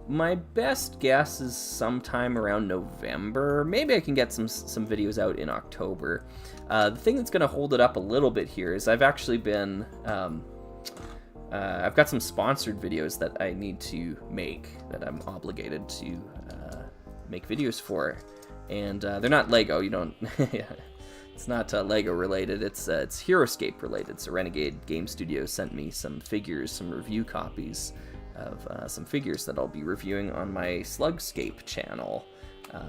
My best guess is sometime around November. Maybe I can get some videos out in October. The thing that's going to hold it up a little bit here is I've actually been... I've got some sponsored videos that I need to make, that I'm obligated to make videos for. And they're not Lego, you don't... It's not Lego related, it's HeroScape related. So Renegade Game Studios sent me some figures, some review copies of some figures that I'll be reviewing on my Slugscape channel.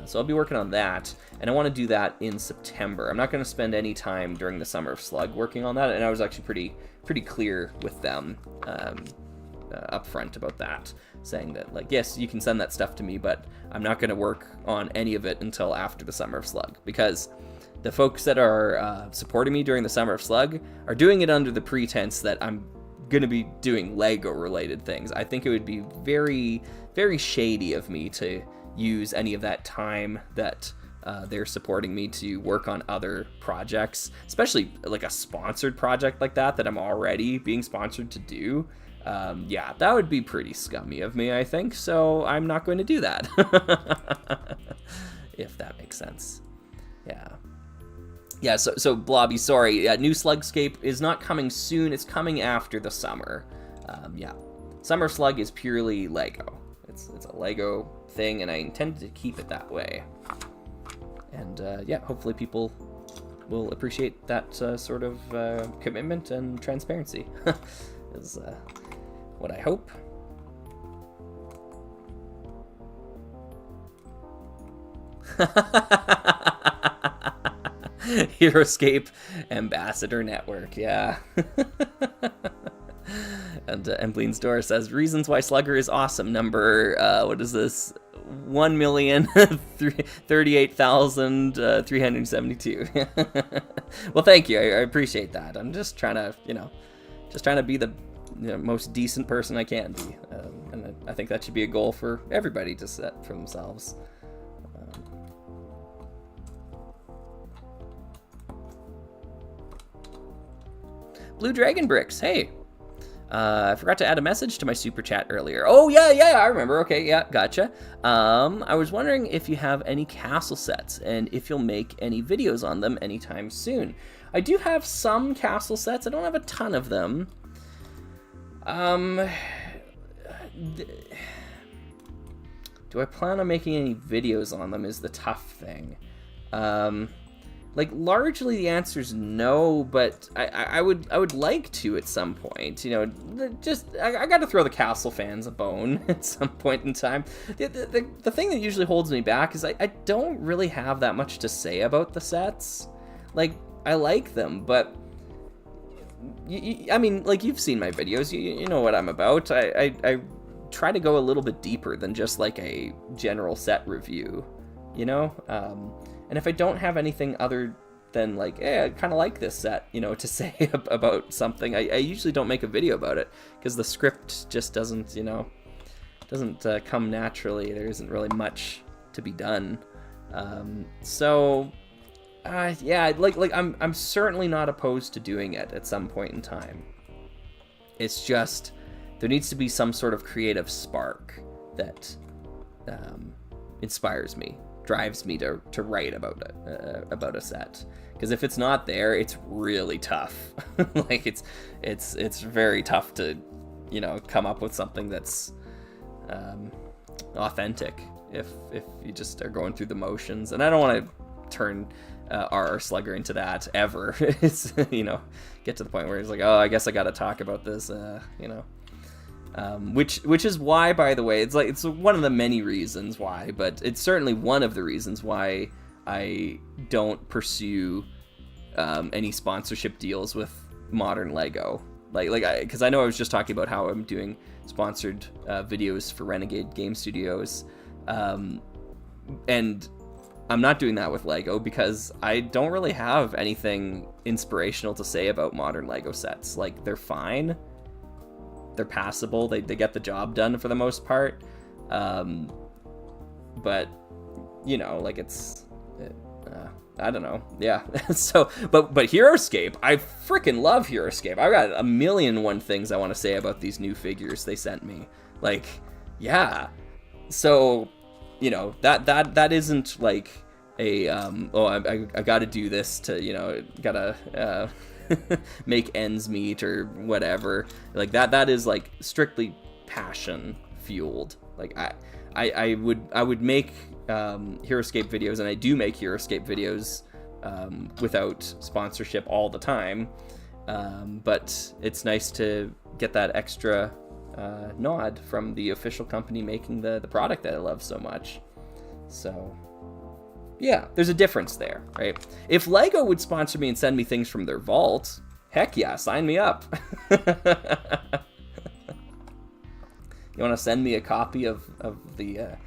So I'll be working on that, and I want to do that in September. I'm not going to spend any time during the Summer of Slug working on that, and I was actually pretty clear with them up front about that, saying that, like, yes, you can send that stuff to me, but I'm not going to work on any of it until after the Summer of Slug, because the folks that are supporting me during the Summer of Slug are doing it under the pretense that I'm going to be doing Lego-related things. I think it would be very, very shady of me to use any of that time that they're supporting me to work on other projects, especially like a sponsored project like that I'm already being sponsored to do. Yeah, that would be pretty scummy of me, I think, so I'm not going to do that. If that makes sense. Yeah, so Blobby, sorry, new Slugscape is not coming soon, it's coming after the summer. Yeah, Summer Slug is purely Lego. It's a Lego thing, and I intend to keep it that way. And yeah, hopefully people will appreciate that sort of commitment and transparency, is what I hope. HeroScape Ambassador Network, yeah. And Emblene's Door says, reasons why Slugger is awesome. Number, what is this? 1,038,372. Well, thank you. I appreciate that. I'm just trying to, be the most decent person I can be. And I think that should be a goal for everybody to set for themselves. Blue Dragon Bricks, hey. I forgot to add a message to my super chat earlier. Oh, yeah, I remember. Okay, yeah, gotcha. I was wondering if you have any castle sets and if you'll make any videos on them anytime soon. I do have some castle sets. I don't have a ton of them. Do I plan on making any videos on them is the tough thing. Like, largely the answer is no, but I would like to at some point. I got to throw the castle fans a bone at some point in time. The thing that usually holds me back is I don't really have that much to say about the sets. Like, I like them, but I mean, like, you've seen my videos. You know what I'm about. I try to go a little bit deeper than just like a general set review, And if I don't have anything other than like, hey, I kind of like this set, to say about something, I usually don't make a video about it because the script just doesn't come naturally. There isn't really much to be done. Yeah, like I'm certainly not opposed to doing it at some point in time. It's just there needs to be some sort of creative spark that inspires me. Drives me to write about a set, because if it's not there, it's really tough. Like it's very tough to come up with something that's authentic if you just are going through the motions. And I don't want to turn our Slugger into that ever. It's get to the point where it's like, oh, I guess I got to talk about this, which is why, by the way, it's one of the many reasons why, but it's certainly one of the reasons why I don't pursue any sponsorship deals with modern Lego. Because I know I was just talking about how I'm doing sponsored videos for Renegade Game Studios, and I'm not doing that with Lego because I don't really have anything inspirational to say about modern Lego sets. Like, they're fine. they're passable. They get the job done for the most part. But you know, like it's I don't know. Yeah. So, but HeroScape, I freaking love HeroScape. I've got a million and one things I want to say about these new figures they sent me. Like, yeah. So, you know, that isn't like a I got to do this to, you know, gotta make ends meet or whatever. Like that is like strictly passion fueled. Like I would make HeroScape videos, and I do make HeroScape videos without sponsorship all the time, but it's nice to get that extra nod from the official company making the product that I love so much. So yeah, there's a difference there, right? If Lego would sponsor me and send me things from their vault, heck yeah, sign me up. You want to send me a copy of the,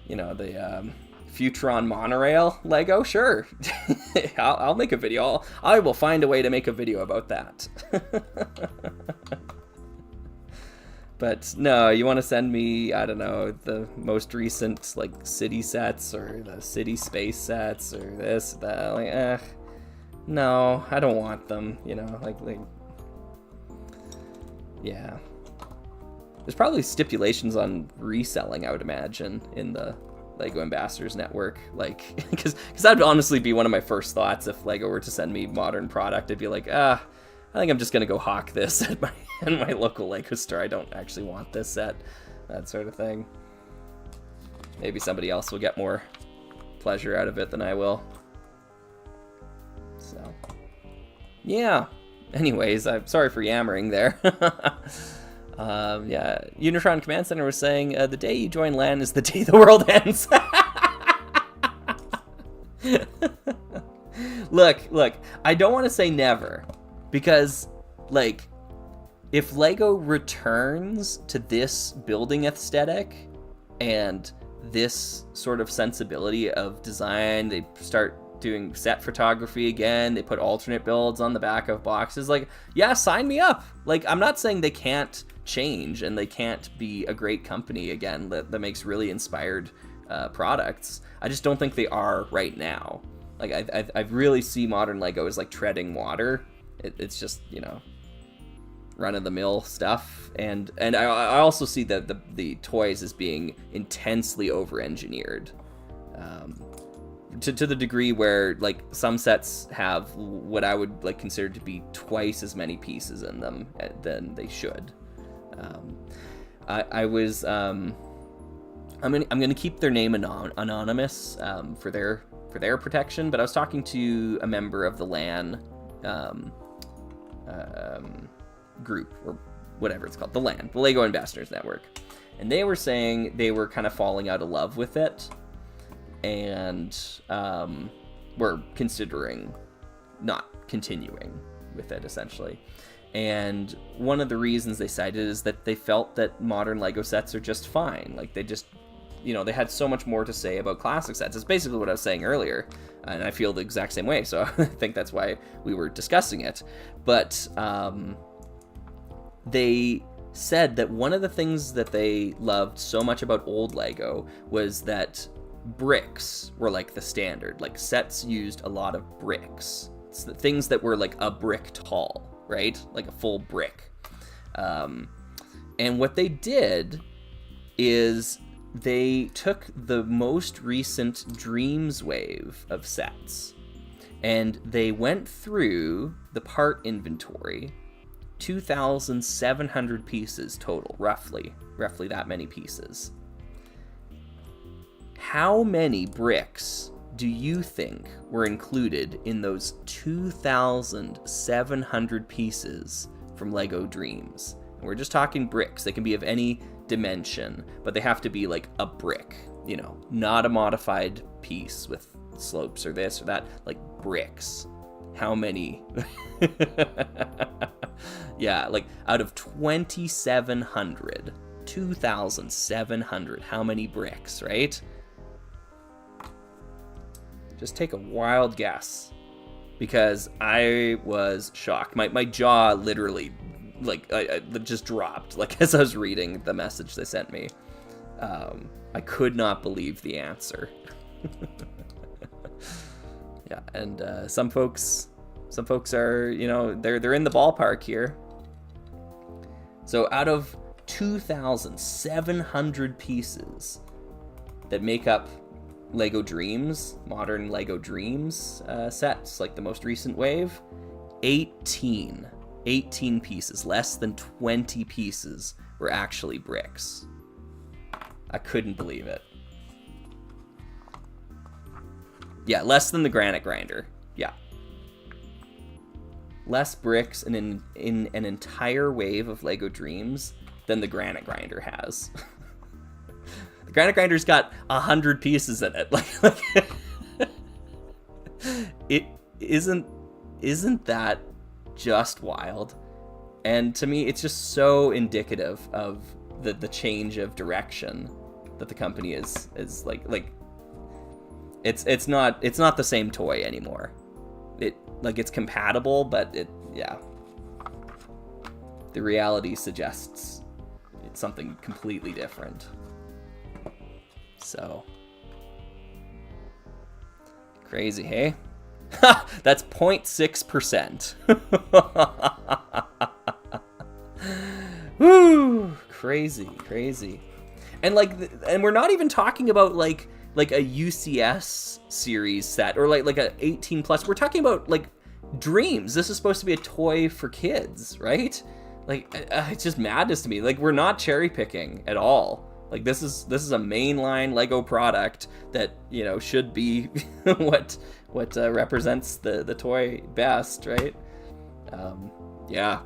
you know, the Futron monorail Lego? Sure. I'll make a video. I will find a way to make a video about that. But no, you want to send me, I don't know, the most recent, like, city sets or the city space sets or this, that, like, no, I don't want them, you know, like, yeah. There's probably stipulations on reselling, I would imagine, in the Lego Ambassadors Network. Like, because that'd honestly be one of my first thoughts if Lego were to send me modern product. I'd be like, I think I'm just gonna go hawk this at my local Lego store. I don't actually want this set, that sort of thing. Maybe somebody else will get more pleasure out of it than I will. So, yeah. Anyways, I'm sorry for yammering there. Yeah, Unitron Command Center was saying, the day you join LAN is the day the world ends. Look, I don't want to say never, because, like, if Lego returns to this building aesthetic and this sort of sensibility of design, they start doing set photography again, they put alternate builds on the back of boxes, like, yeah, sign me up. Like, I'm not saying they can't change and they can't be a great company again that makes really inspired products. I just don't think they are right now. Like, I really see modern Lego as like treading water. It's just, you know, run-of-the-mill stuff, and I also see that the toys as being intensely over-engineered, to the degree where, like, some sets have what I would like consider to be twice as many pieces in them than they should. I'm gonna keep their name anonymous for their protection, but I was talking to a member of the LAN group, or whatever it's called, the LAN, the Lego Ambassadors Network, and they were saying they were kind of falling out of love with it, and were considering not continuing with it, essentially. And one of the reasons they cited is that they felt that modern Lego sets are just fine. Like, they just, you know, they had so much more to say about classic sets. It's basically what I was saying earlier, and I feel the exact same way, so I think that's why we were discussing it. But they said that one of the things that they loved so much about old Lego was that bricks were like the standard. Like, sets used a lot of bricks. It's the things that were like a brick tall, right? Like a full brick. And what they did is they took the most recent Dreams wave of sets, and they went through the part inventory, 2,700 pieces total, roughly that many pieces. How many bricks do you think were included in those 2,700 pieces from Lego Dreams? And we're just talking bricks. They can be of any dimension, but they have to be like a brick, you know, not a modified piece with slopes or this or that, like bricks. How many? Yeah, like out of 2,700, 2,700, how many bricks, right? Just take a wild guess, because I was shocked. My jaw literally like just dropped, like, as I was reading the message they sent me. I could not believe the answer. Yeah, and some folks are, you know, they're in the ballpark here. So out of 2,700 pieces that make up Lego Dreams, modern Lego Dreams sets, like the most recent wave, 18 pieces, less than 20 pieces were actually bricks. I couldn't believe it. Yeah, less than the granite grinder. Yeah. Less bricks in an entire wave of Lego Dreams than the granite grinder has. The granite grinder's got 100 pieces in it. Like it isn't that just wild? And to me, it's just so indicative of the change of direction that the company is like it's not the same toy anymore. It's compatible, but the reality suggests it's something completely different. So crazy, hey? That's 0.6%. Woo! Crazy. And and we're not even talking about like a UCS series set or like a 18 plus. We're talking about like Dreams. This is supposed to be a toy for kids, right? Like it's just madness to me. Like, we're not cherry picking at all. Like, this is a mainline Lego product that, you know, should be what represents the toy best, right? Yeah,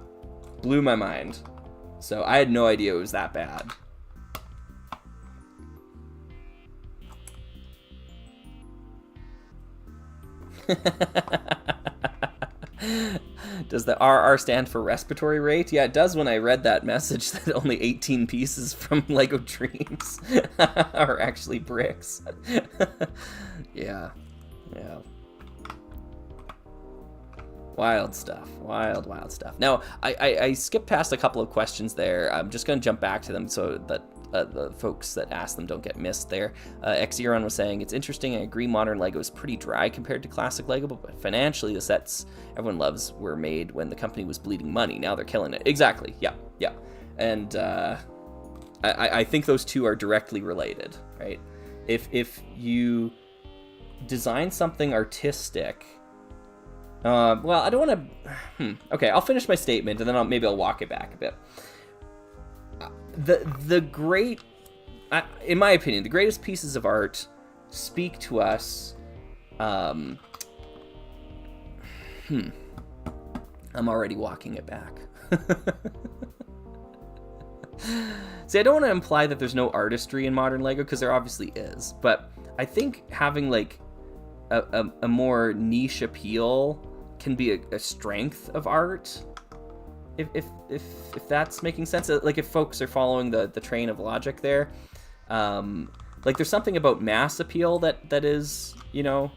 blew my mind. So I had no idea it was that bad. Does the RR stand for respiratory rate? Yeah, it does when I read that message that only 18 pieces from Lego Dreams are actually bricks. Yeah. Wild stuff. Wild stuff. Now, I skipped past a couple of questions there. I'm just going to jump back to them so that the folks that asked them don't get missed there. Xeron was saying, it's interesting, I agree modern Lego is pretty dry compared to classic Lego, but financially the sets everyone loves were made when the company was bleeding money. Now they're killing it. Exactly, yeah. And I think those two are directly related, right? If you design something artistic, well, I don't want to... Okay, I'll finish my statement, and then maybe I'll walk it back a bit. The great, in my opinion, the greatest pieces of art speak to us. I'm already walking it back. See, I don't want to imply that there's no artistry in modern Lego, because there obviously is. But I think having like a more niche appeal can be a strength of art. If that's making sense, like if folks are following the train of logic there, like there's something about mass appeal that is, you know,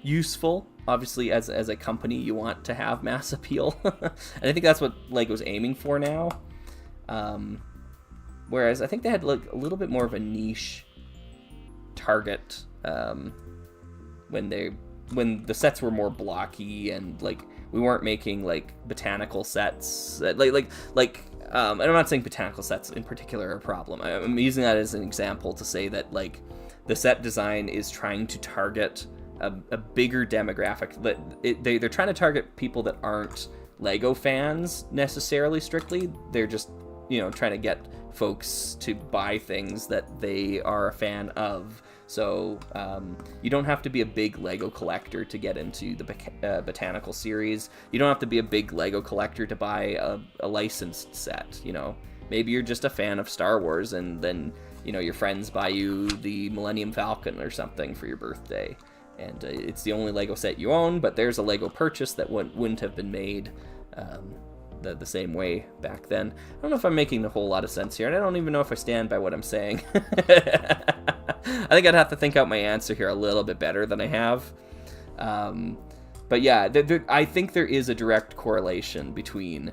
useful. Obviously, as a company, you want to have mass appeal, and I think that's what Lego's aiming for now. Whereas I think they had like a little bit more of a niche target when the sets were more blocky, and like we weren't making like botanical sets. Like and I'm not saying botanical sets in particular are a problem. I'm using that as an example to say that like the set design is trying to target a bigger demographic. They're trying to target people that aren't Lego fans necessarily strictly. They're just, you know, trying to get folks to buy things that they are a fan of. So you don't have to be a big Lego collector to get into the botanical series. You don't have to be a big Lego collector to buy a licensed set. You know, maybe you're just a fan of Star Wars, and then, you know, your friends buy you the Millennium Falcon or something for your birthday, and it's the only Lego set you own. But there's a Lego purchase that wouldn't have been made the same way back then. I don't know if I'm making a whole lot of sense here, and I don't even know if I stand by what I'm saying. I think I'd have to think out my answer here a little bit better than I have. But yeah, I think there is a direct correlation between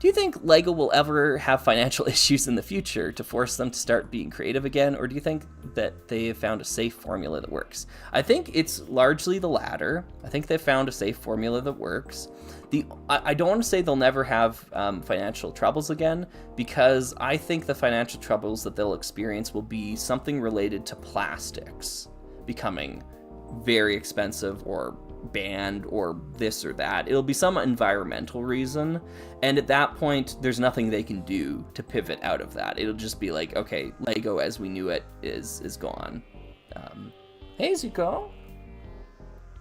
Do you think LEGO will ever have financial issues in the future to force them to start being creative again, or do you think that they have found a safe formula that works? I think it's largely the latter. I think they've found a safe formula that works. I don't want to say they'll never have financial troubles again, because I think the financial troubles that they'll experience will be something related to plastics becoming very expensive or banned or this or that. It'll be some environmental reason, and at that point there's nothing they can do to pivot out of that. It'll just be like, okay, LEGO as we knew it is gone. Hey Zuko,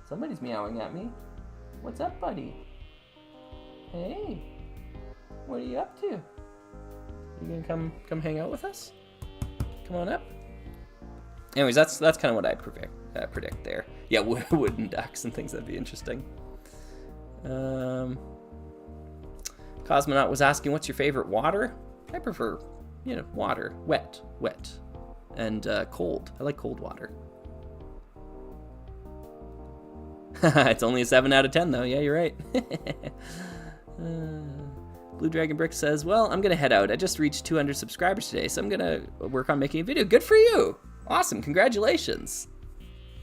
somebody's meowing at me. What's up, buddy? Hey, what are you up to? You gonna come hang out with us? Come on up. Anyways, that's kind of what I predict there. Yeah, wooden ducks and things, that'd be interesting. Cosmonaut was asking, what's your favorite water? I prefer, water, wet, and cold. I like cold water. It's only a 7 out of 10 though. Yeah, you're right. Blue Dragon Brick says, well, I'm gonna head out. I just reached 200 subscribers today, so I'm gonna work on making a video. Good for you. Awesome, congratulations.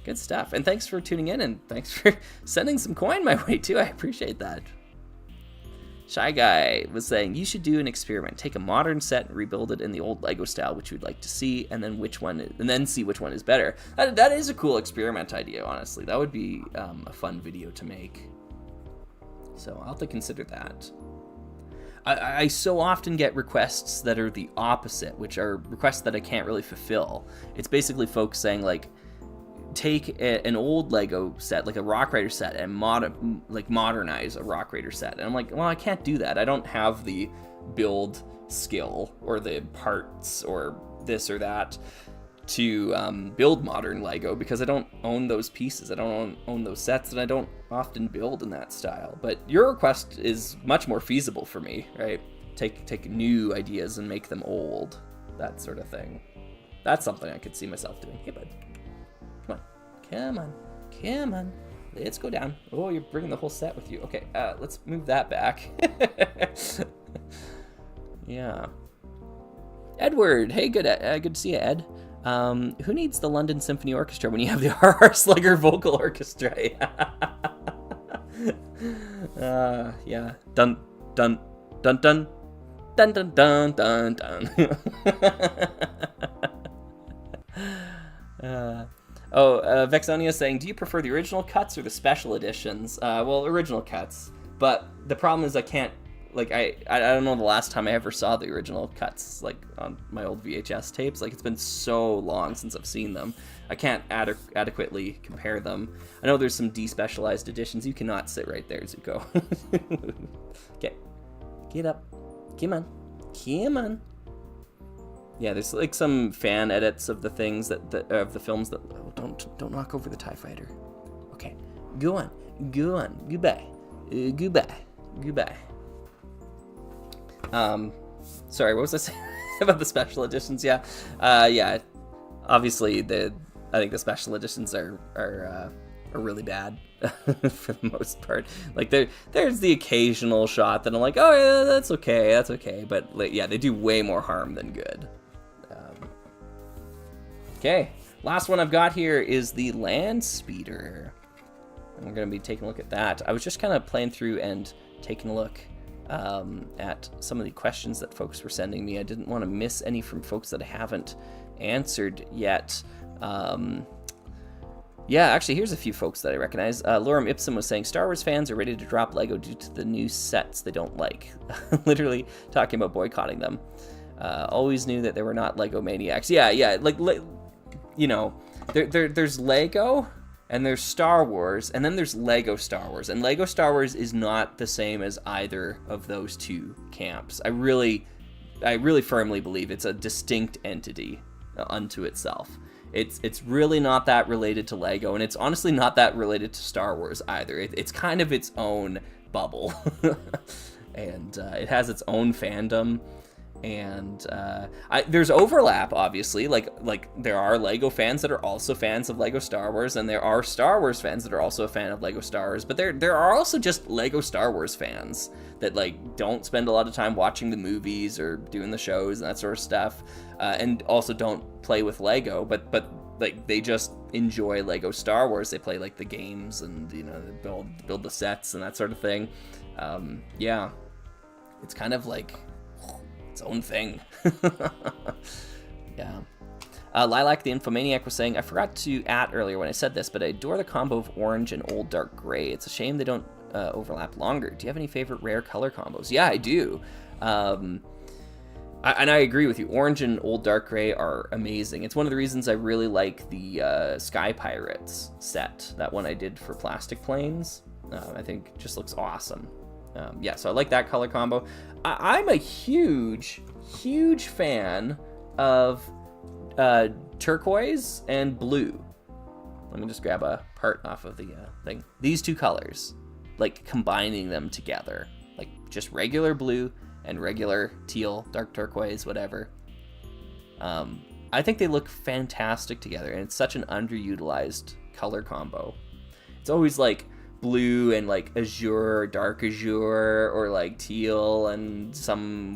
Good stuff, and thanks for tuning in, and thanks for sending some coin my way too. I appreciate that. Shy Guy was saying, you should do an experiment. Take a modern set and rebuild it in the old LEGO style, which you'd like to see, and then see which one is better. That is a cool experiment idea, honestly. That would be a fun video to make. So I'll have to consider that. I so often get requests that are the opposite, which are requests that I can't really fulfill. It's basically folks saying, like, take an old LEGO set, like a Rock Rider set, and modernize a Rock Rider set. And I'm like, well, I can't do that. I don't have the build skill or the parts or this or that to build modern LEGO, because I don't own those pieces. I don't own those sets, and I don't often build in that style. But your request is much more feasible for me, right? Take new ideas and make them old, that sort of thing. That's something I could see myself doing. Hey, bud. Come on. Let's go down. Oh, you're bringing the whole set with you. Okay, let's move that back. Yeah. Edward, hey, good to see you, Ed. Who needs the London Symphony Orchestra when you have the R.R. Slugger Vocal Orchestra? Yeah. Dun, dun, dun, dun. Dun, dun, dun, dun, dun. Vexonia is saying, do you prefer the original cuts or the special editions? Well, original cuts. But the problem is I can't, like, I don't know the last time I ever saw the original cuts, like, on my old VHS tapes. Like, it's been so long since I've seen them. I can't adequately compare them. I know there's some despecialized editions. You cannot sit right there, Zuko. Okay. Get up. Come on. Yeah, there's like some fan edits of the things of the films that don't knock over the TIE fighter. Okay, go on, goodbye. Sorry, what was I saying about the special editions? Yeah, obviously I think the special editions are really bad for the most part. Like there's the occasional shot that I'm like, oh yeah, that's okay, but like, yeah, they do way more harm than good. Okay, last one I've got here is the Land Speeder. I'm going to be taking a look at that. I was just kind of playing through and taking a look at some of the questions that folks were sending me. I didn't want to miss any from folks that I haven't answered yet. Yeah, actually, here's a few folks that I recognize. Lorem Ipsum was saying, Star Wars fans are ready to drop LEGO due to the new sets they don't like. Literally talking about boycotting them. Always knew that they were not LEGO maniacs. Yeah, like you know, there's LEGO, and there's Star Wars, and then there's LEGO Star Wars. And LEGO Star Wars is not the same as either of those two camps. I really firmly believe it's a distinct entity unto itself. It's really not that related to LEGO, and it's honestly not that related to Star Wars either. It's kind of its own bubble. And it has its own fandom. And there's overlap, obviously. Like there are Lego fans that are also fans of Lego Star Wars, and there are Star Wars fans that are also a fan of Lego Star Wars. But there are also just Lego Star Wars fans that like don't spend a lot of time watching the movies or doing the shows and that sort of stuff, and also don't play with Lego, but like they just enjoy Lego Star Wars. They play like the games and, you know, build the sets and that sort of thing. Yeah, it's kind of like its own thing. Yeah. Lilac the Infomaniac was saying, I forgot to earlier when I said this, but I adore the combo of orange and old dark gray. It's a shame they don't overlap longer. Do you have any favorite rare color combos? Yeah, I do. And I agree with you. Orange and old dark gray are amazing. It's one of the reasons I really like the Sky Pirates set, that one I did for Plastic Planes. I think just looks awesome. Yeah, so I like that color combo. I'm a huge fan of turquoise and blue. Let me just grab a part off of the thing. These two colors, like combining them together, like just regular blue and regular teal, dark turquoise, whatever. I think they look fantastic together, and it's such an underutilized color combo. It's always like blue and like azure, dark azure, or like teal and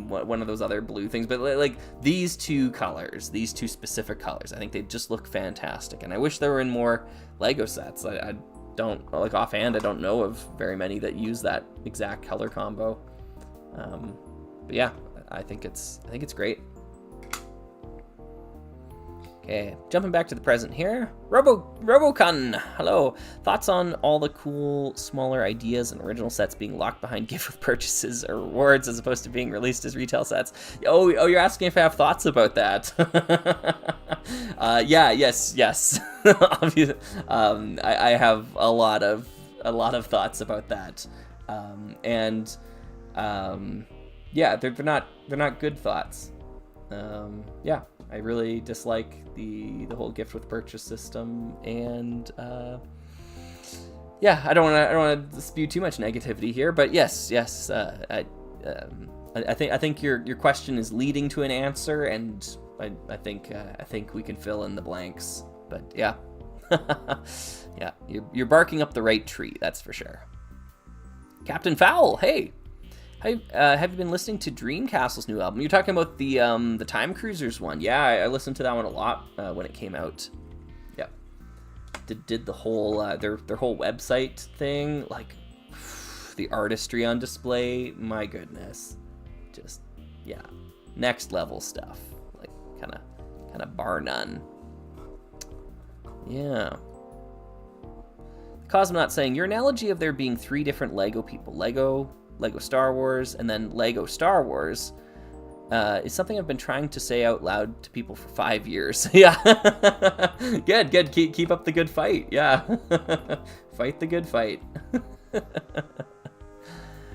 one of those other blue things. But like these two colors, these two specific colors, I think they just look fantastic. And I wish there were in more Lego sets. I don't, like offhand, I don't know of very many that use that exact color combo. But yeah, I think it's great. Okay, jumping back to the present here. Robocon, hello. Thoughts on all the cool, smaller ideas and original sets being locked behind gift with purchases or rewards as opposed to being released as retail sets? Oh, you're asking if I have thoughts about that. Yeah, yes. Obviously, I have a lot of thoughts about that, yeah, they're not good thoughts. Yeah, I really dislike the whole gift with purchase system, and yeah, I don't want to spew too much negativity here, but yes, I think your question is leading to an answer, and I think we can fill in the blanks. But yeah, yeah, you're barking up the right tree, that's for sure. Captain Fowl, hey. Have you been listening to Dreamcastle's new album? You're talking about the Time Cruisers one. Yeah, I listened to that one a lot when it came out. Yeah, did the whole their whole website thing, like the artistry on display. My goodness, just yeah, next level stuff. Like kind of bar none. Yeah. Cosmonaut saying, your analogy of there being 3 different Lego people, Lego Star Wars, and then Lego Star Wars, is something I've been trying to say out loud to people for 5 years. Yeah. Good. Keep up the good fight. Yeah. Fight the good fight.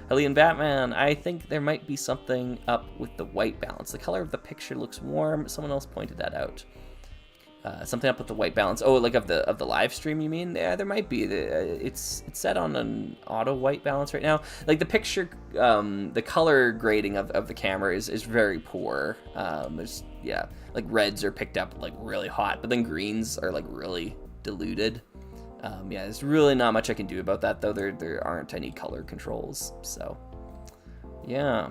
Hellion Batman, I think there might be something up with the white balance. The color of the picture looks warm. Someone else pointed that out. Something up with the white balance. Oh, like of the live stream, you mean? Yeah, there might be. It's set on an auto white balance right now. Like the picture, the color grading of the camera is very poor. There's like reds are picked up like really hot, but then greens are like really diluted. Yeah, there's really not much I can do about that, though. There aren't any color controls, so yeah.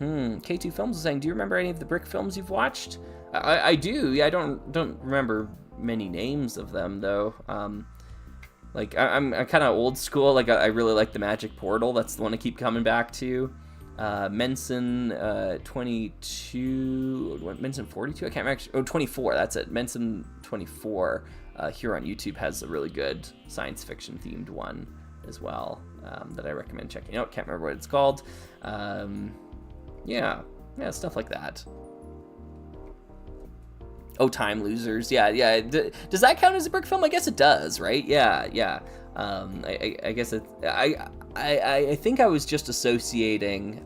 K2 Films is saying, do you remember any of the Brick films you've watched? I do. Yeah, I don't remember many names of them though. Like I'm kind of old school. Like I really like the Magic Portal. That's the one I keep coming back to. Menson 22, Menson 42. I can't remember. Oh, 24. That's it. Menson 24. Here on YouTube has a really good science fiction themed one as well, that I recommend checking out. Can't remember what it's called. Yeah, stuff like that. Oh, Time Losers. Yeah. Does that count as a Brick film? I guess it does, right? Yeah. I guess it. I think I was just associating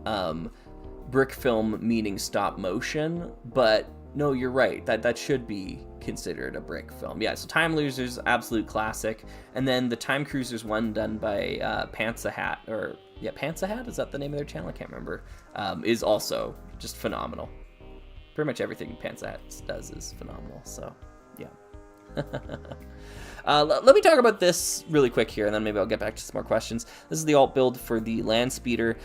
Brick film meaning stop motion, but no, you're right. That should be considered a Brick film. Yeah. So Time Losers, absolute classic, and then the Time Cruisers one done by Pantsa Hat or yeah, Pantsa Hat, is that the name of their channel? I can't remember. Is also just phenomenal. Pretty much everything Pantsa Hat does is phenomenal. So yeah. Let me talk about this really quick here, and then maybe I'll get back to some more questions. This is the alt build for the land speeder.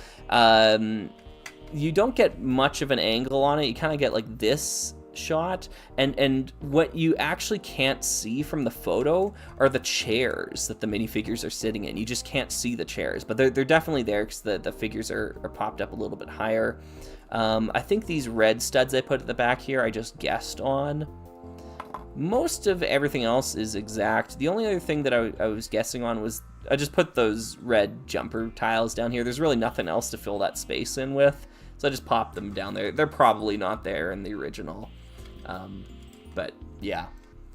You don't get much of an angle on it. You kind of get like this shot, and what you actually can't see from the photo are the chairs that the minifigures are sitting in. You just can't see the chairs, but they're definitely there because the figures are popped up a little bit higher. I think these red studs I put at the back here, I just guessed on. Most of everything else is exact. The only other thing that I was guessing on was I just put those red jumper tiles down here. There's really nothing else to fill that space in with, so I just popped them down there. They're probably not there in the original. But yeah,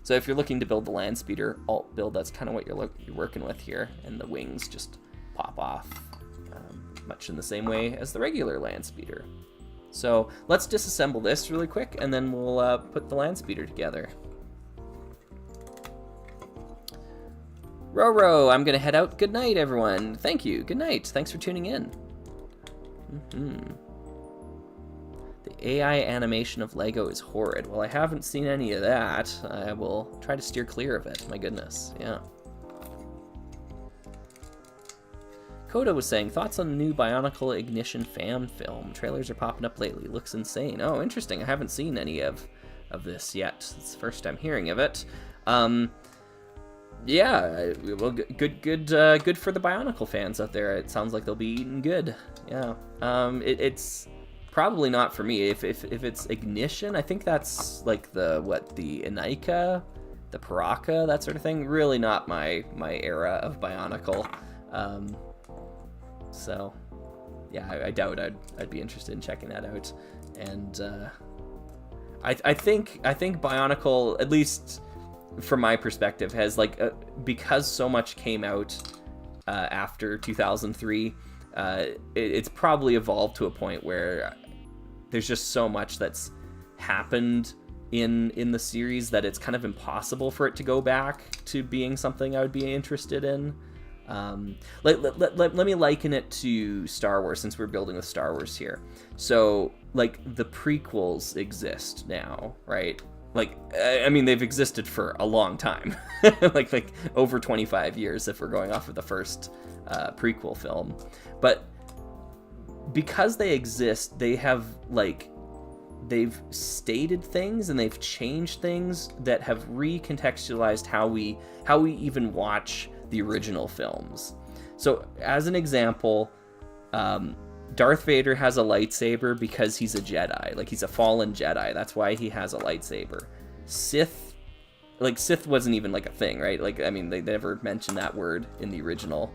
so if you're looking to build the land speeder alt build, that's kind of what you're working with here, and the wings just pop off much in the same way as the regular land speeder. So let's disassemble this really quick, and then we'll put the land speeder together. Roro, I'm gonna head out. Good night, everyone. Thank you. Good night. Thanks for tuning in. The AI animation of Lego is horrid. Well, I haven't seen any of that. I will try to steer clear of it. My goodness, yeah. Koda was saying, thoughts on the new Bionicle Ignition fan film? Trailers are popping up lately. Looks insane. Oh, interesting. I haven't seen any of this yet. It's the first time hearing of it. Yeah, well, good for the Bionicle fans out there. It sounds like they'll be eating good. Yeah. It's probably not for me. If it's Ignition, I think that's like the Inaika, the Paraka, that sort of thing. Really not my era of Bionicle. So yeah, I doubt I'd be interested in checking that out. And I think Bionicle, at least from my perspective, has because so much came out after 2003, it's probably evolved to a point where there's just so much that's happened in the series that it's kind of impossible for it to go back to being something I would be interested in. Let me liken it to Star Wars, since we're building with Star Wars here. So the prequels exist now, right? I mean, they've existed for a long time, like over 25 years if we're going off of the first prequel film. But because they exist, they have they've stated things and they've changed things that have recontextualized how we even watch the original films. So as an example, Darth Vader has a lightsaber because he's a Jedi. He's a fallen Jedi. That's why he has a lightsaber. Sith wasn't even a thing, right? I mean, they never mentioned that word in the original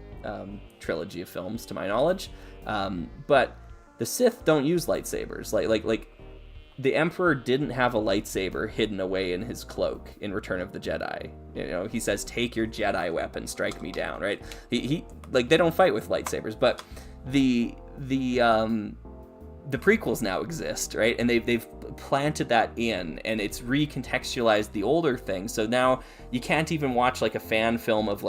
trilogy of films, to my knowledge. But the Sith don't use lightsabers. The Emperor didn't have a lightsaber hidden away in his cloak in Return of the Jedi. You know, he says, "Take your Jedi weapon, strike me down." Right? He they don't fight with lightsabers, but the prequels now exist, right? And they've planted that in, and it's recontextualized the older things. So now you can't even watch a fan film of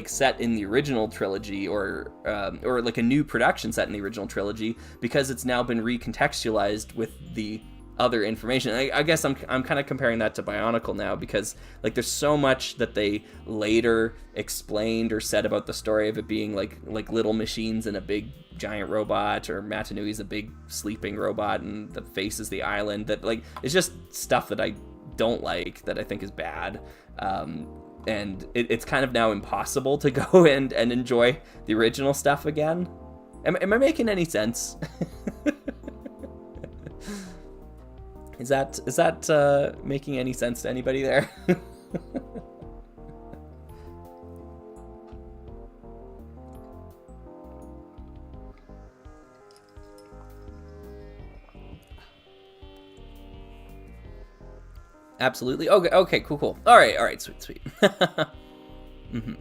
set in the original trilogy or a new production set in the original trilogy, because it's now been recontextualized with the other information. I guess I'm kind of comparing that to Bionicle now, because there's so much that they later explained or said about the story of it being like little machines and a big giant robot, or Matanui's a big sleeping robot and the face is the island, that it's just stuff that I don't like, that I think is bad. And it's kind of now impossible to go and enjoy the original stuff again. Am I making any sense? Is that making any sense to anybody there? Absolutely. Okay, cool. All right, sweet. Mm-hmm.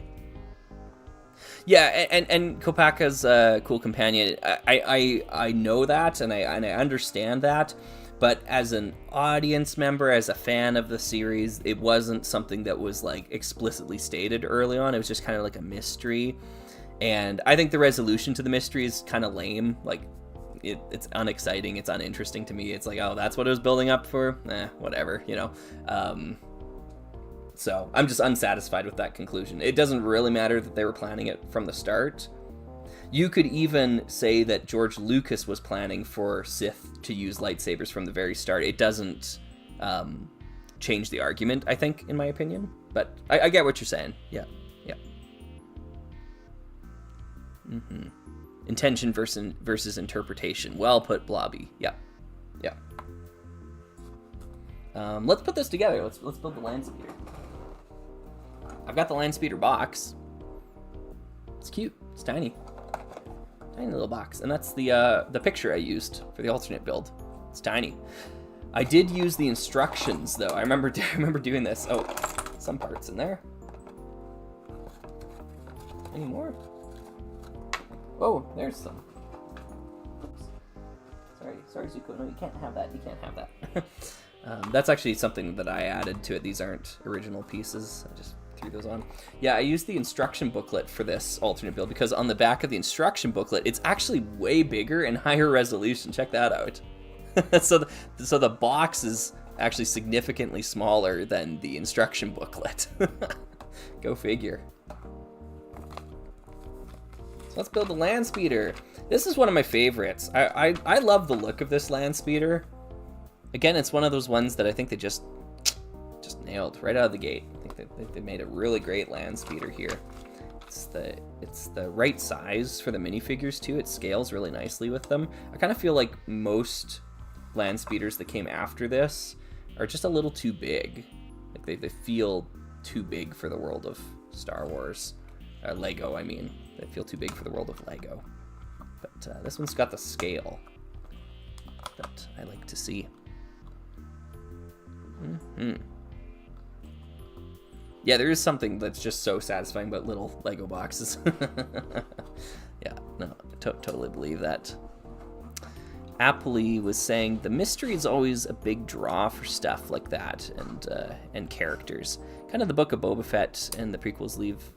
Yeah, and Kopaka's a cool companion. I know that, and I understand that. But as an audience member, as a fan of the series, it wasn't something that was explicitly stated early on. It was just kind of a mystery. And I think the resolution to the mystery is kind of lame. Like, it's unexciting, it's uninteresting to me. It's like, oh, that's what it was building up for? Whatever, you know. So I'm just unsatisfied with that conclusion. It doesn't really matter that they were planning it from the start. You could even say that George Lucas was planning for Sith to use lightsabers from the very start. It doesn't change the argument, I think, in my opinion. But I get what you're saying. Yeah. Mm-hmm. Intention versus interpretation. Well put, Blobby. Yeah. Let's put this together. Let's build the land speeder. I've got the land speeder box. It's cute. It's tiny. Tiny little box. And that's the picture I used for the alternate build. It's tiny. I did use the instructions though. I remember doing this. Oh, some parts in there. Any more? Oh, there's some. Oops. Sorry, Zuko. No, you can't have that. You can't have that. That's actually something that I added to it. These aren't original pieces. I just threw those on. Yeah, I used the instruction booklet for this alternate build because on the back of the instruction booklet, it's actually way bigger and higher resolution. Check that out. So the box is actually significantly smaller than the instruction booklet. Go figure. So let's build a land speeder. This is one of my favorites. I love the look of this land speeder. Again, it's one of those ones that I think they just nailed right out of the gate. I think they made a really great land speeder here. It's the right size for the minifigures too. It scales really nicely with them. I kind of feel like most land speeders that came after this are just a little too big. Like they feel too big for the world of Star Wars. Lego, I mean. They feel too big for the world of Lego. But this one's got the scale that I like to see. Mm-hmm. Yeah, there is something that's just so satisfying about little Lego boxes. Yeah, no, totally believe that. Appley was saying the mystery is always a big draw for stuff like that and characters. Kind of the Book of Boba Fett and the prequels leave,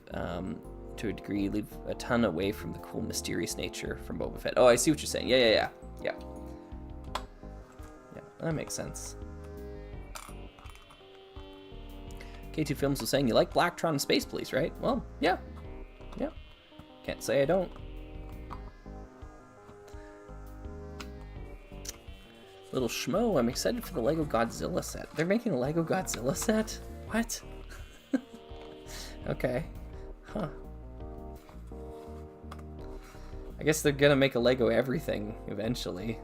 to a degree, leave a ton away from the cool, mysterious nature from Boba Fett. Oh, I see what you're saying. Yeah, that makes sense. K2 Films was saying, you like Blacktron and Space Police, right? Well, yeah. Can't say I don't. Little Schmo, I'm excited for the Lego Godzilla set. They're making a Lego Godzilla set? What? Okay. Huh. I guess they're gonna make a Lego everything eventually.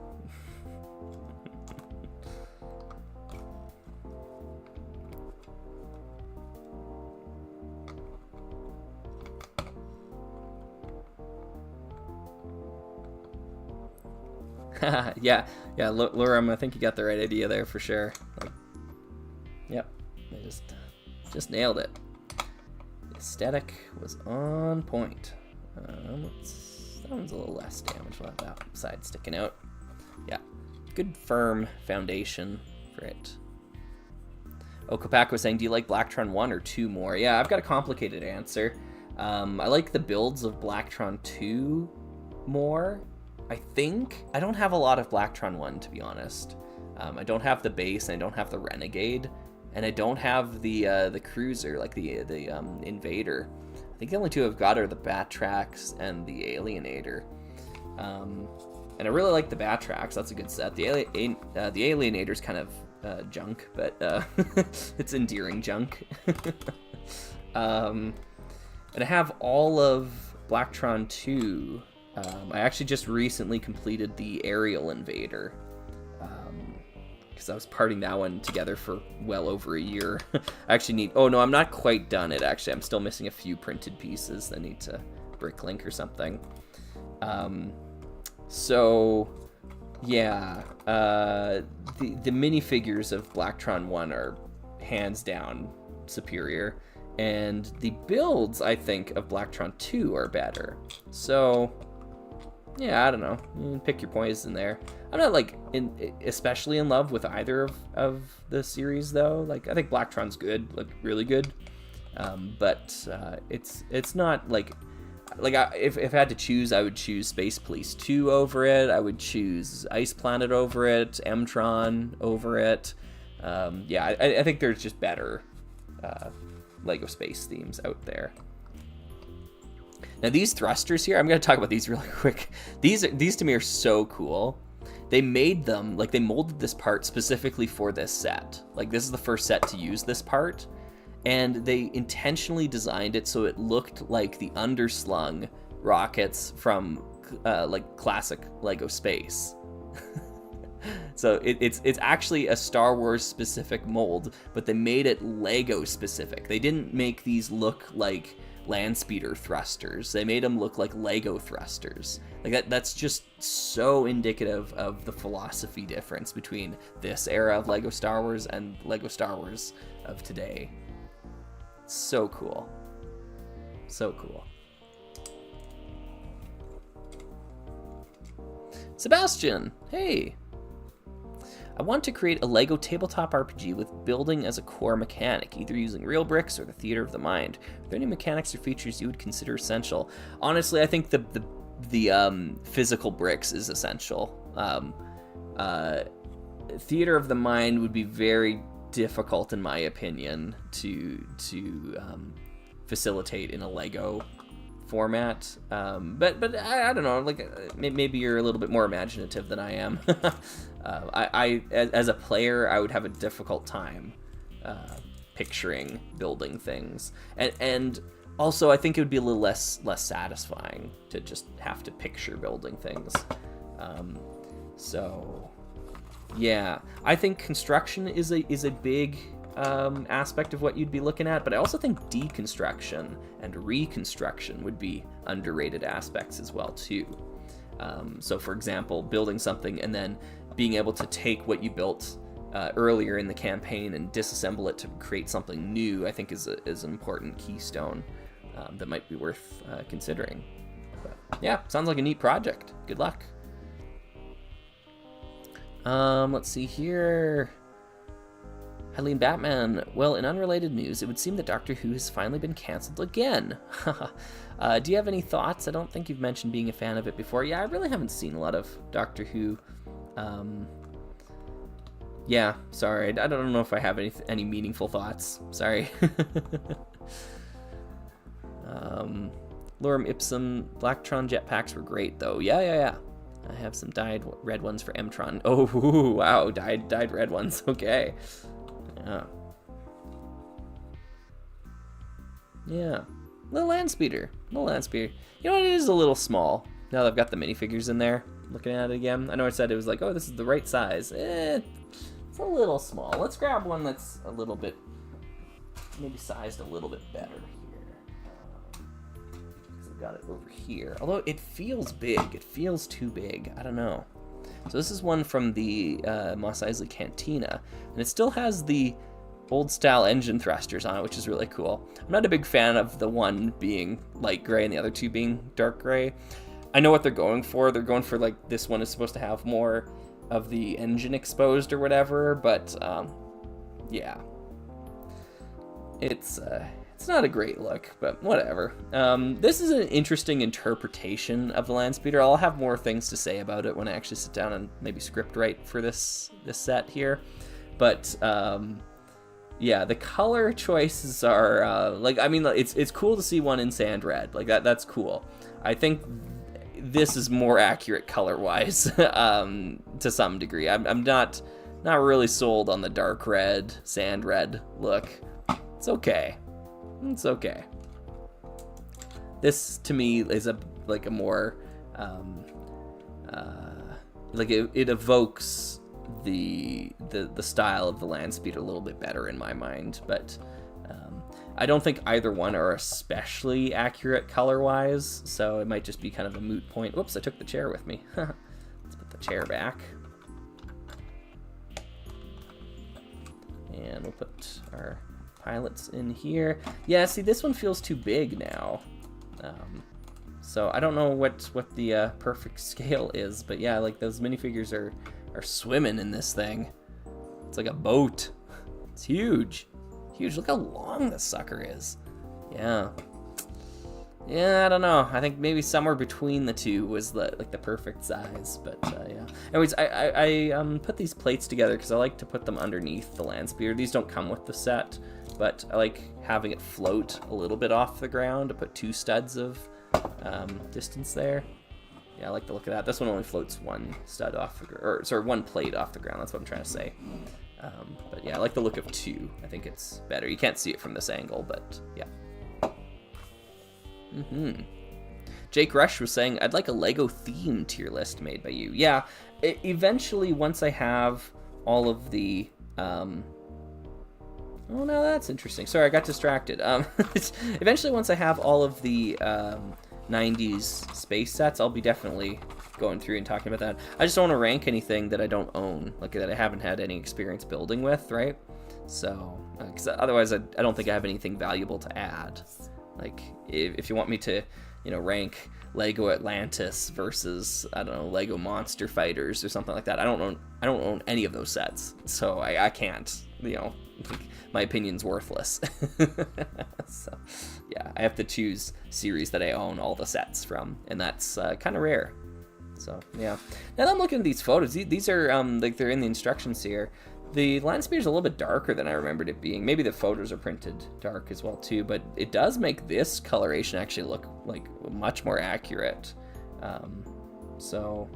yeah, Laura, I think you got the right idea there for sure. Like, yep, they just nailed it. The aesthetic was on point. That one's a little less damaged. We'll have that side sticking out. Yeah, good firm foundation for it. Oh, Kopak was saying, do you like Blacktron 1 or 2 more? Yeah, I've got a complicated answer. I like the builds of Blacktron 2 more. I think I don't have a lot of Blacktron 1, to be honest. I don't have the base, and I don't have the Renegade, and I don't have the cruiser, like the Invader. I think the only two I've got are the Batrax and the Alienator. And I really like the Batrax. That's a good set. The Alienator's kind of junk, but it's endearing junk. And I have all of Blacktron 2. I actually just recently completed the Aerial Invader, because I was parting that one together for well over a year. I actually need... Oh, no, I'm not quite done it, actually. I'm still missing a few printed pieces that need to bricklink or something. So, yeah. The minifigures of Blacktron 1 are hands down superior. And the builds, I think, of Blacktron 2 are better. So... yeah, I don't know. You can pick your poison there. I'm not like especially in love with either of the series though. Like I think Blacktron's good, like really good, but it's not like like, if I had to choose, I would choose Space Police 2 over it. I would choose Ice Planet over it, M-Tron over it. Yeah, I think there's just better LEGO space themes out there. Now these thrusters here, I'm going to talk about these really quick. These to me are so cool. They made them, like, they molded this part specifically for this set. Like, this is the first set to use this part. And they intentionally designed it so it looked like the underslung rockets from like classic LEGO Space. So it's actually a Star Wars specific mold, but they made it LEGO specific. They didn't make these look like Landspeeder thrusters. They made them look like LEGO thrusters. Like that's just so indicative of the philosophy difference between this era of LEGO Star Wars and LEGO Star Wars of today. So cool. So cool. Sebastian, hey. I want to create a LEGO tabletop RPG with building as a core mechanic, either using real bricks or the theater of the mind. Are there any mechanics or features you would consider essential? Honestly, I think the physical bricks is essential. Theater of the mind would be very difficult, in my opinion, to facilitate in a LEGO format. But I don't know. Like, maybe you're a little bit more imaginative than I am. As a player, I would have a difficult time picturing building things, and also I think it would be a little less satisfying to just have to picture building things. So yeah, I think construction is a big aspect of what you'd be looking at, but I also think deconstruction and reconstruction would be underrated aspects as well too. So for example, building something and then being able to take what you built earlier in the campaign and disassemble it to create something new, I think is an important keystone that might be worth considering. But yeah, sounds like a neat project. Good luck. Let's see here. Eileen Batman. Well, in unrelated news, it would seem that Doctor Who has finally been cancelled again. Do you have any thoughts? I don't think you've mentioned being a fan of it before. Yeah, I really haven't seen a lot of Doctor Who. Yeah, sorry. I don't know if I have any meaningful thoughts. Sorry. Lorem Ipsum. Blacktron jetpacks were great, though. Yeah. I have some dyed red ones for M-Tron. Oh, wow, dyed red ones. Okay. Yeah. Little Landspeeder. You know what? It is a little small. Now that I've got the minifigures in there, looking at it again. I know I said it was like, oh, this is the right size. It's a little small. Let's grab one that's a little bit, maybe sized a little bit better here. I've got it over here. Although it feels big. It feels too big. I don't know. So this is one from the Mos Eisley Cantina, and it still has the old-style engine thrusters on it, which is really cool. I'm not a big fan of the one being light gray and the other two being dark gray. I know what they're going for. They're going for, like, this one is supposed to have more of the engine exposed or whatever, but yeah. It's not a great look, but whatever. This is an interesting interpretation of the Landspeeder. I'll have more things to say about it when I actually sit down and maybe script write for this set here. But yeah, the color choices are like, I mean, it's cool to see one in sand red. Like that's cool. I think this is more accurate color-wise to some degree. I'm not really sold on the dark red, sand red look. It's okay. It's okay. This to me is a more like it evokes the style of the Landspeeder a little bit better in my mind, but I don't think either one are especially accurate color-wise, so it might just be kind of a moot point. Whoops, I took the chair with me. Let's put the chair back. And we'll put our pilots in here. Yeah, see, this one feels too big now. So I don't know what the perfect scale is, but yeah, like those minifigures are swimming in this thing. It's like a boat. It's huge. Huge. Look how long this sucker is. Yeah. Yeah, I don't know. I think maybe somewhere between the two was the perfect size, but yeah. Anyways, I put these plates together because I like to put them underneath the land speeder. These don't come with the set, but I like having it float a little bit off the ground to put 2 studs of distance there. Yeah, I like the look of that. This one only floats 1 stud off the ground, or sorry, 1 plate off the ground. That's what I'm trying to say. But yeah, I like the look of 2. I think it's better. You can't see it from this angle, but yeah. Jake Rush was saying, I'd like a Lego theme tier list made by you. Yeah, eventually, once I have all of the... Oh, no, that's interesting. Sorry, I got distracted. Eventually, once I have all of the 90s space sets, I'll be definitely going through and talking about that. I just don't want to rank anything that I don't own, like that I haven't had any experience building with, right? So, because otherwise I don't think I have anything valuable to add. Like, if you want me to, you know, rank Lego Atlantis versus, I don't know, Lego Monster Fighters or something like that, I don't own any of those sets, so I can't, you know, my opinion's worthless. So, yeah, I have to choose series that I own all the sets from, and that's kind of rare. So, yeah. Now that I'm looking at these photos, these are, like, they're in the instructions here. The land speeder is a little bit darker than I remembered it being. Maybe the photos are printed dark as well too, but it does make this coloration actually look like much more accurate. So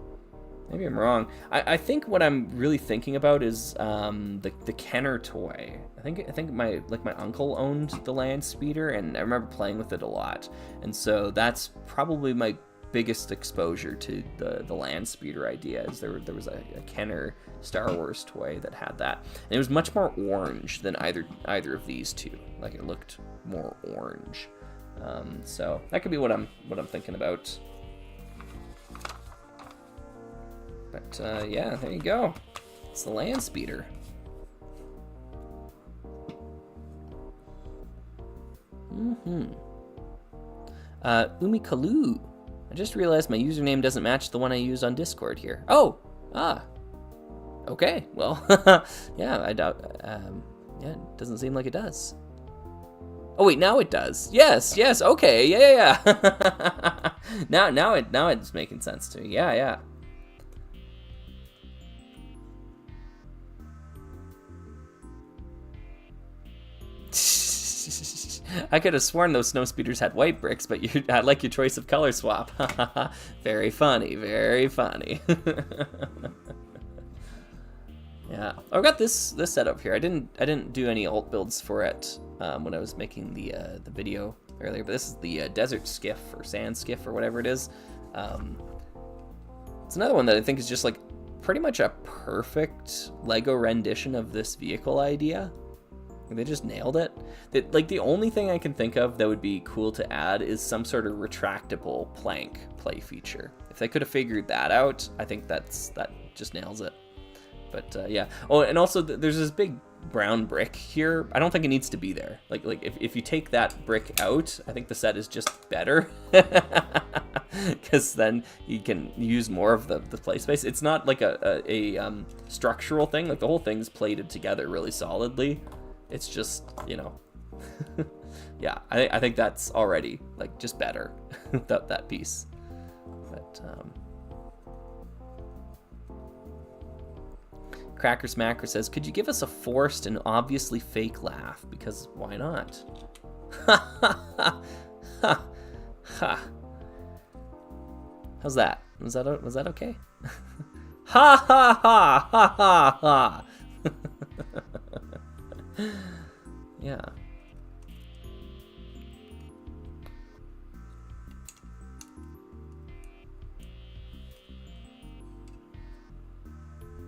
maybe I'm wrong. I think what I'm really thinking about is the Kenner toy. I think my uncle owned the land speeder, and I remember playing with it a lot. And so that's probably my biggest exposure to the land speeder idea. Is there was a Kenner Star Wars toy that had that, and it was much more orange than either of these two. Like, it looked more orange. So that could be what I'm thinking about. But yeah, there you go. It's the land speeder. Umikalu. I just realized my username doesn't match the one I use on Discord here. Oh, okay. Well, yeah, I doubt. Yeah, it doesn't seem like it does. Oh wait, now it does. Yes. Okay. Yeah. now it's making sense to me. Yeah. I could have sworn those snow speeders had white bricks, but I like your choice of color swap. Very funny, very funny. Yeah, I've got this setup here. I didn't do any alt builds for it when I was making the video earlier, but this is the desert skiff or sand skiff or whatever it is. It's another one that I think is just like pretty much a perfect Lego rendition of this vehicle idea. They just nailed it. Like, the only thing I can think of that would be cool to add is some sort of retractable plank play feature. If they could have figured that out, I think that just nails it. But yeah. Oh, and also there's this big brown brick here. I don't think it needs to be there. Like if you take that brick out, I think the set is just better. Because then you can use more of the play space. It's not like a structural thing. Like, the whole thing's plated together really solidly. It's just, you know, yeah, I think that's already, like, just better without that piece. But, Cracker Smacker says, could you give us a forced and obviously fake laugh? Because why not? Ha ha ha ha. How's that? Was that okay? Ha ha ha ha ha ha. Yeah.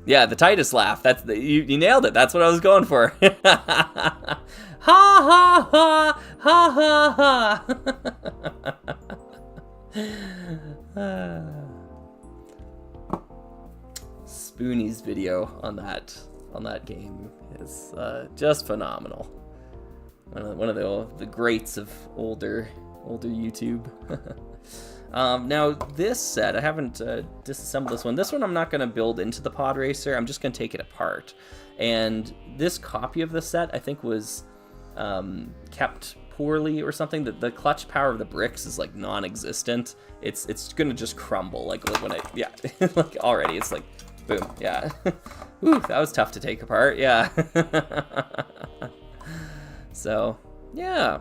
Yeah, the Titus laugh. That's you nailed it. That's what I was going for. Ha ha ha ha ha ha. Spoonie's video on that game is just phenomenal. One of the greats of older YouTube. Now this set, I haven't disassembled this one. This one I'm not going to build into the pod racer. I'm just going to take it apart. And this copy of the set, I think, was kept poorly or something. The clutch power of the bricks is like non-existent. It's gonna just crumble. Like when I, yeah, like already it's like, boom, yeah. Ooh, that was tough to take apart, yeah. So, yeah.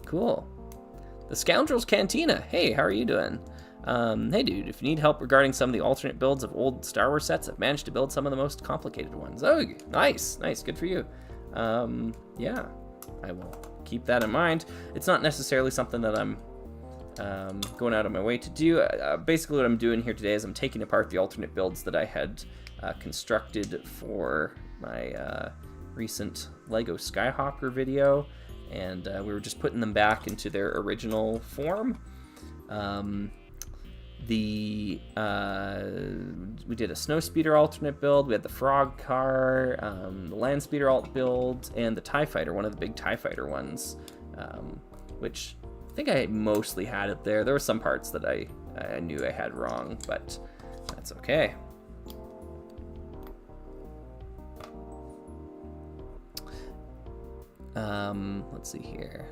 Cool. The Scoundrels Cantina. Hey, how are you doing? Hey dude, if you need help regarding some of the alternate builds of old Star Wars sets, I've managed to build some of the most complicated ones. Oh, nice, good for you. Yeah, I will keep that in mind. It's not necessarily something that I'm going out of my way to do. Basically what I'm doing here today is I'm taking apart the alternate builds that I had constructed for my recent Lego Skyhopper video, and we were just putting them back into their original form. We did a Snowspeeder alternate build, we had the Frog Car, the Landspeeder alt build, and the TIE Fighter, one of the big TIE Fighter ones, which I think I mostly had it there. There were some parts that I knew I had wrong, but that's okay. Let's see here.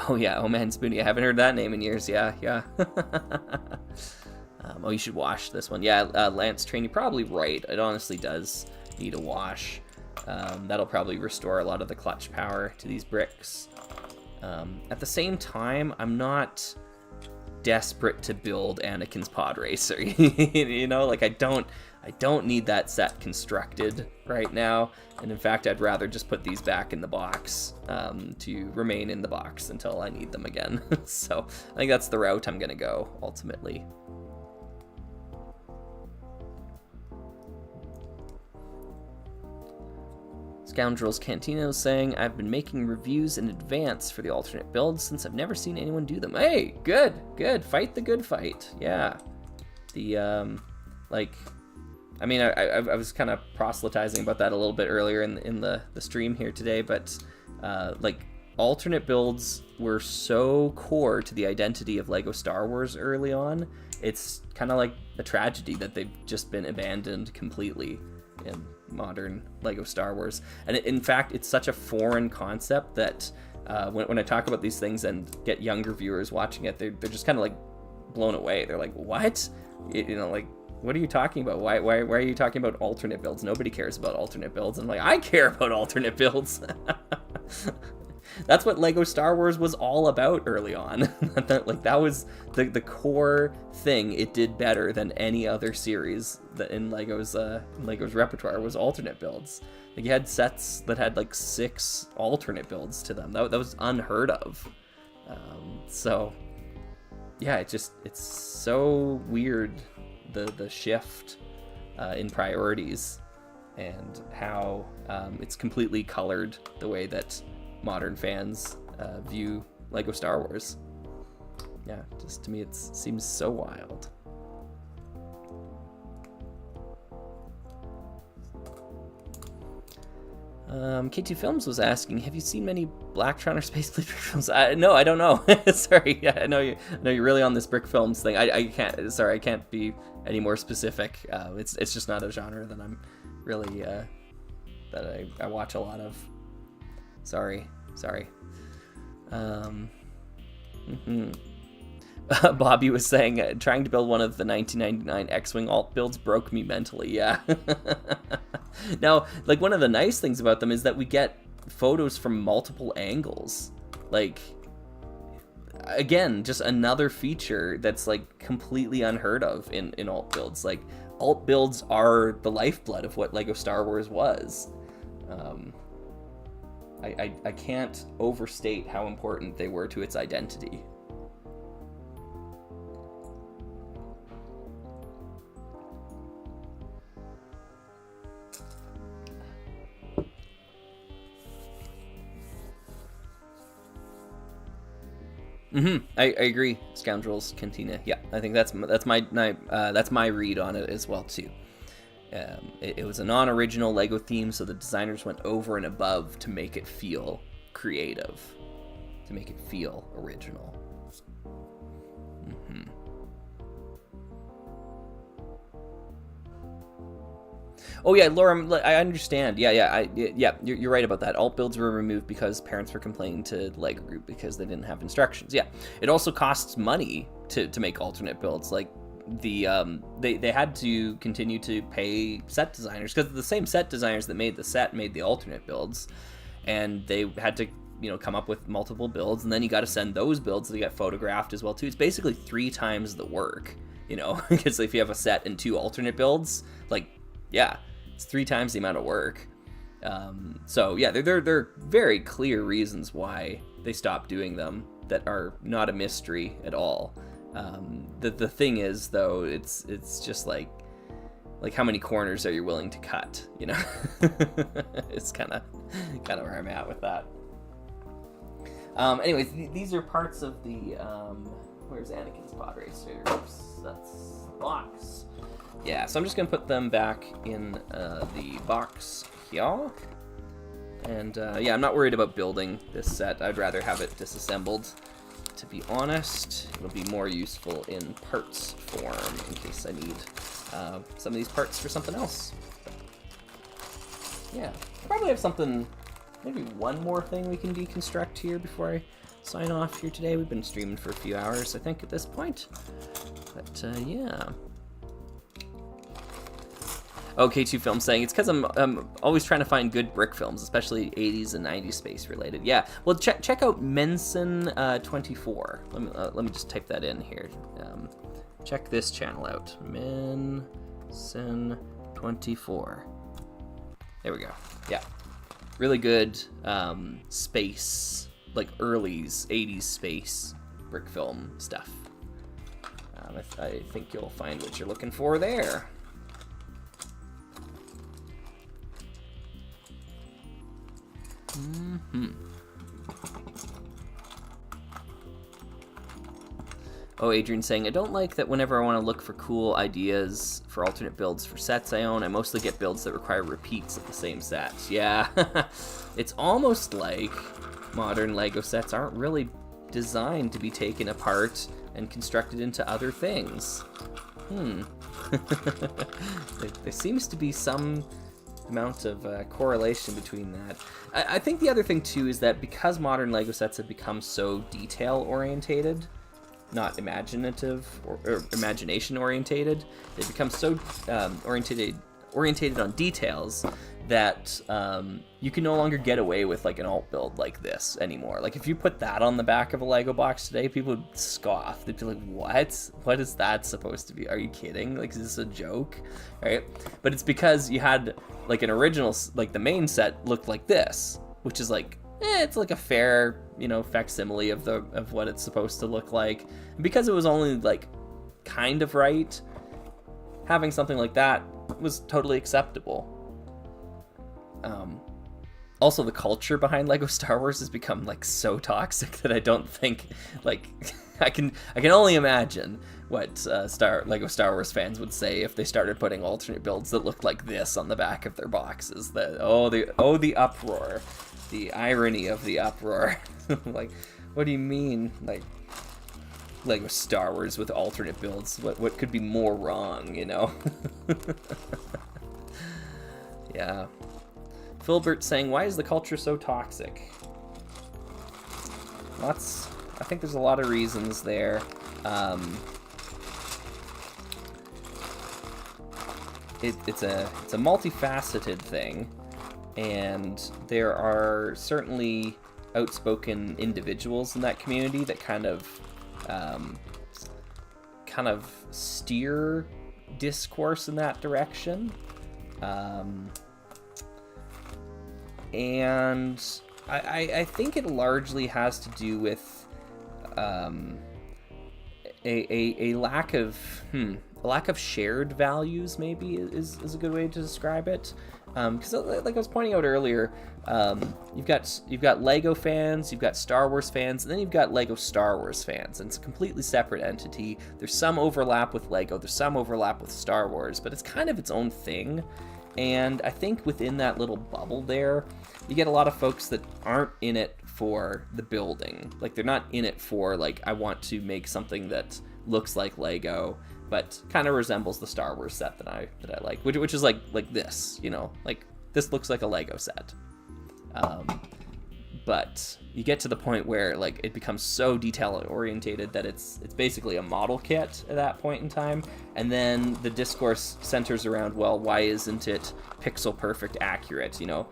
Oh yeah, Oh Man Spoony. I haven't heard that name in years. Yeah. Oh, you should wash this one. Yeah, Lance Train, you're probably right. It honestly does need a wash. That'll probably restore a lot of the clutch power to these bricks. At the same time, I'm not desperate to build Anakin's Pod Racer. You know, like I don't need that set constructed right now, and in fact I'd rather just put these back in the box to remain in the box until I need them again. So I think that's the route I'm gonna go ultimately. Scoundrels Cantina is saying, I've been making reviews in advance for the alternate builds since I've never seen anyone do them. Hey, good. Fight the good fight. Yeah. The, like, I mean, I was kind of proselytizing about that a little bit earlier in the stream here today, but, like, alternate builds were so core to the identity of LEGO Star Wars early on. It's kind of like a tragedy that they've just been abandoned completely in modern LEGO Star Wars. And in fact, it's such a foreign concept that when I talk about these things and get younger viewers watching it, they're just kind of like blown away. They're like, what? You know, like, what are you talking about? Why are you talking about alternate builds? Nobody cares about alternate builds. And I'm like, I care about alternate builds. That's what LEGO Star Wars was all about early on. Like, that was the core thing it did better than any other series that in Lego's repertoire was alternate builds. Like, you had sets that had like 6 alternate builds to them. That was unheard of. So yeah, it's so weird, the shift in priorities and how it's completely colored the way that modern fans view LEGO Star Wars. Yeah, just to me it seems so wild. K2 Films was asking, have you seen many Blacktron or Space Fleet brick films? No, I don't know. Sorry, yeah, I know you're really on this brick films thing. I can't be any more specific. It's just not a genre that I'm really that I watch a lot of. Sorry. Bobby was saying, trying to build one of the 1999 X-Wing alt builds broke me mentally. Yeah. Now, like, one of the nice things about them is that we get photos from multiple angles. Like, again, just another feature that's like completely unheard of in alt builds. Like, alt builds are the lifeblood of what LEGO Star Wars was. I can't overstate how important they were to its identity. I agree, Scoundrels Cantina. Yeah, I think that's my read on it as well too. It was a non-original LEGO theme, so the designers went over and above to make it feel creative, to make it feel original. Oh yeah, Laura, I understand. Yeah, you're right about that. Alt builds were removed because parents were complaining to Lego Group because they didn't have instructions. Yeah, it also costs money to make alternate builds. Like they had to continue to pay set designers because the same set designers that made the set made the alternate builds, and they had to come up with multiple builds, and then you got to send those builds to get photographed as well too. It's basically 3 times the work, because if you have a set and 2 alternate builds, like, yeah, it's 3 times the amount of work. So yeah, there are very clear reasons why they stopped doing them that are not a mystery at all. The thing is, though, it's just like how many corners are you willing to cut? It's kind of where I'm at with that. Anyways, these are parts of the, where's Anakin's pod racer? Oops, that's the box. Yeah, so I'm just going to put them back in the box here. And, yeah, I'm not worried about building this set. I'd rather have it disassembled, to be honest. It'll be more useful in parts form in case I need some of these parts for something else. Yeah, I probably have something... Maybe one more thing we can deconstruct here before I sign off here today. We've been streaming for a few hours, I think, at this point. But, yeah. K2 Film saying, it's because I'm always trying to find good brick films, especially 80s and 90s space related. Yeah, well, check out Menson24. Let me just type that in here. Check this channel out. Menson24. There we go. Yeah. Really good space, like early 80s space brick film stuff. I think you'll find what you're looking for there. Oh, Adrian saying, I don't like that whenever I want to look for cool ideas for alternate builds for sets I own, I mostly get builds that require repeats of the same set. Yeah, it's almost like modern Lego sets aren't really designed to be taken apart and constructed into other things. There seems to be some amount of correlation between that. I think the other thing, too, is that because modern Lego sets have become so detail-orientated, not imaginative or imagination orientated, they become so orientated on details that you can no longer get away with like an alt build like this anymore. Like if you put that on the back of a Lego box today, people would scoff. They'd be like, what is that supposed to be? Are you kidding? Like, is this a joke? Right? But it's because you had like an original, like the main set looked like this, which is like, it's like a fair, facsimile of what it's supposed to look like. And because it was only like kind of right, having something like that was totally acceptable. Also, the culture behind Lego Star Wars has become like so toxic that I don't think like I can only imagine what Lego Star Wars fans would say if they started putting alternate builds that looked like this on the back of their boxes. The uproar. The irony of the uproar. Like, what do you mean, like, Lego Star Wars with alternate builds? What could be more wrong, Yeah. Filbert saying, why is the culture so toxic? I think there's a lot of reasons there. It's a multifaceted thing. And there are certainly outspoken individuals in that community that kind of steer discourse in that direction. And I think it largely has to do with a lack of shared values, maybe is a good way to describe it. Because like I was pointing out earlier, you've got Lego fans, you've got Star Wars fans, and then you've got Lego Star Wars fans, and it's a completely separate entity. There's some overlap with Lego, there's some overlap with Star Wars, but it's kind of its own thing. And I think within that little bubble there, you get a lot of folks that aren't in it for the building. Like, they're not in it for, like, I want to make something that looks like Lego. but kind of resembles the Star Wars set that I like, which is like this, you know, like this looks like a Lego set. But you get to the point where like it becomes so detail orientated that it's basically a model kit at that point in time, and then the discourse centers around, well, why isn't it pixel perfect accurate? You know,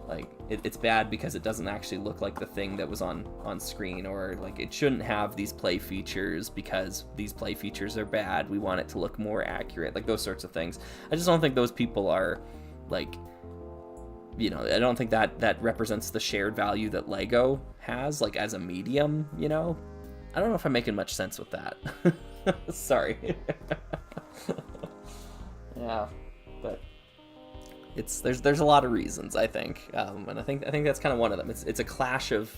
like it's bad because it doesn't actually look like the thing that was on screen, or like it shouldn't have these play features because these play features are bad. We want it to look more accurate, like those sorts of things. I just don't think those people are like, you know, I don't think that represents the shared value that Lego has, like, as a medium, you know? I don't know if I'm making much sense with that. Sorry. Yeah, but there's a lot of reasons, I think, and I think that's kind of one of them. It's a clash of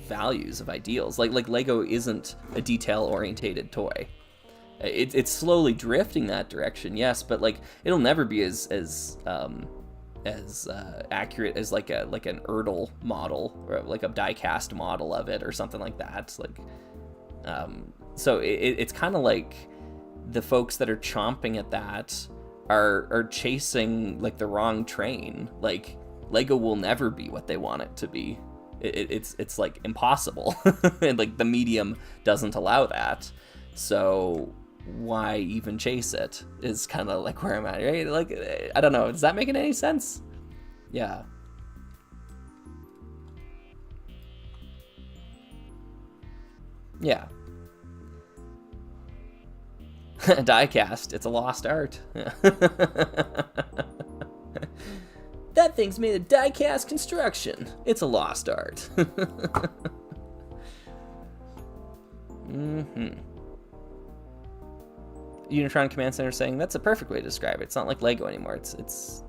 values, of ideals. Like Lego isn't a detail-orientated toy. It's slowly drifting that direction, yes, but like it'll never be as accurate as like an Erdl model, or like a die-cast model of it or something like that. Like, so it's kind of like the folks that are chomping at that are chasing like the wrong train. Like Lego will never be what they want it to be. It's like impossible, and like the medium doesn't allow that. So why even chase it is kind of like where I'm at, right? Like, I don't know, is that making any sense? Yeah. Yeah. Diecast, it's a lost art. That thing's made of diecast construction. It's a lost art. Unitron Command Center saying that's a perfect way to describe it. It's not like Lego anymore. It's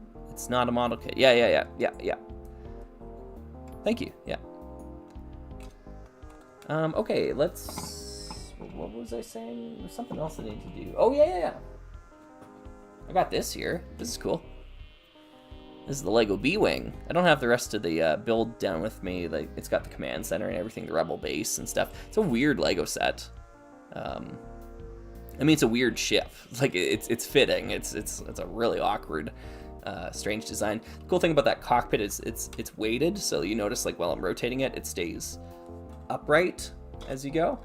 not a model kit. Yeah. Thank you. Yeah. Okay, let's. What was I saying? There's something else I need to do. Oh yeah. I got this here. This is cool. This is the Lego B-Wing. I don't have the rest of the build down with me. Like, it's got the command center and everything, the Rebel base and stuff. It's a weird Lego set. I mean, it's a weird ship. Like, it's fitting. It's a really awkward, strange design. The cool thing about that cockpit is it's weighted, so you notice, like, while I'm rotating it, it stays upright as you go.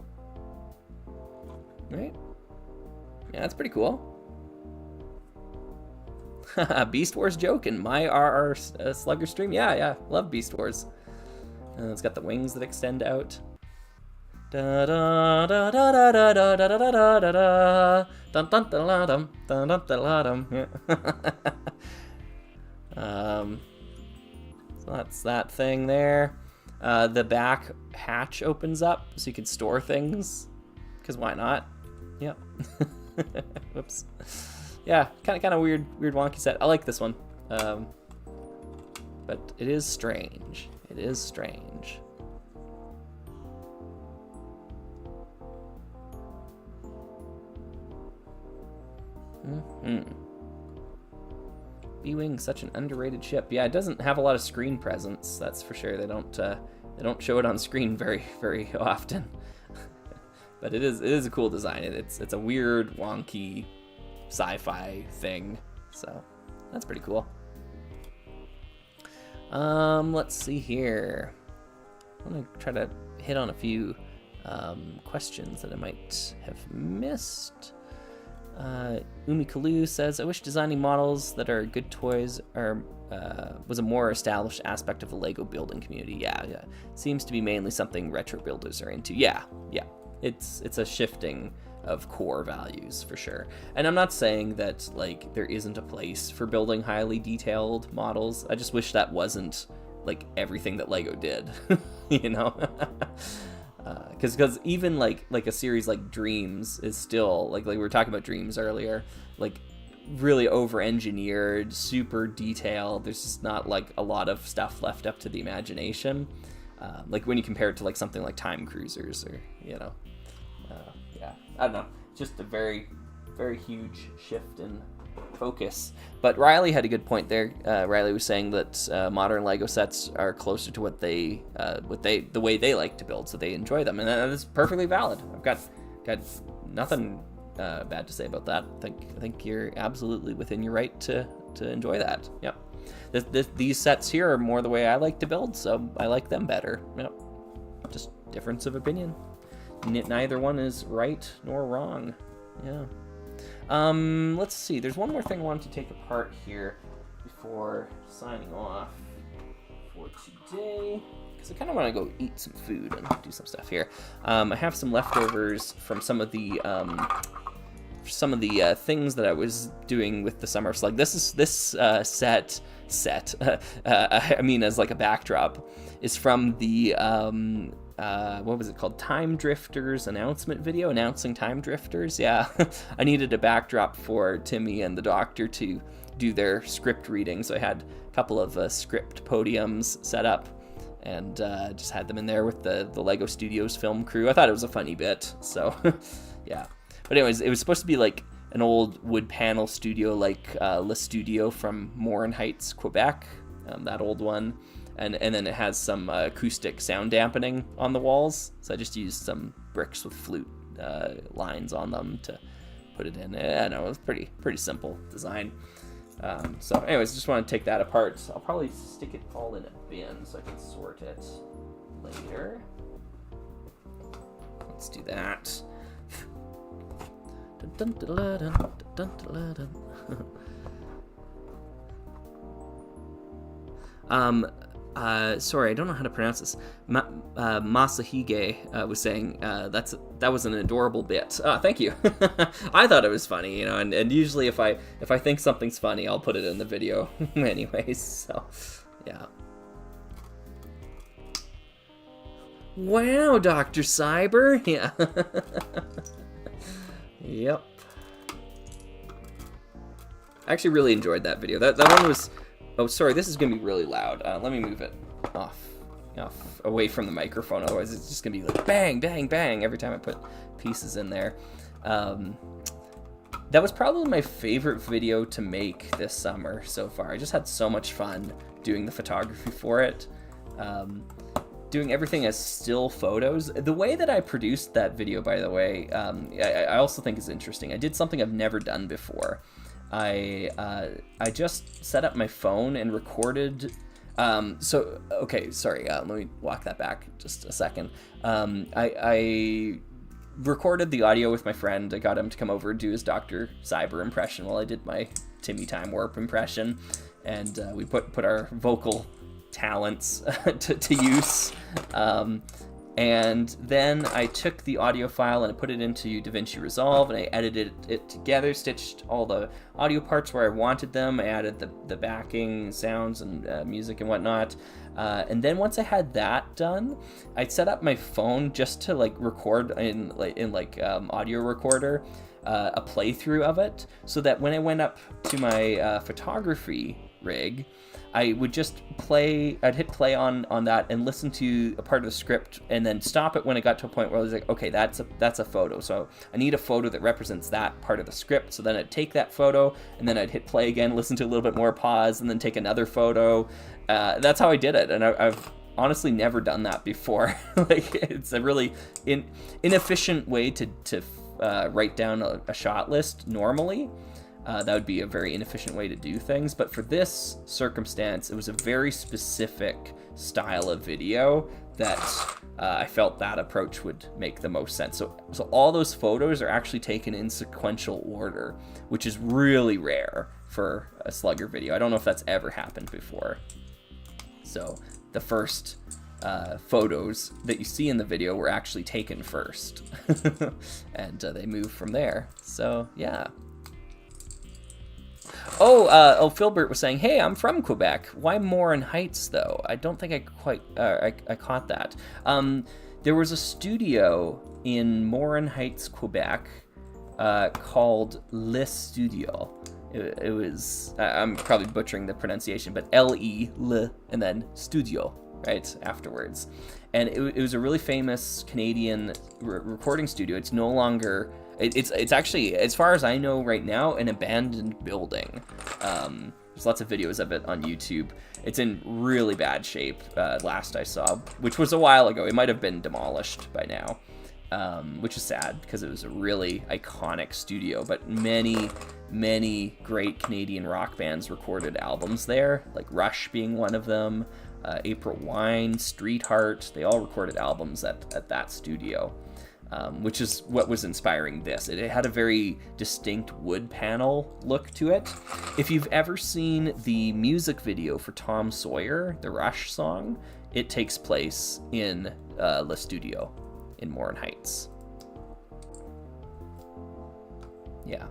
Right? Yeah, that's pretty cool. Beast Wars joke in my RR Slugger stream. Yeah, love Beast Wars. It's got the wings that extend out. Da da da da da da da da da da da da dun dun da dum dun dun da dum. So that's that thing there. The back hatch opens up so you can store things, because why not? Yep. Whoops. Yeah, kind of weird wonky set. I like this one, but it is strange. It is strange. B-Wing, such an underrated ship. Yeah, it doesn't have a lot of screen presence. That's for sure. They don't show it on screen very often. But it is a cool design. It's a weird wonky sci-fi thing, so that's pretty cool. Let's see here. I'm gonna try to hit on a few questions that I might have missed. Umi Kalu says, I wish designing models that are good toys was a more established aspect of the Lego building community. Yeah. Seems to be mainly something retro builders are into. Yeah. It's a shifting of core values for sure. And I'm not saying that like there isn't a place for building highly detailed models. I just wish that wasn't like everything that Lego did, you know? Because even like a series like Dreams is still like we were talking about Dreams earlier, like really over-engineered, super detailed. There's just not like a lot of stuff left up to the imagination. Like when you compare it to like something like Time Cruisers, or yeah, I don't know, just a very huge shift in focus. But Riley had a good point there. Riley was saying that modern Lego sets are closer to what the way they like to build, so they enjoy them, and that is perfectly valid. I've got nothing bad to say about that. I think you're absolutely within your right to enjoy that. Yep. These sets here are more the way I like to build, so I like them better. Yep. Just difference of opinion. Neither one is right nor wrong. Yeah. Let's see. There's one more thing I wanted to take apart here before signing off for today, because I kind of want to go eat some food and do some stuff here. I have some leftovers from some of the things that I was doing with the Summer of Slug. This set I mean, as like a backdrop, is from the what was it called? Time Drifters announcement video, announcing Time Drifters. Yeah, I needed a backdrop for Timmy and the Doctor to do their script reading, so I had a couple of script podiums set up, and just had them in there with the Lego Studios film crew. I thought it was a funny bit, so yeah. But anyways, it was supposed to be like an old wood panel studio, like Le Studio from Morin Heights, Quebec, that old one. And then it has some acoustic sound dampening on the walls. So I just used some bricks with flute lines on them to put it in. I know, it was pretty simple design. So anyways, just want to take that apart. I'll probably stick it all in a bin so I can sort it later. Let's do that. Sorry, I don't know how to pronounce this. Masahige was saying that was an adorable bit. Thank you. I thought it was funny, you know, and usually if I think something's funny, I'll put it in the video anyways. So, yeah. Wow, Dr. Cyber. Yeah. Yep. I actually really enjoyed that video. That one was... Oh, sorry, this is going to be really loud. Let me move it off, away from the microphone. Otherwise, it's just going to be like bang, bang, bang every time I put pieces in there. That was probably my favorite video to make this summer so far. I just had so much fun doing the photography for it. Doing everything as still photos. The way that I produced that video, by the way, I also think is interesting. I did something I've never done before. I just set up my phone and recorded. Okay, sorry. Let me walk that back just a second. I recorded the audio with my friend. I got him to come over and do his Dr. Cyber impression while I did my Timmy Time Warp impression, and we put our vocal talents to use. And then I took the audio file and I put it into DaVinci Resolve, and I edited it together, stitched all the audio parts where I wanted them. I added the backing sounds and music and whatnot. And then once I had that done, I set up my phone just to like record in audio recorder, a playthrough of it, so that when I went up to my photography rig, I would just I'd hit play on that and listen to a part of the script, and then stop it when it got to a point where I was like, okay, that's a photo. So I need a photo that represents that part of the script. So then I'd take that photo, and then I'd hit play again, listen to a little bit more, pause, and then take another photo. That's how I did it, and I've honestly never done that before. Like, it's a really inefficient way to write down a shot list normally. That would be a very inefficient way to do things, but for this circumstance, it was a very specific style of video that I felt that approach would make the most sense. So all those photos are actually taken in sequential order, which is really rare for a Slugger video. I don't know if that's ever happened before. So the first photos that you see in the video were actually taken first, and they move from there. So yeah. Oh, Philbert was saying, hey, I'm from Quebec. Why Morin Heights, though? I don't think I quite, I caught that. There was a studio in Morin Heights, Quebec, called Le Studio. It was, I'm probably butchering the pronunciation, but L-E, Le, and then Studio, right, afterwards. And it was a really famous Canadian recording studio. It's no longer... It's actually, as far as I know right now, an abandoned building. There's lots of videos of it on YouTube. It's in really bad shape, last I saw, which was a while ago. It might have been demolished by now. which is sad because it was a really iconic studio, but many great Canadian rock bands recorded albums there, like Rush being one of them, April Wine, Street Heart. They all recorded albums at that studio, which is what was inspiring this. It had a very distinct wood panel look to it. If you've ever seen the music video for Tom Sawyer, the Rush song, it takes place in Le Studio in Morin Heights. Yeah.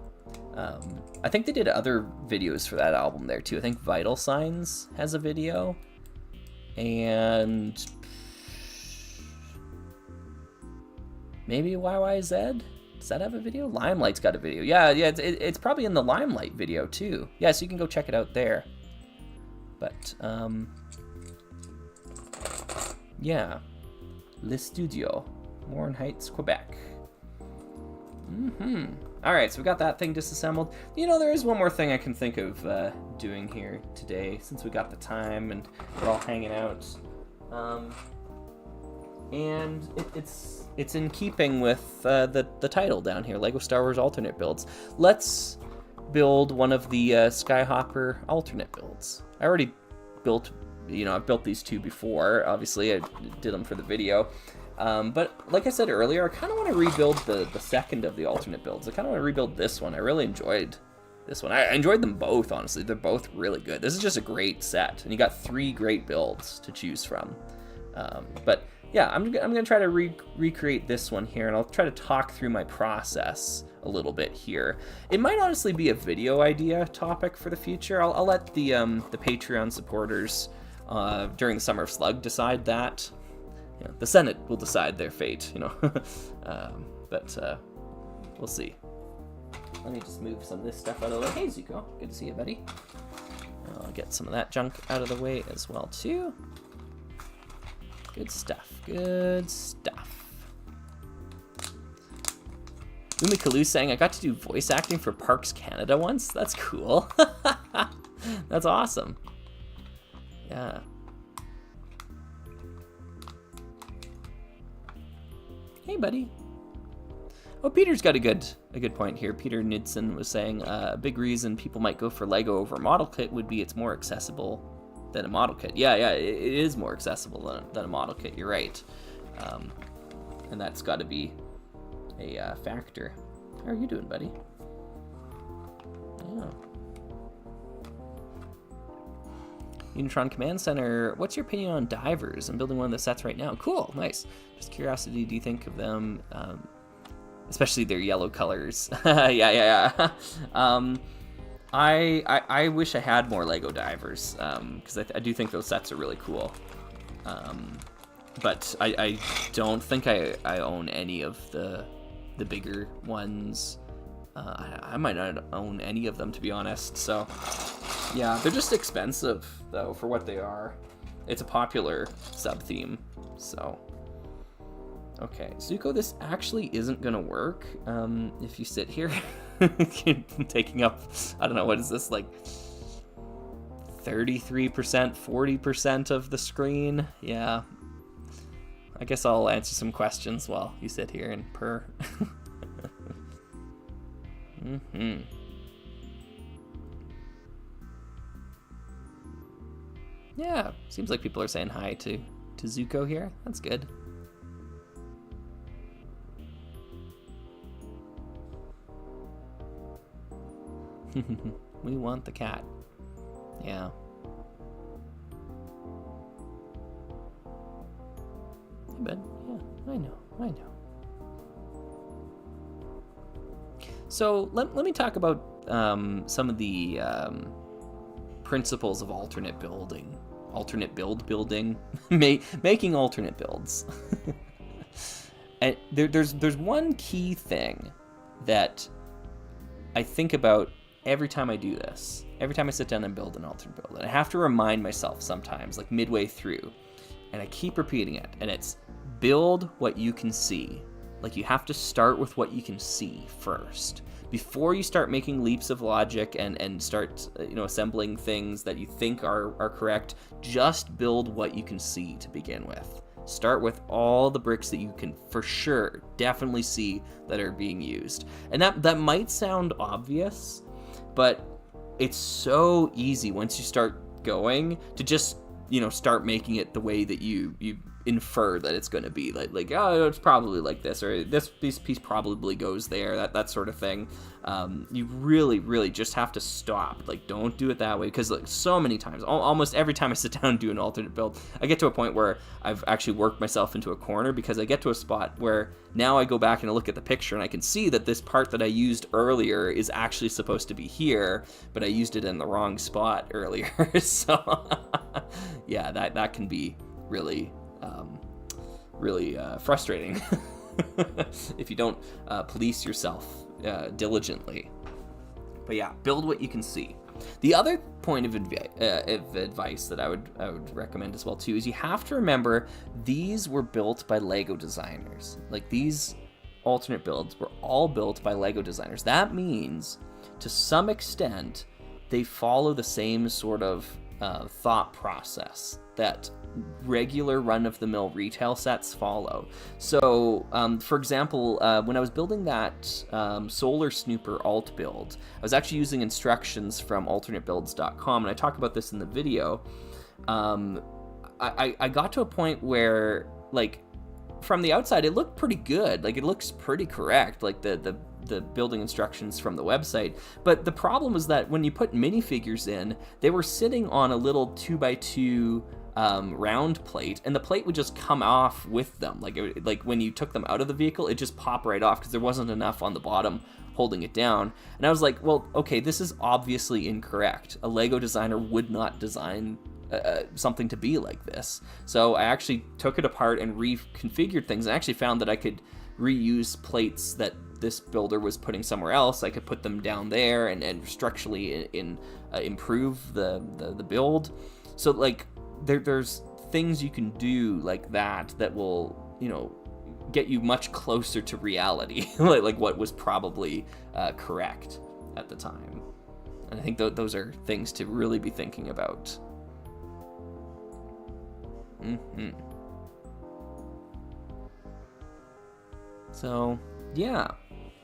I think they did other videos for that album there too. I think Vital Signs has a video, and maybe YYZ. Does that have a video? Limelight's got a video. Yeah, it's probably in the Limelight video too. Yeah, so you can go check it out there. But yeah, Le Studio, Morin Heights, Quebec. All right, so we got that thing disassembled. You know, there is one more thing I can think of doing here today, since we got the time and we're all hanging out. And it's in keeping with the title down here, Lego Star Wars alternate builds. Let's build one of the Skyhopper alternate builds. I already built, I've built these two before. Obviously, I did them for the video. But like I said earlier, I kind of want to rebuild the second of the alternate builds. I kind of want to rebuild this one. I really enjoyed this one. I enjoyed them both, honestly. They're both really good. This is just a great set, and you got 3 great builds to choose from. But yeah, I'm gonna try to recreate this one here, and I'll try to talk through my process a little bit here. It might honestly be a video idea topic for the future. I'll let the Patreon supporters during the Summer of Slug decide that. The Senate will decide their fate, but we'll see. Let me just move some of this stuff out of the way. Hey, Zuko, good to see you, buddy. I'll get some of that junk out of the way as well, too. Good stuff, good stuff. Umi Kalu saying, I got to do voice acting for Parks Canada once. That's cool. That's awesome. Yeah. Hey, buddy. Oh, Peter's got a good point here. Peter Nidson was saying a big reason people might go for Lego over a model kit would be it's more accessible than a model kit. Yeah, it is more accessible than a model kit. You're right, and that's got to be a factor. How are you doing, buddy? Yeah. Unitron Command Center, what's your opinion on divers? I'm building one of the sets right now. Cool, nice. Just curiosity, do you think of them, especially their yellow colors? Yeah. I wish I had more Lego divers, because I do think those sets are really cool. But I don't think I own any of the bigger ones. I might not own any of them, to be honest, so yeah, they're just expensive though for what they are. It's a popular sub-theme, so okay. Zuko, this actually isn't gonna work if you sit here. Taking up, I don't know, what is this, like 33%, 40% of the screen? Yeah, I guess I'll answer some questions while you sit here and purr. Yeah, seems like people are saying hi to Zuko here. That's good. We want the cat. Yeah. But yeah, I know. So let me talk about some of the principles of alternate build building, making alternate builds. And there's one key thing that I think about every time I do this. Every time I sit down and build an alternate build, and I have to remind myself sometimes, like midway through, and I keep repeating it, and it's build what you can see. Like, you have to start with what you can see first before you start making leaps of logic and start assembling things that you think are correct. Just build what you can see to begin with. Start with all the bricks that you can for sure definitely see that are being used. And that might sound obvious, but it's so easy once you start going to just, you know, start making it the way that you infer that it's going to be. Like, oh, it's probably like this, or this piece probably goes there, that sort of thing. You really just have to stop. Like, don't do it that way, because like so many times, almost every time I sit down and do an alternate build, I get to a point where I've actually worked myself into a corner, because I get to a spot where now I go back and I look at the picture and I can see that this part that I used earlier is actually supposed to be here, but I used it in the wrong spot earlier. So yeah, that can be really frustrating if you don't police yourself diligently. But yeah, build what you can see. The other point of advice that I would recommend as well too is you have to remember these were built by Lego designers. Like, these alternate builds were all built by Lego designers. That means to some extent they follow the same sort of thought process that regular run-of-the-mill retail sets follow. So, for example, when I was building that Solar Snooper alt build, I was actually using instructions from alternatebuilds.com, and I talk about this in the video. I got to a point where, like, from the outside, it looked pretty good. Like, it looks pretty correct, like the building instructions from the website. But the problem was that when you put minifigures in, they were sitting on a little 2x2 round plate, and the plate would just come off with them. Like when you took them out of the vehicle, it just popped right off because there wasn't enough on the bottom holding it down. And I was like, well, okay, this is obviously incorrect. A Lego designer would not design something to be like this. So I actually took it apart and reconfigured things, and actually found that I could reuse plates that this builder was putting somewhere else. I could put them down there and structurally improve the build. So like there's things you can do like that will, you know, get you much closer to reality, like what was probably correct at the time. And I think those are things to really be thinking about. So yeah.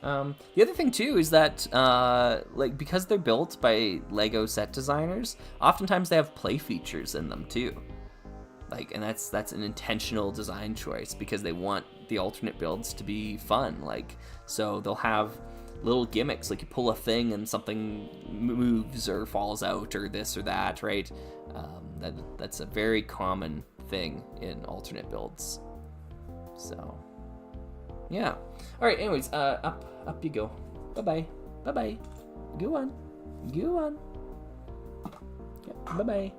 The other thing too is that like, because they're built by Lego set designers, oftentimes they have play features in them too. Like, and that's an intentional design choice, because they want the alternate builds to be fun. Like, so they'll have little gimmicks, like you pull a thing and something moves or falls out or this or that, right? That's a very common thing in alternate builds. So yeah. All right, anyways, up you go. Bye-bye. Bye-bye. Go on. Go on. Yeah, bye-bye.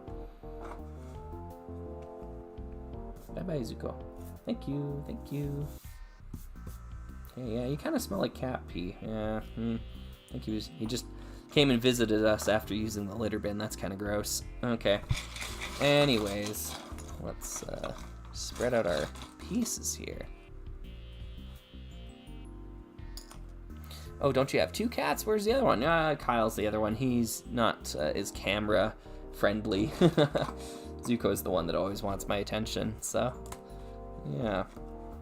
Bye-bye, Zuko. Thank you. Thank you. Okay, yeah, you kind of smell like cat pee. Yeah, I think he just came and visited us after using the litter bin. That's kind of gross. Okay. Anyways, let's spread out our pieces here. Oh, don't you have two cats? Where's the other one? Kyle's the other one. He's not as camera friendly. Zuko is the one that always wants my attention, so yeah.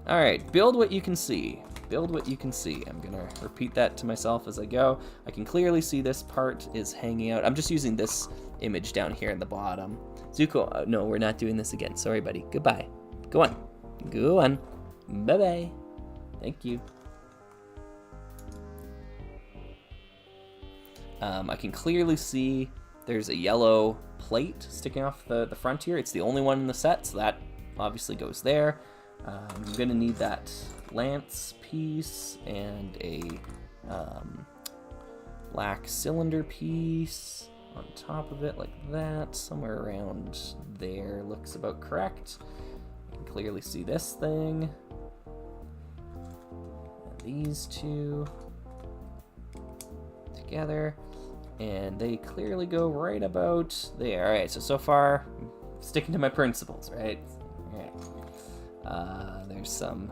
All right, build what you can see. Build what you can see. I'm gonna repeat that to myself as I go. I can clearly see this part is hanging out. I'm just using this image down here in the bottom. Zuko, no, we're not doing this again. Sorry, buddy. Goodbye. Go on. Go on. Bye-bye. Thank you. I can clearly see there's a yellow plate sticking off the front here. It's the only one in the set, so that obviously goes there. I'm gonna need that lance piece and a black cylinder piece on top of it, like that. Somewhere around there looks about correct. I can clearly see this thing. And these two together. And they clearly go right about there. All right, so far, I'm sticking to my principles, right? All right. There's some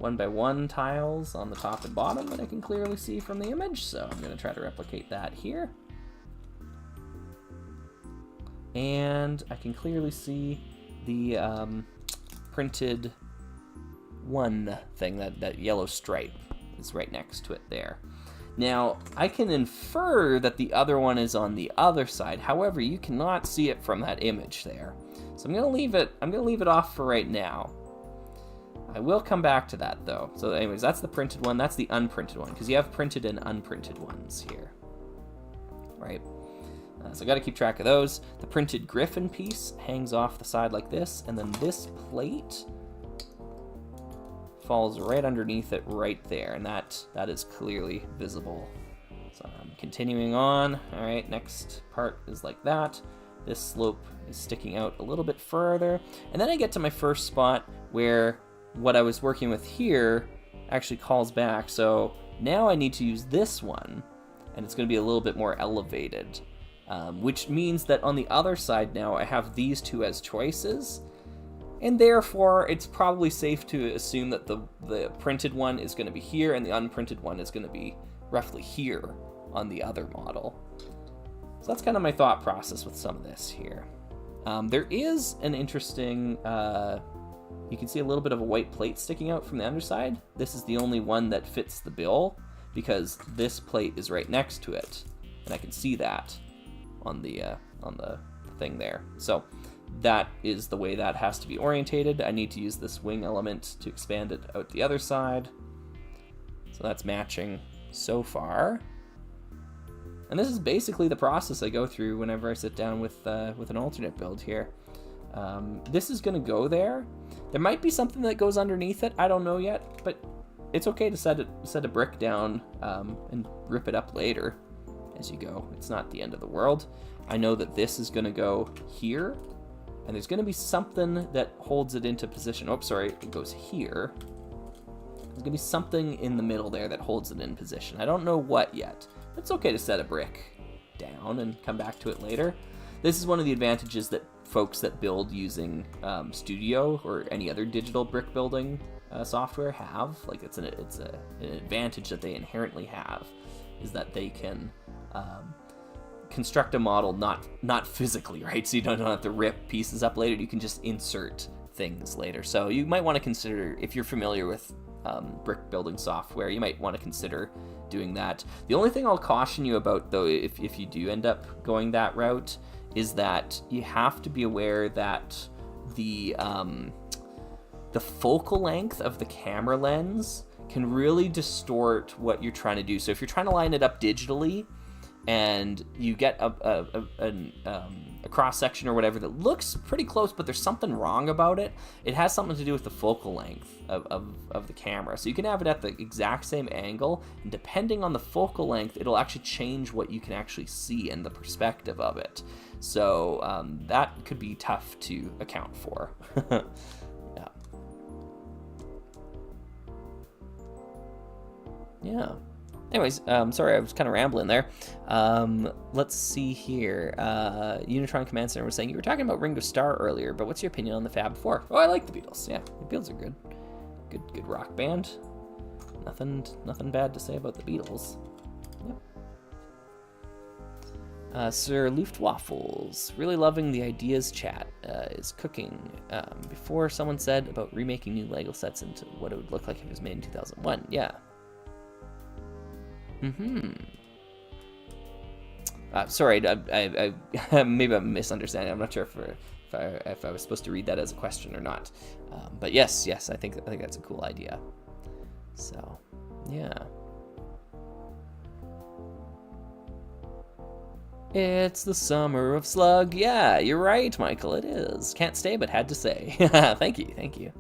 1x1 tiles on the top and bottom that I can clearly see from the image, so I'm gonna try to replicate that here. And I can clearly see the printed one thing, that yellow stripe is right next to it there. Now, I can infer that the other one is on the other side. However, you cannot see it from that image there. So I'm going to leave it off for right now. I will come back to that though. So anyways, that's the printed one, that's the unprinted one, because you have printed and unprinted ones here. Right? So I got to keep track of those. The printed griffin piece hangs off the side like this, and then this plate falls right underneath it right there, and that is clearly visible. So I'm continuing on. All right, next part is like that. This slope is sticking out a little bit further, and then I get to my first spot where what I was working with here actually calls back. So now I need to use this one, and it's going to be a little bit more elevated, which means that on the other side now I have these two as choices, and therefore it's probably safe to assume that the printed one is going to be here and the unprinted one is going to be roughly here on the other model. So that's kind of my thought process with some of this here. There is an interesting, you can see a little bit of a white plate sticking out from the underside. This is the only one that fits the bill because this plate is right next to it, and I can see that on the thing there. So that is the way that has to be orientated. I need to use this wing element to expand it out the other side. So that's matching so far. And this is basically the process I go through whenever I sit down with an alternate build here. This is going to go there. There might be something that goes underneath it. I don't know yet, but it's okay to set a brick down and rip it up later as you go. It's not the end of the world. I know that this is going to go here, and there's going to be something that holds it into position. Oh, sorry, it goes here. There's going to be something in the middle there that holds it in position. I don't know what yet. It's okay to set a brick down and come back to it later. This is one of the advantages that folks that build using Studio or any other digital brick building software have. Like it's an advantage that they inherently have, is that they can construct a model not physically, right? So you don't have to rip pieces up later. You can just insert things later. So you might want to consider, if you're familiar with brick building software, you might want to consider doing that. The only thing I'll caution you about, though, if you do end up going that route, is that you have to be aware that the focal length of the camera lens can really distort what you're trying to do. So if you're trying to line it up digitally and you get a cross section or whatever that looks pretty close, but there's something wrong about it, it has something to do with the focal length of the camera. So you can have it at the exact same angle, and depending on the focal length, it'll actually change what you can actually see and the perspective of it. So that could be tough to account for. Yeah. Anyways, sorry, I was kind of rambling there. Let's see here. Unitron Command Center was saying, you were talking about Ringo Starr earlier, but what's your opinion on the Fab Four? Oh, I like the Beatles. Yeah, the Beatles are good. Good rock band. Nothing bad to say about the Beatles. Yep. Sir Luftwaffles, really loving the ideas chat is cooking. Before someone said about remaking new Lego sets into what it would look like if it was made in 2001. Yeah. Sorry, I maybe I'm misunderstanding. I'm not sure if I was supposed to read that as a question or not. But yes, I think that's a cool idea. So, yeah. It's the summer of Slug. Yeah, you're right, Michael. It is. Can't stay, but had to say. Thank you.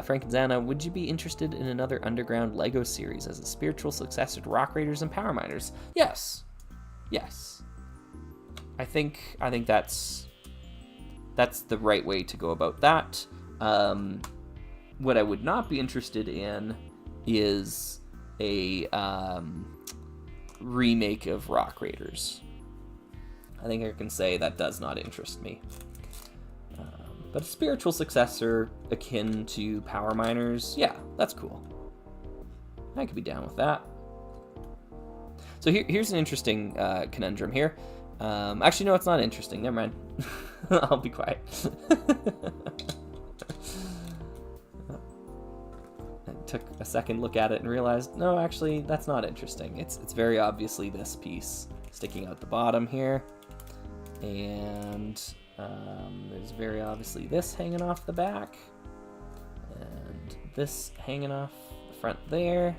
Frank and Zana, would you be interested in another underground Lego series as a spiritual successor to Rock Raiders and Power Miners? Yes. I think that's the right way to go about that. What I would not be interested in is a remake of Rock Raiders. I think I can say that does not interest me. But a spiritual successor akin to Power Miners, yeah, that's cool. I could be down with that. So here's an interesting conundrum here. Actually, no, it's not interesting. Never mind. I'll be quiet. I took a second look at it and realized, no, actually, that's not interesting. It's very obviously this piece sticking out the bottom here. And there's very obviously this hanging off the back. And this hanging off the front there.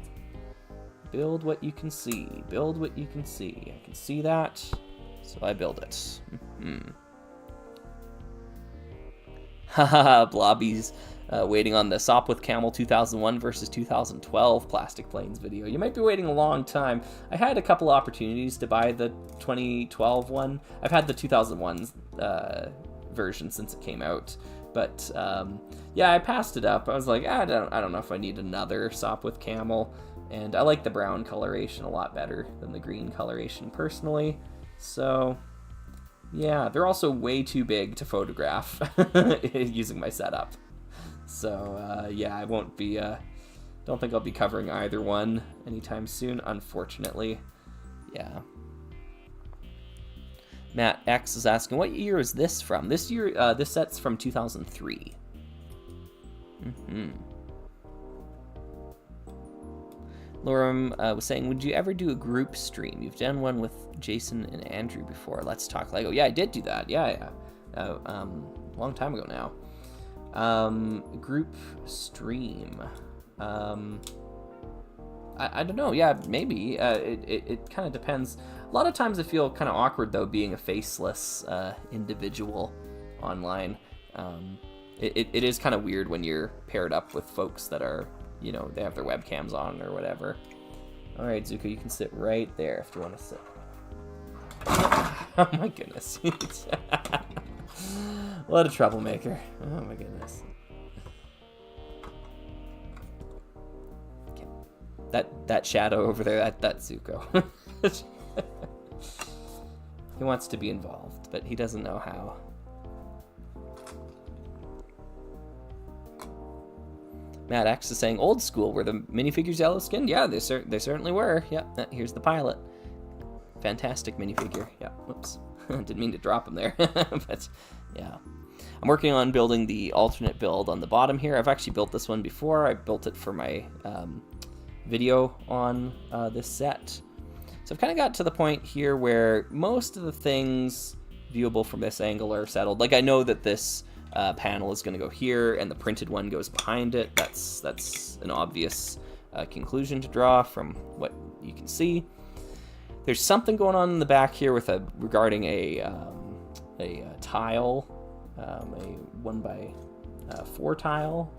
Build what you can see. Build what you can see. I can see that, so I build it. Haha, Blobby's waiting on the Sopwith Camel 2001 versus 2012 Plastic Planes video. You might be waiting a long time. I had a couple opportunities to buy the 2012 one. I've had the 2001 version since it came out. But yeah, I passed it up. I was like, I don't know if I need another Sopwith Camel. And I like the brown coloration a lot better than the green coloration personally. So yeah, they're also way too big to photograph using my setup. So yeah, I won't be, don't think I'll be covering either one anytime soon, unfortunately. Yeah. Matt X is asking, what year is this from? This year, this set's from 2003. Lorem was saying, would you ever do a group stream? You've done one with Jason and Andrew before. Let's talk Lego. Yeah, I did do that. Yeah. Long time ago now. Group stream. I don't know. Yeah, maybe. It kind of depends. A lot of times I feel kind of awkward, though, being a faceless individual online. It is kind of weird when you're paired up with folks that are, you know, they have their webcams on or whatever. All right, Zuko, you can sit right there if you want to sit. Oh my goodness. What a troublemaker. Oh my goodness. Okay. That shadow over there, that's Zuko. He wants to be involved, but he doesn't know how. Matt X is saying, old school, were the minifigures yellow skinned? Yeah, they certainly were. Yep, here's the pilot. Fantastic minifigure. Yeah, whoops. Didn't mean to drop him there. But yeah. I'm working on building the alternate build on the bottom here. I've actually built this one before. I built it for my video on this set. So I've kind of got to the point here where most of the things viewable from this angle are settled. Like, I know that this panel is going to go here, and the printed one goes behind it. That's an obvious conclusion to draw from what you can see. There's something going on in the back here with regarding a tile, a 1x4 tile.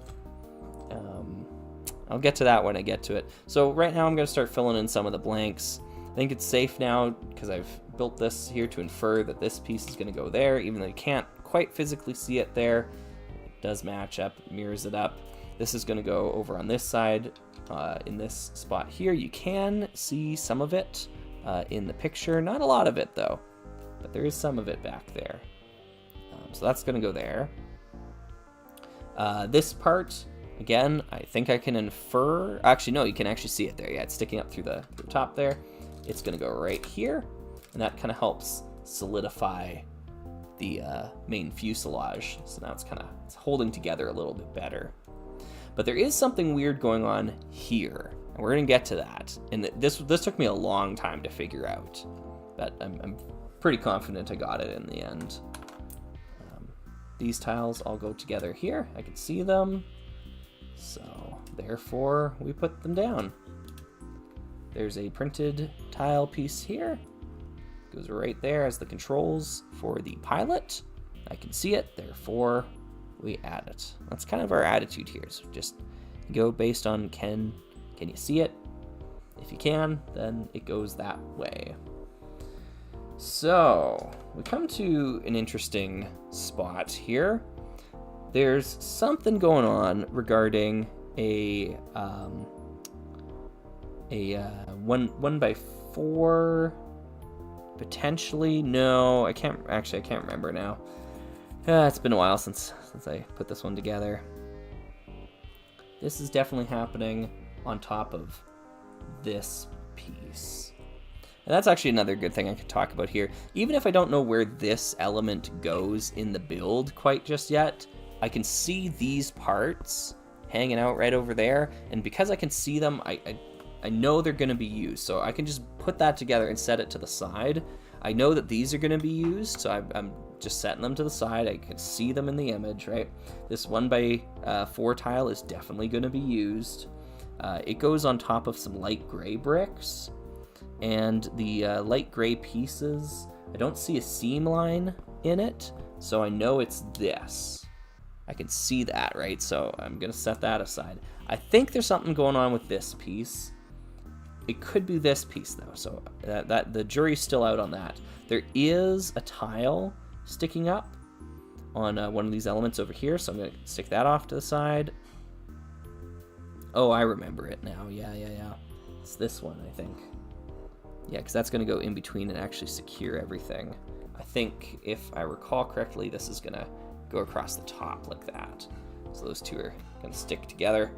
I'll get to that when I get to it. So right now I'm going to start filling in some of the blanks. I think it's safe now because I've built this here to infer that this piece is going to go there, even though you can't quite physically see it there. It does match up, mirrors it up. This is going to go over on this side, in this spot here. You can see some of it in the picture, not a lot of it though, but there is some of it back there. So that's going to go there. This part, again, I think I can infer. Actually, no, you can actually see it there. Yeah, it's sticking up through the top there. It's going to go right here, and that kind of helps solidify the main fuselage. So now it's holding together a little bit better. But there is something weird going on here, and we're going to get to that. And this took me a long time to figure out, but I'm pretty confident I got it in the end. These tiles all go together here. I can see them, so therefore we put them down. There's a printed tile piece here. Goes right there as the controls for the pilot. I can see it, therefore we add it. That's kind of our attitude here. So just go based on can you see it? If you can, then it goes that way. So we come to an interesting spot here. There's something going on regarding a 1x4 potentially. No, I can't remember now. It's been a while since I put this one together. This is definitely happening on top of this piece. And that's actually another good thing I could talk about here. Even if I don't know where this element goes in the build quite just yet, I can see these parts hanging out right over there. And because I can see them, I know they're going to be used. So I can just put that together and set it to the side. I know that these are going to be used, so I'm just setting them to the side. I can see them in the image, right? This 1x4 tile is definitely going to be used. It goes on top of some light gray bricks, and the light gray pieces, I don't see a seam line in it, so I know it's this. I can see that, right? So I'm going to set that aside. I think there's something going on with this piece. It could be this piece, though, so that the jury's still out on that. There is a tile sticking up on one of these elements over here, so I'm going to stick that off to the side. Oh, I remember it now. Yeah. It's this one, I think. Yeah, because that's going to go in between and actually secure everything. I think, if I recall correctly, this is going to go across the top like that. So those two are going to stick together.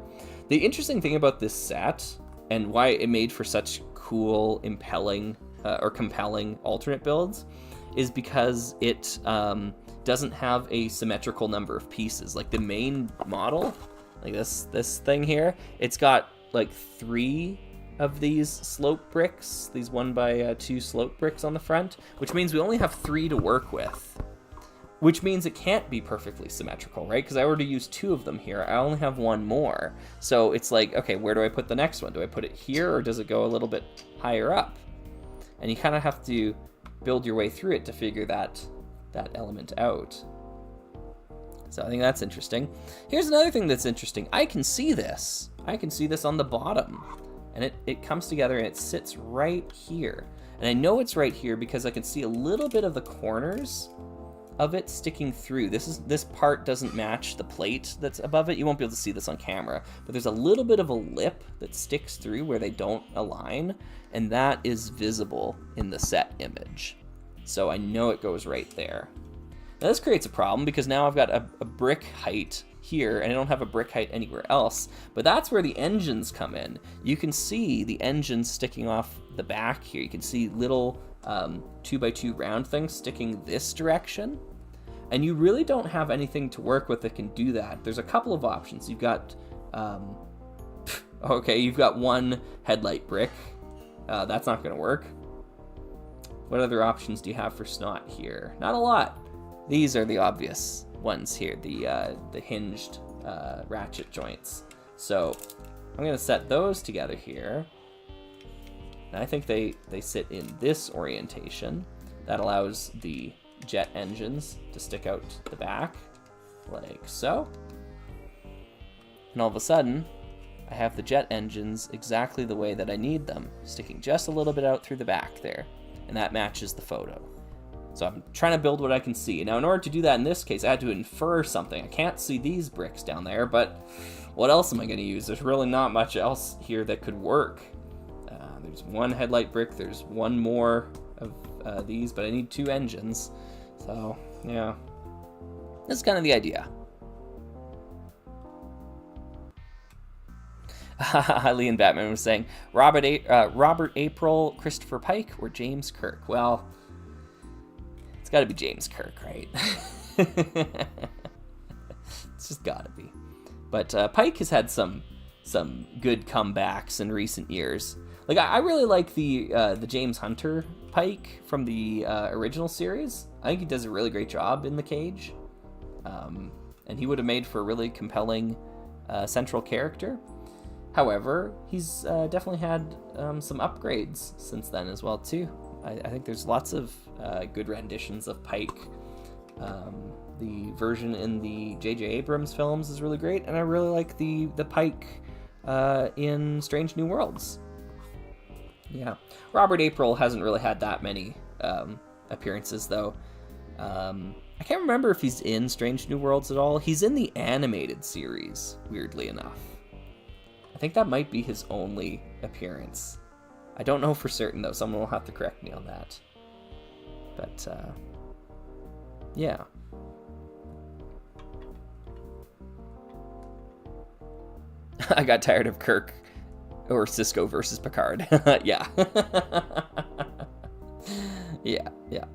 The interesting thing about this set, and why it made for such cool, compelling alternate builds, is because it doesn't have a symmetrical number of pieces. Like the main model, like this thing here, it's got like 3 of these slope bricks, these 1x2 slope bricks on the front, which means we only have 3 to work with. Which means it can't be perfectly symmetrical, right? Because I already used 2 of them here. I only have 1 more. So it's like, okay, where do I put the next one? Do I put it here, or does it go a little bit higher up? And you kind of have to build your way through it to figure that element out. So I think that's interesting. Here's another thing that's interesting. I can see this. I can see this on the bottom. And it comes together and it sits right here. And I know it's right here because I can see a little bit of the corners of it sticking through. This part doesn't match the plate that's above it. You won't be able to see this on camera, but there's a little bit of a lip that sticks through where they don't align, and that is visible in the set image. So I know it goes right there. Now this creates a problem because now I've got a brick height here and I don't have a brick height anywhere else, but that's where the engines come in. You can see the engines sticking off the back here. You can see little 2x2 round things sticking this direction, and you really don't have anything to work with that can do that. There's a couple of options. You've got you've got 1 headlight brick. That's not going to work. What other options do you have for snot here? Not a lot. These are the obvious ones here, the hinged ratchet joints. So I'm going to set those together here. And I think they sit in this orientation. That allows the jet engines to stick out the back, like so. And all of a sudden, I have the jet engines exactly the way that I need them, sticking just a little bit out through the back there. And that matches the photo. So I'm trying to build what I can see. Now, in order to do that in this case, I had to infer something. I can't see these bricks down there, but what else am I going to use? There's really not much else here that could work. There's 1 headlight brick, there's 1 more of these, but I need 2 engines. So, yeah. That's kind of the idea. Lee and Batman was saying, Robert April, Christopher Pike, or James Kirk? Well, it's got to be James Kirk, right? It's just got to be. But Pike has had some good comebacks in recent years. Like, I really like the James Hunter Pike from the original series. I think he does a really great job in The Cage. And he would have made for a really compelling central character. However, he's definitely had some upgrades since then as well, too. I think there's lots of good renditions of Pike. The version in the J.J. Abrams films is really great, and I really like the Pike in Strange New Worlds. Yeah. Robert April hasn't really had that many appearances, though. I can't remember if he's in Strange New Worlds at all. He's in the animated series, weirdly enough. I think that might be his only appearance. I don't know for certain, though. Someone will have to correct me on that. But, yeah. I got tired of Kirk or Cisco versus Picard. Yeah. Yeah, yeah.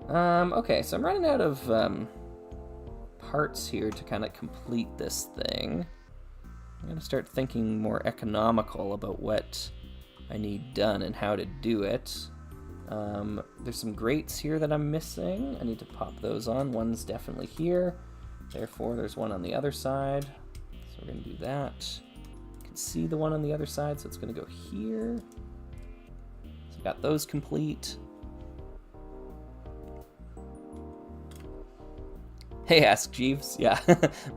Okay, so I'm running out of parts here to kind of complete this thing. I'm going to start thinking more economical about what I need done and how to do it. There's some grates here that I'm missing. I need to pop those on. One's definitely here. Therefore, there's one on the other side. So we're going to do that. You can see the one on the other side, so it's going to go here. So got those complete. Hey, Ask Jeeves. Yeah,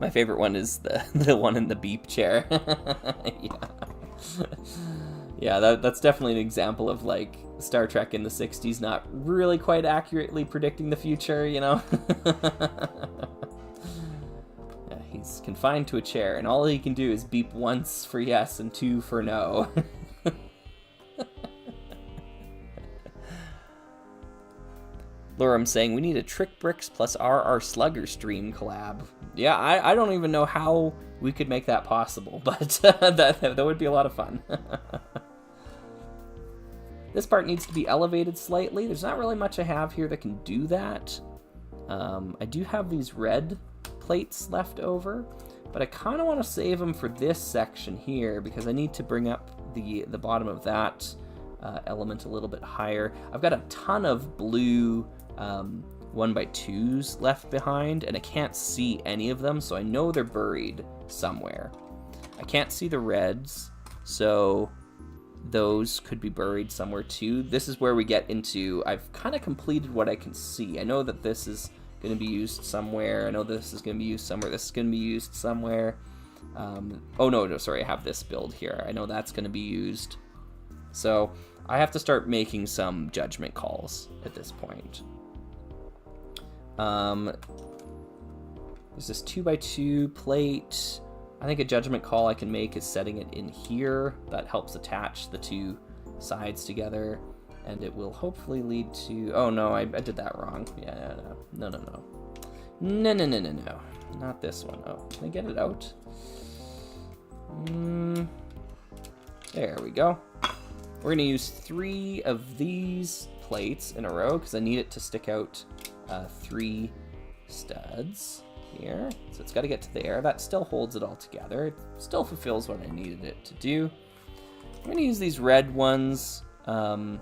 my favorite one is the one in the beep chair. Yeah. Yeah, that's definitely an example of, like, Star Trek in the 60s not really quite accurately predicting the future, you know? Yeah, he's confined to a chair, and all he can do is beep once for yes and 2 for no. Lorem saying, we need a Trick Bricks plus RR Slugger stream collab. Yeah, I don't even know how we could make that possible, but that would be a lot of fun. This part needs to be elevated slightly. There's not really much I have here that can do that. I do have these red plates left over, but I kind of want to save them for this section here because I need to bring up the bottom of that element a little bit higher. I've got a ton of blue 1x2s left behind, and I can't see any of them, so I know they're buried somewhere. I can't see the reds, so those could be buried somewhere too. This is where we get into, I've kind of completed what I can see. I know that this is going to be used somewhere. I know this is going to be used somewhere. This is going to be used somewhere. Oh, no, sorry, I have this build here. I know that's going to be used. So I have to start making some judgment calls at this point. There's this 2x2 plate. I think a judgment call I can make is setting it in here. That helps attach the two sides together, and it will hopefully lead to... Oh, no, I did that wrong. Yeah, no. No. Not this one. Oh, can I get it out? There we go. We're going to use 3 of these plates in a row because I need it to stick out 3 studs here. So it's got to get to there. That still holds it all together. It still fulfills what I needed it to do. I'm going to use these red ones in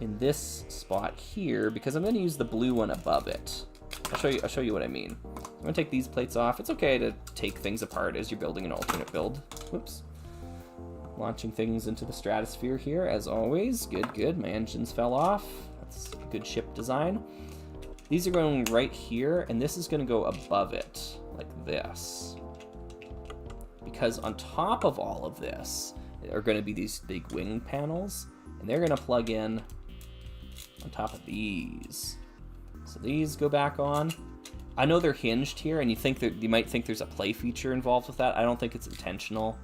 this spot here because I'm going to use the blue one above it. I'll show you what I mean. I'm going to take these plates off. It's okay to take things apart as you're building an alternate build. Whoops. Launching things into the stratosphere here, as always. Good. My engines fell off. That's good ship design. These are going right here, and this is going to go above it, like this. Because on top of all of this are going to be these big wing panels, and they're going to plug in on top of these. So these go back on. I know they're hinged here, and you might think there's a play feature involved with that. I don't think it's intentional.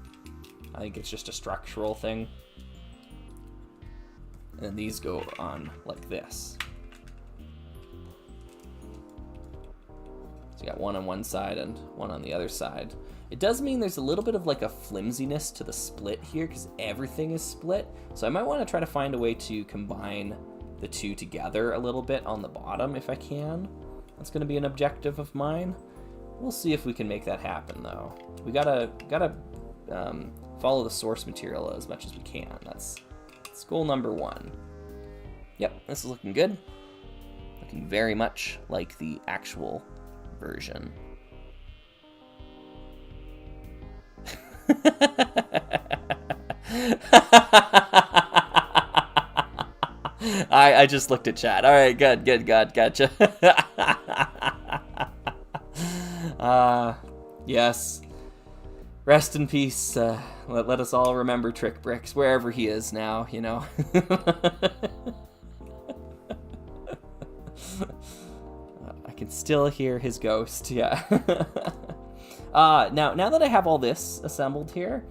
I think it's just a structural thing. And then these go on like this. So you got one on one side and one on the other side. It does mean there's a little bit of like a flimsiness to the split here because everything is split. So I might want to try to find a way to combine the two together a little bit on the bottom if I can. That's going to be an objective of mine. We'll see if we can make that happen though. We gotta follow the source material as much as we can. That's goal number 1. Yep, this is looking good. Looking very much like the actual version. I just looked at chat. All right, good, gotcha. Yes. Rest in peace. Let us all remember Trick Bricks, wherever he is now, you know. I can still hear his ghost, yeah. Now that I have all this assembled here,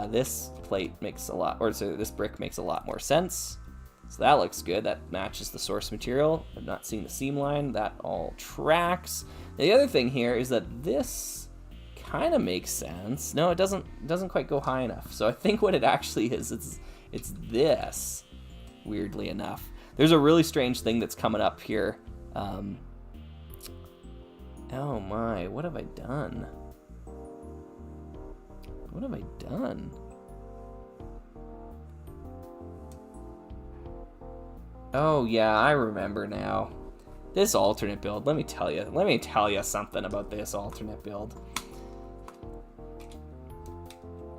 this plate makes a lot, this brick makes a lot more sense. So that looks good. That matches the source material. I'm not seeing the seam line. That all tracks. The other thing here is that this kind of makes sense. No, it doesn't quite go high enough. So I think what it actually is, it's this. weirdly enough. There's a really strange thing that's coming up here. Oh my, what have I done? What have I done? Oh yeah, I remember now. This alternate build, let me tell you something about this alternate build.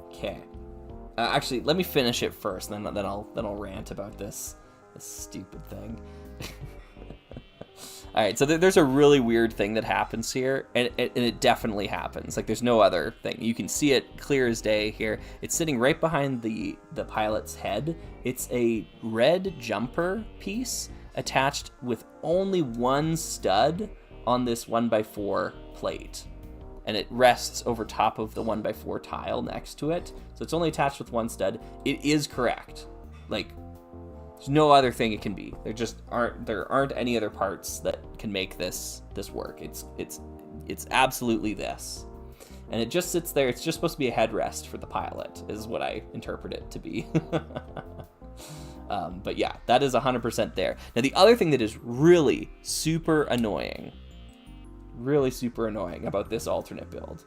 Okay. Actually, let me finish it first, then I'll rant about this stupid thing. All right, so there's a really weird thing that happens here, and it definitely happens. Like, there's no other thing. You can see it clear as day here. It's sitting right behind the pilot's head. It's a red jumper piece attached with only one stud on this 1x4 plate. And it rests over top of the 1x4 tile next to it. So it's only attached with one stud. It is correct. Like, there's no other thing it can be. There aren't any other parts that can make this work. It's absolutely this. And it just sits there. It's just supposed to be a headrest for the pilot, is what I interpret it to be. But yeah, that is 100% there. Now, the other thing that is really super annoying about this alternate build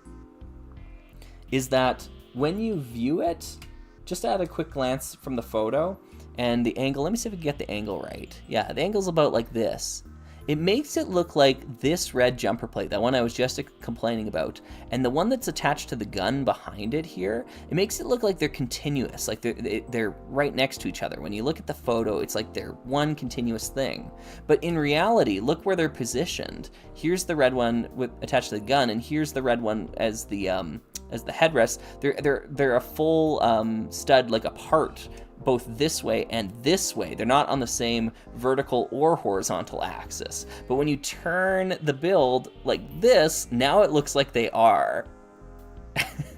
is that when you view it, just at a quick glance from the photo and the angle, let me see if we can get the angle right. Yeah, the angle's about like this. It makes it look like this red jumper plate, that one I was just complaining about, and the one that's attached to the gun behind it here, it makes it look like they're continuous, like they're right next to each other. When you look at the photo, it's like they're one continuous thing. But in reality, look where they're positioned. Here's the red one attached to the gun, and here's the red one as the headrest. They're a full stud, like apart, both this way and this way. They're not on the same vertical or horizontal axis. But when you turn the build like this, now it looks like they are.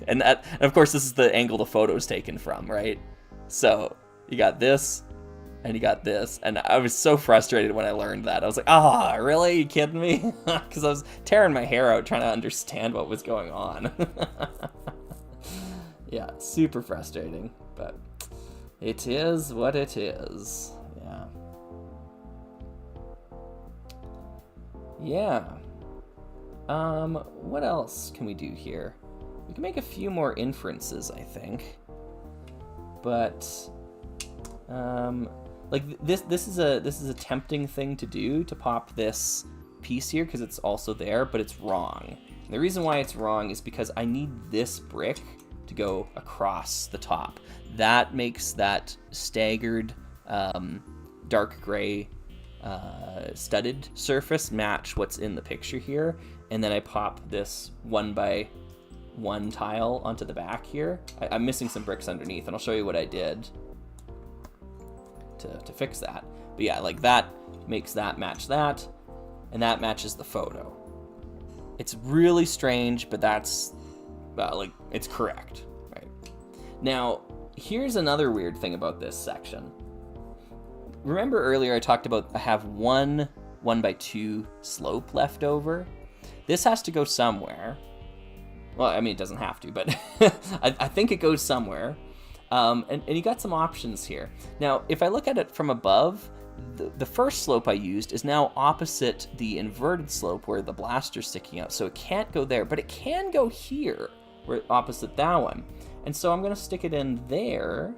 And of course, this is the angle the photo's taken from, right? So you got this and you got this. And I was so frustrated when I learned that. I was like, ah, oh, really? Are you kidding me? Because I was tearing my hair out trying to understand what was going on. Yeah, super frustrating, but it is what it is. Yeah. Yeah. What else can we do here? We can make a few more inferences, I think. But like this is a tempting thing to do, to pop this piece here because it's also there, but it's wrong. And the reason why it's wrong is because I need this brick to go across the top. That makes that staggered dark gray studded surface match what's in the picture here, and then I pop this 1x1 tile onto the back here. I'm missing some bricks underneath, and I'll show you what I did to fix that. But yeah, like that makes that match that, and that matches the photo. It's really strange, but that's like, it's correct, right? Now, here's another weird thing about this section. Remember earlier I talked about I have one 1x2 slope left over? This has to go somewhere. Well, I mean, it doesn't have to, but I think it goes somewhere. And you got some options here. Now, if I look at it from above, the first slope I used is now opposite the inverted slope where the blaster's sticking out. So it can't go there, but it can go here, where opposite that one. And so I'm going to stick it in there.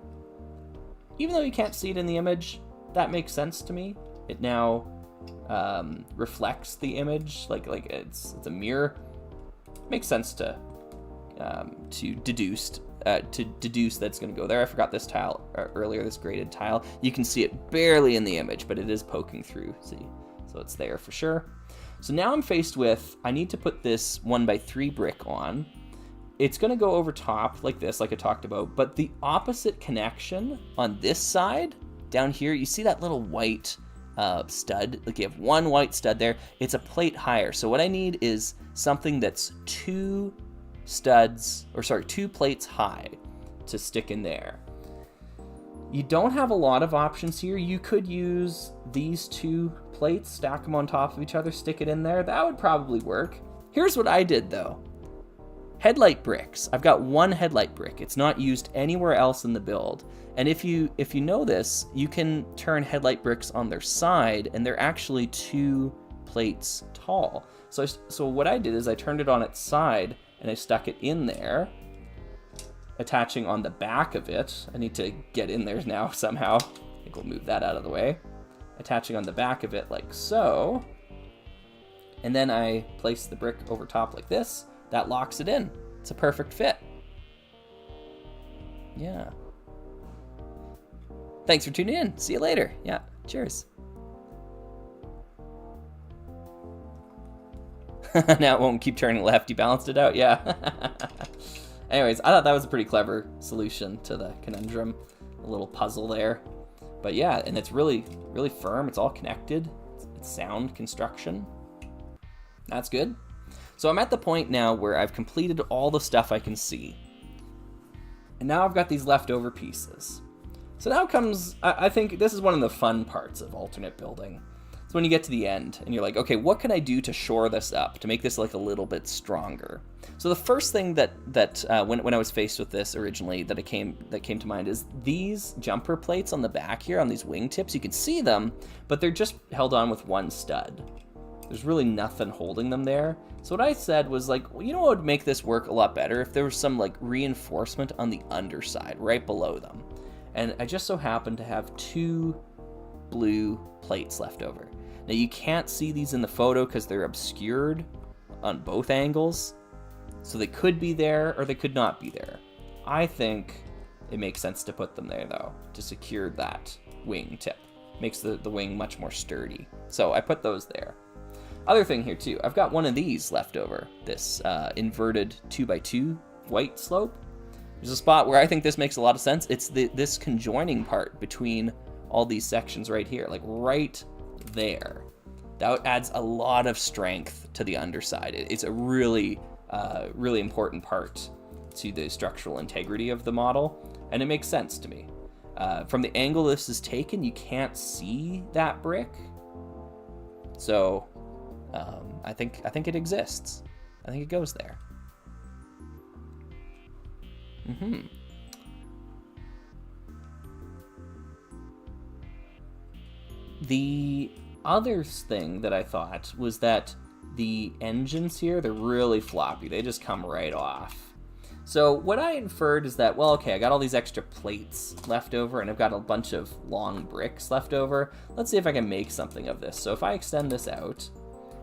Even though you can't see it in the image, that makes sense to me. It now reflects the image like it's a mirror. Makes sense to deduce that's going to go there. I forgot this tile earlier, this graded tile. You can see it barely in the image, but it is poking through. See, so it's there for sure. So now I'm faced with, I need to put this 1x3 brick on. It's going to go over top like this, like I talked about, but the opposite connection on this side down here, you see that little white stud? Like you have one white stud there. It's a plate higher. So what I need is something that's two plates high to stick in there. You don't have a lot of options here. You could use these two plates, stack them on top of each other, stick it in there. That would probably work. Here's what I did though. Headlight bricks. I've got one headlight brick. It's not used anywhere else in the build. And if you know this, you can turn headlight bricks on their side, and they're actually 2 plates tall. So what I did is I turned it on its side, and I stuck it in there, attaching on the back of it. I need to get in there now somehow. I think we'll move that out of the way. Attaching on the back of it like so. And then I place the brick over top like this. That locks it in. It's a perfect fit. Yeah. Thanks for tuning in. See you later. Yeah, cheers. Now it won't keep turning left. You balanced it out? Yeah. Anyways, I thought that was a pretty clever solution to the conundrum. A little puzzle there. But yeah, and it's really, really firm. It's all connected. It's sound construction. That's good. So I'm at the point now where I've completed all the stuff I can see. And now I've got these leftover pieces. So now comes, I think this is one of the fun parts of alternate building. It's when you get to the end and you're like, okay, what can I do to shore this up, to make this like a little bit stronger? So the first thing that when I was faced with this originally that came to mind is these jumper plates on the back here on these wingtips. You can see them, but they're just held on with one stud. There's really nothing holding them there. So what I said was like, well, you know what would make this work a lot better? If there was some like reinforcement on the underside, right below them. And I just so happened to have 2 blue plates left over. Now you can't see these in the photo because they're obscured on both angles. So they could be there or they could not be there. I think it makes sense to put them there though, to secure that wing tip. Makes the wing much more sturdy. So I put those there. Other thing here too, I've got one of these left over, this inverted 2x2 white slope. There's a spot where I think this makes a lot of sense. It's this conjoining part between all these sections right here, like right there. That adds a lot of strength to the underside. It's a really, really important part to the structural integrity of the model, and it makes sense to me. From the angle this is taken, you can't see that brick. So I think it exists. I think it goes there. The other thing that I thought was that the engines here, they're really floppy. They just come right off. So what I inferred is that, well, okay, I got all these extra plates left over and I've got a bunch of long bricks left over. Let's see if I can make something of this. So if I extend this out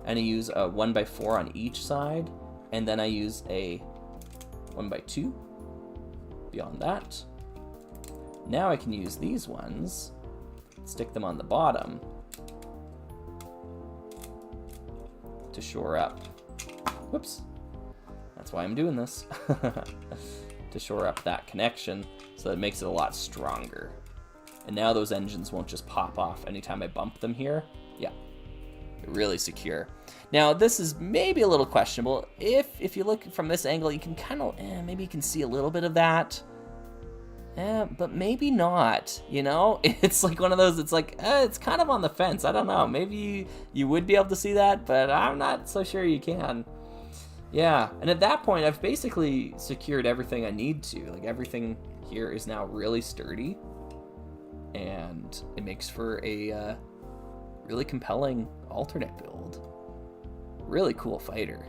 and I use a 1x4 on each side, and then I use a 1x2 beyond that. Now I can use these ones, stick them on the bottom to shore up. Whoops. That's why I'm doing this. To shore up that connection so that it makes it a lot stronger. And now those engines won't just pop off anytime I bump them here. Yeah, they're really secure. Now this is maybe a little questionable. If you look from this angle, you can kind of, maybe you can see a little bit of that. But maybe not, you know? It's like one of those, it's like, it's kind of on the fence. I don't know. Maybe you would be able to see that, but I'm not so sure you can. Yeah, and at that point, I've basically secured everything I need to. Like, everything here is now really sturdy, and it makes for a really compelling alternate build. Really cool fighter.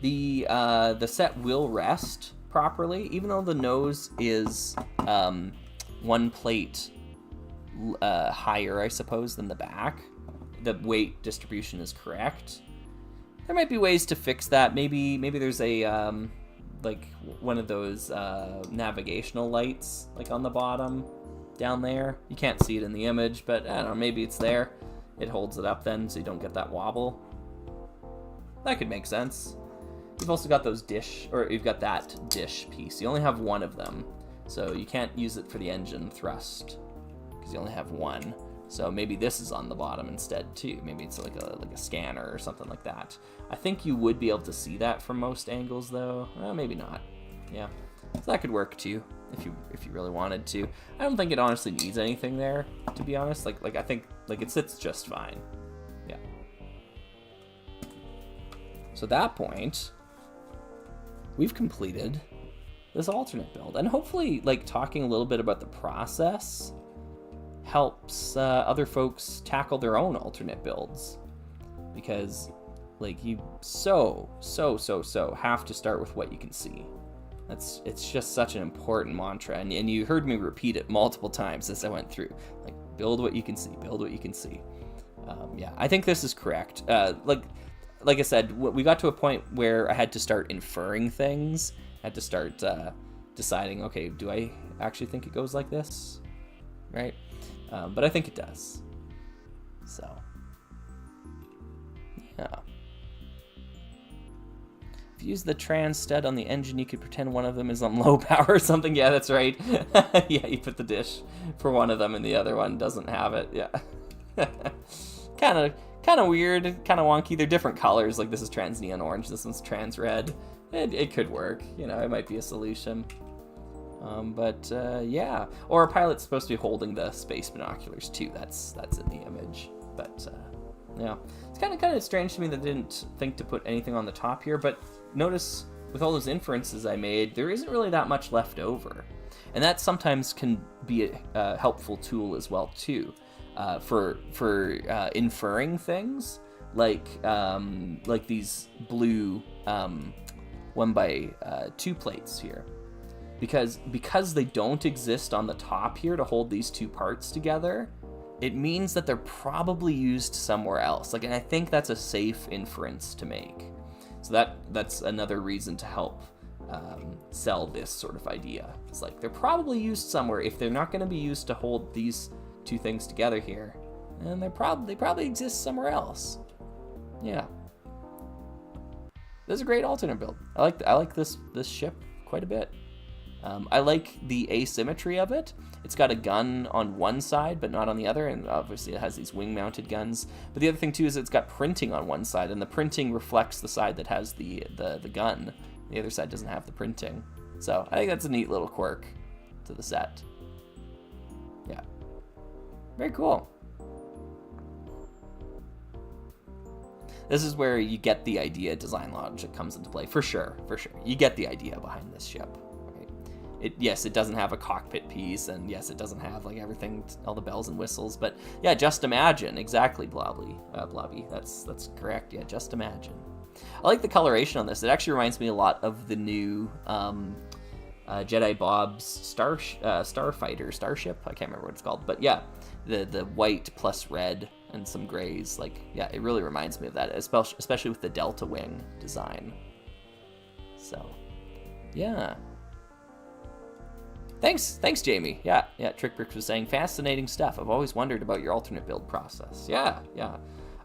The set will rest properly, even though the nose is one plate higher, I suppose, than the back. The weight distribution is correct. There might be ways to fix that. Maybe there's a like one of those navigational lights like on the bottom down there. You can't see it in the image, but I don't know, maybe it's there. It holds it up then so you don't get that wobble. That could make sense. You've also got those you've got that dish piece. You only have one of them, so you can't use it for the engine thrust because you only have one. So maybe this is on the bottom instead too. Maybe it's like a scanner or something like that. I think you would be able to see that from most angles though. Well, maybe not. Yeah, so that could work too if you really wanted to. I don't think it honestly needs anything there, to be honest. Like I think like it sits just fine. Yeah. So at that point, we've completed this alternate build. And hopefully, like, talking a little bit about the process helps other folks tackle their own alternate builds. Because, like, you so have to start with what you can see. It's just such an important mantra. And you heard me repeat it multiple times as I went through. Like, build what you can see, build what you can see. Yeah, I think this is correct. Like I said, we got to a point where I had to start inferring things. I had to start deciding, okay, do I actually think it goes like this? Right? But I think it does. So, yeah. If you use the trans stud on the engine, you could pretend one of them is on low power or something. Yeah, that's right. Yeah, you put the dish for one of them and the other one doesn't have it. Yeah. Kind of weird, kind of wonky. They're different colors. Like, this is trans neon orange, this one's trans red. It could work, you know, it might be a solution. Yeah. Or a pilot's supposed to be holding the space binoculars too. That's in the image. But yeah, it's kind of strange to me that they didn't think to put anything on the top here. But notice with all those inferences I made, there isn't really that much left over, and that sometimes can be a helpful tool as well too. For inferring things like these blue 1x2 plates here, because they don't exist on the top here to hold these two parts together, it means that they're probably used somewhere else. Like, and I think that's a safe inference to make. So that's another reason to help sell this sort of idea. It's like they're probably used somewhere. If they're not going to be used to hold these two things together here, and they probably exist somewhere else. Yeah, this is a great alternate build. I like this ship quite a bit. I like the asymmetry of it. It's got a gun on one side but not on the other, and obviously it has these wing mounted guns. But the other thing too is it's got printing on one side, and the printing reflects the side that has the gun. The other side doesn't have the printing. So I think that's a neat little quirk to the set. Yeah. Very cool. This is where you get the idea design logic comes into play, for sure. You get the idea behind this ship. Right? Yes, it doesn't have a cockpit piece, and yes, it doesn't have like everything, all the bells and whistles, but yeah, just imagine. Exactly, Blobby. That's correct. Yeah, just imagine. I like the coloration on this. It actually reminds me a lot of the new Jedi Bob's starship. I can't remember what it's called, but yeah, the white plus red and some grays. Like, yeah, it really reminds me of that, especially with the Delta Wing design. So, yeah. Thanks, Jamie. Yeah. Trickbricks was saying, fascinating stuff. I've always wondered about your alternate build process. Yeah.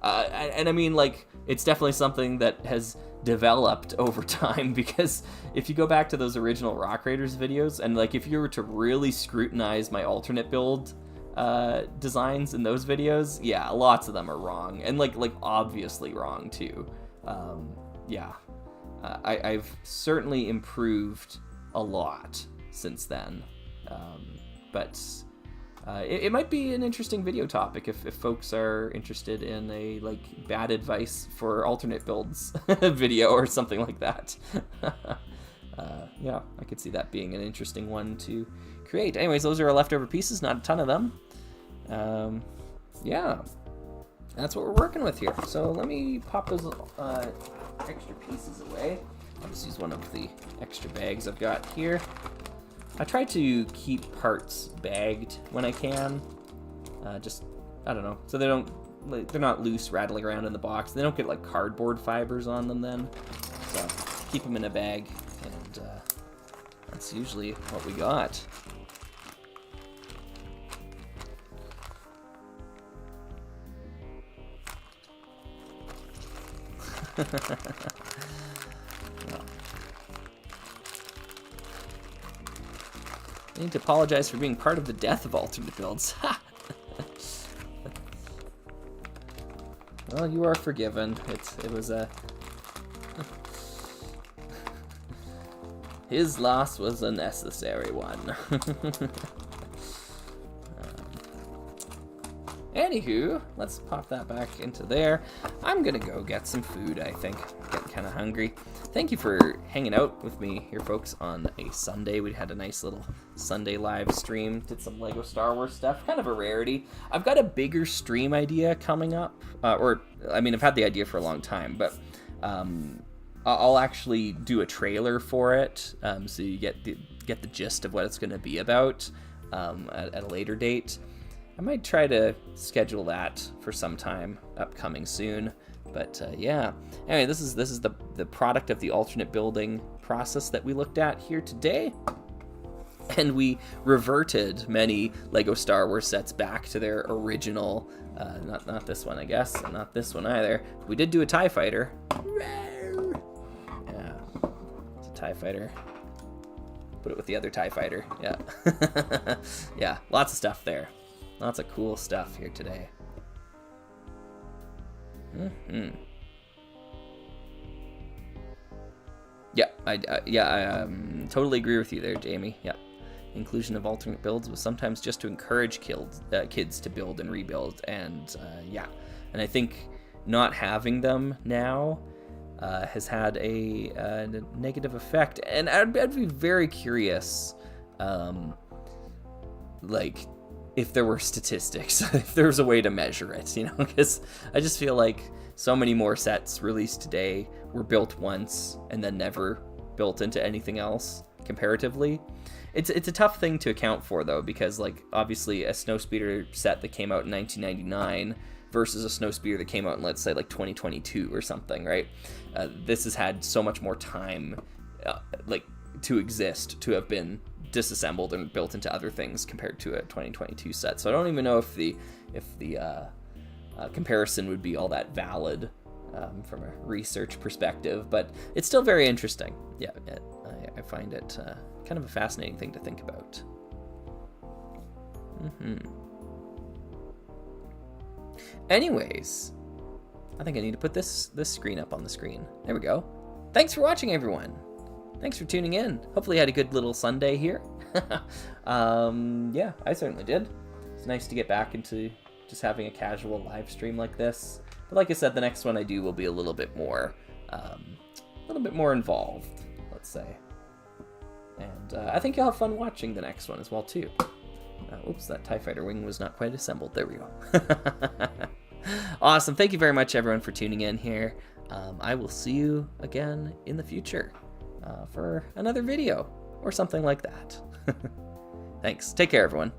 And I mean, like, it's definitely something that has developed over time, because if you go back to those original Rock Raiders videos, and like if you were to really scrutinize my alternate build designs in those videos, yeah, lots of them are wrong, and like obviously wrong too. I've certainly improved a lot since then, but it might be an interesting video topic if folks are interested in a like bad advice for alternate builds video or something like that. Yeah, I could see that being an interesting one to create. Anyways, those are our leftover pieces, not a ton of them. Yeah, that's what we're working with here. So let me pop those extra pieces away. I'll just use one of the extra bags I've got here. I try to keep parts bagged when I can. Just, I don't know, so they're not loose rattling around in the box. They don't get like cardboard fibers on them then. So keep them in a bag, and that's usually what we got. I need to apologize for being part of the death of alternate builds. Well, you are forgiven. It was a... His loss was a necessary one. Anywho, let's pop that back into there. I'm gonna go get some food, I think. Getting kind of hungry. Thank you for hanging out with me here, folks, on a Sunday. We had a nice little Sunday live stream. Did some Lego Star Wars stuff. Kind of a rarity. I've got a bigger stream idea coming up. I've had the idea for a long time, but I'll actually do a trailer for it, so you get the gist of what it's going to be about at a later date. I might try to schedule that for some time upcoming soon. But yeah, anyway, this is the product of the alternate building process that we looked at here today. And we reverted many Lego Star Wars sets back to their original, not this one, I guess, and not this one either. We did do a TIE Fighter. Yeah, it's a TIE Fighter. Put it with the other TIE Fighter, yeah. Yeah, lots of stuff there. Lots of cool stuff here today. Yeah, I totally agree with you there, Jamie. Yeah, inclusion of alternate builds was sometimes just to encourage kids to build and rebuild, and yeah, and I think not having them now has had a negative effect. And I'd be very curious, like, if there were statistics, if there was a way to measure it, you know, because I just feel like so many more sets released today were built once and then never built into anything else comparatively. It's a tough thing to account for, though, because, like, obviously a Snowspeeder set that came out in 1999 versus a Snowspeeder that came out in, let's say, like 2022 or something, right? This has had so much more time, like, to exist, to have been disassembled and built into other things compared to a 2022 set. So I don't even know if the comparison would be all that valid from a research perspective, but it's still very interesting. Yeah, I find it kind of a fascinating thing to think about. Anyways, I think I need to put this screen up on the screen. There we go. Thanks for watching, everyone. Thanks for tuning in. Hopefully you had a good little Sunday here. Yeah, I certainly did. It's nice to get back into just having a casual live stream like this. But like I said, the next one I do will be a little bit more involved, let's say. And I think you'll have fun watching the next one as well, too. Oops, that TIE Fighter wing was not quite assembled. There we go. Awesome. Thank you very much, everyone, for tuning in here. I will see you again in the future for another video or something like that. Thanks. Take care, everyone.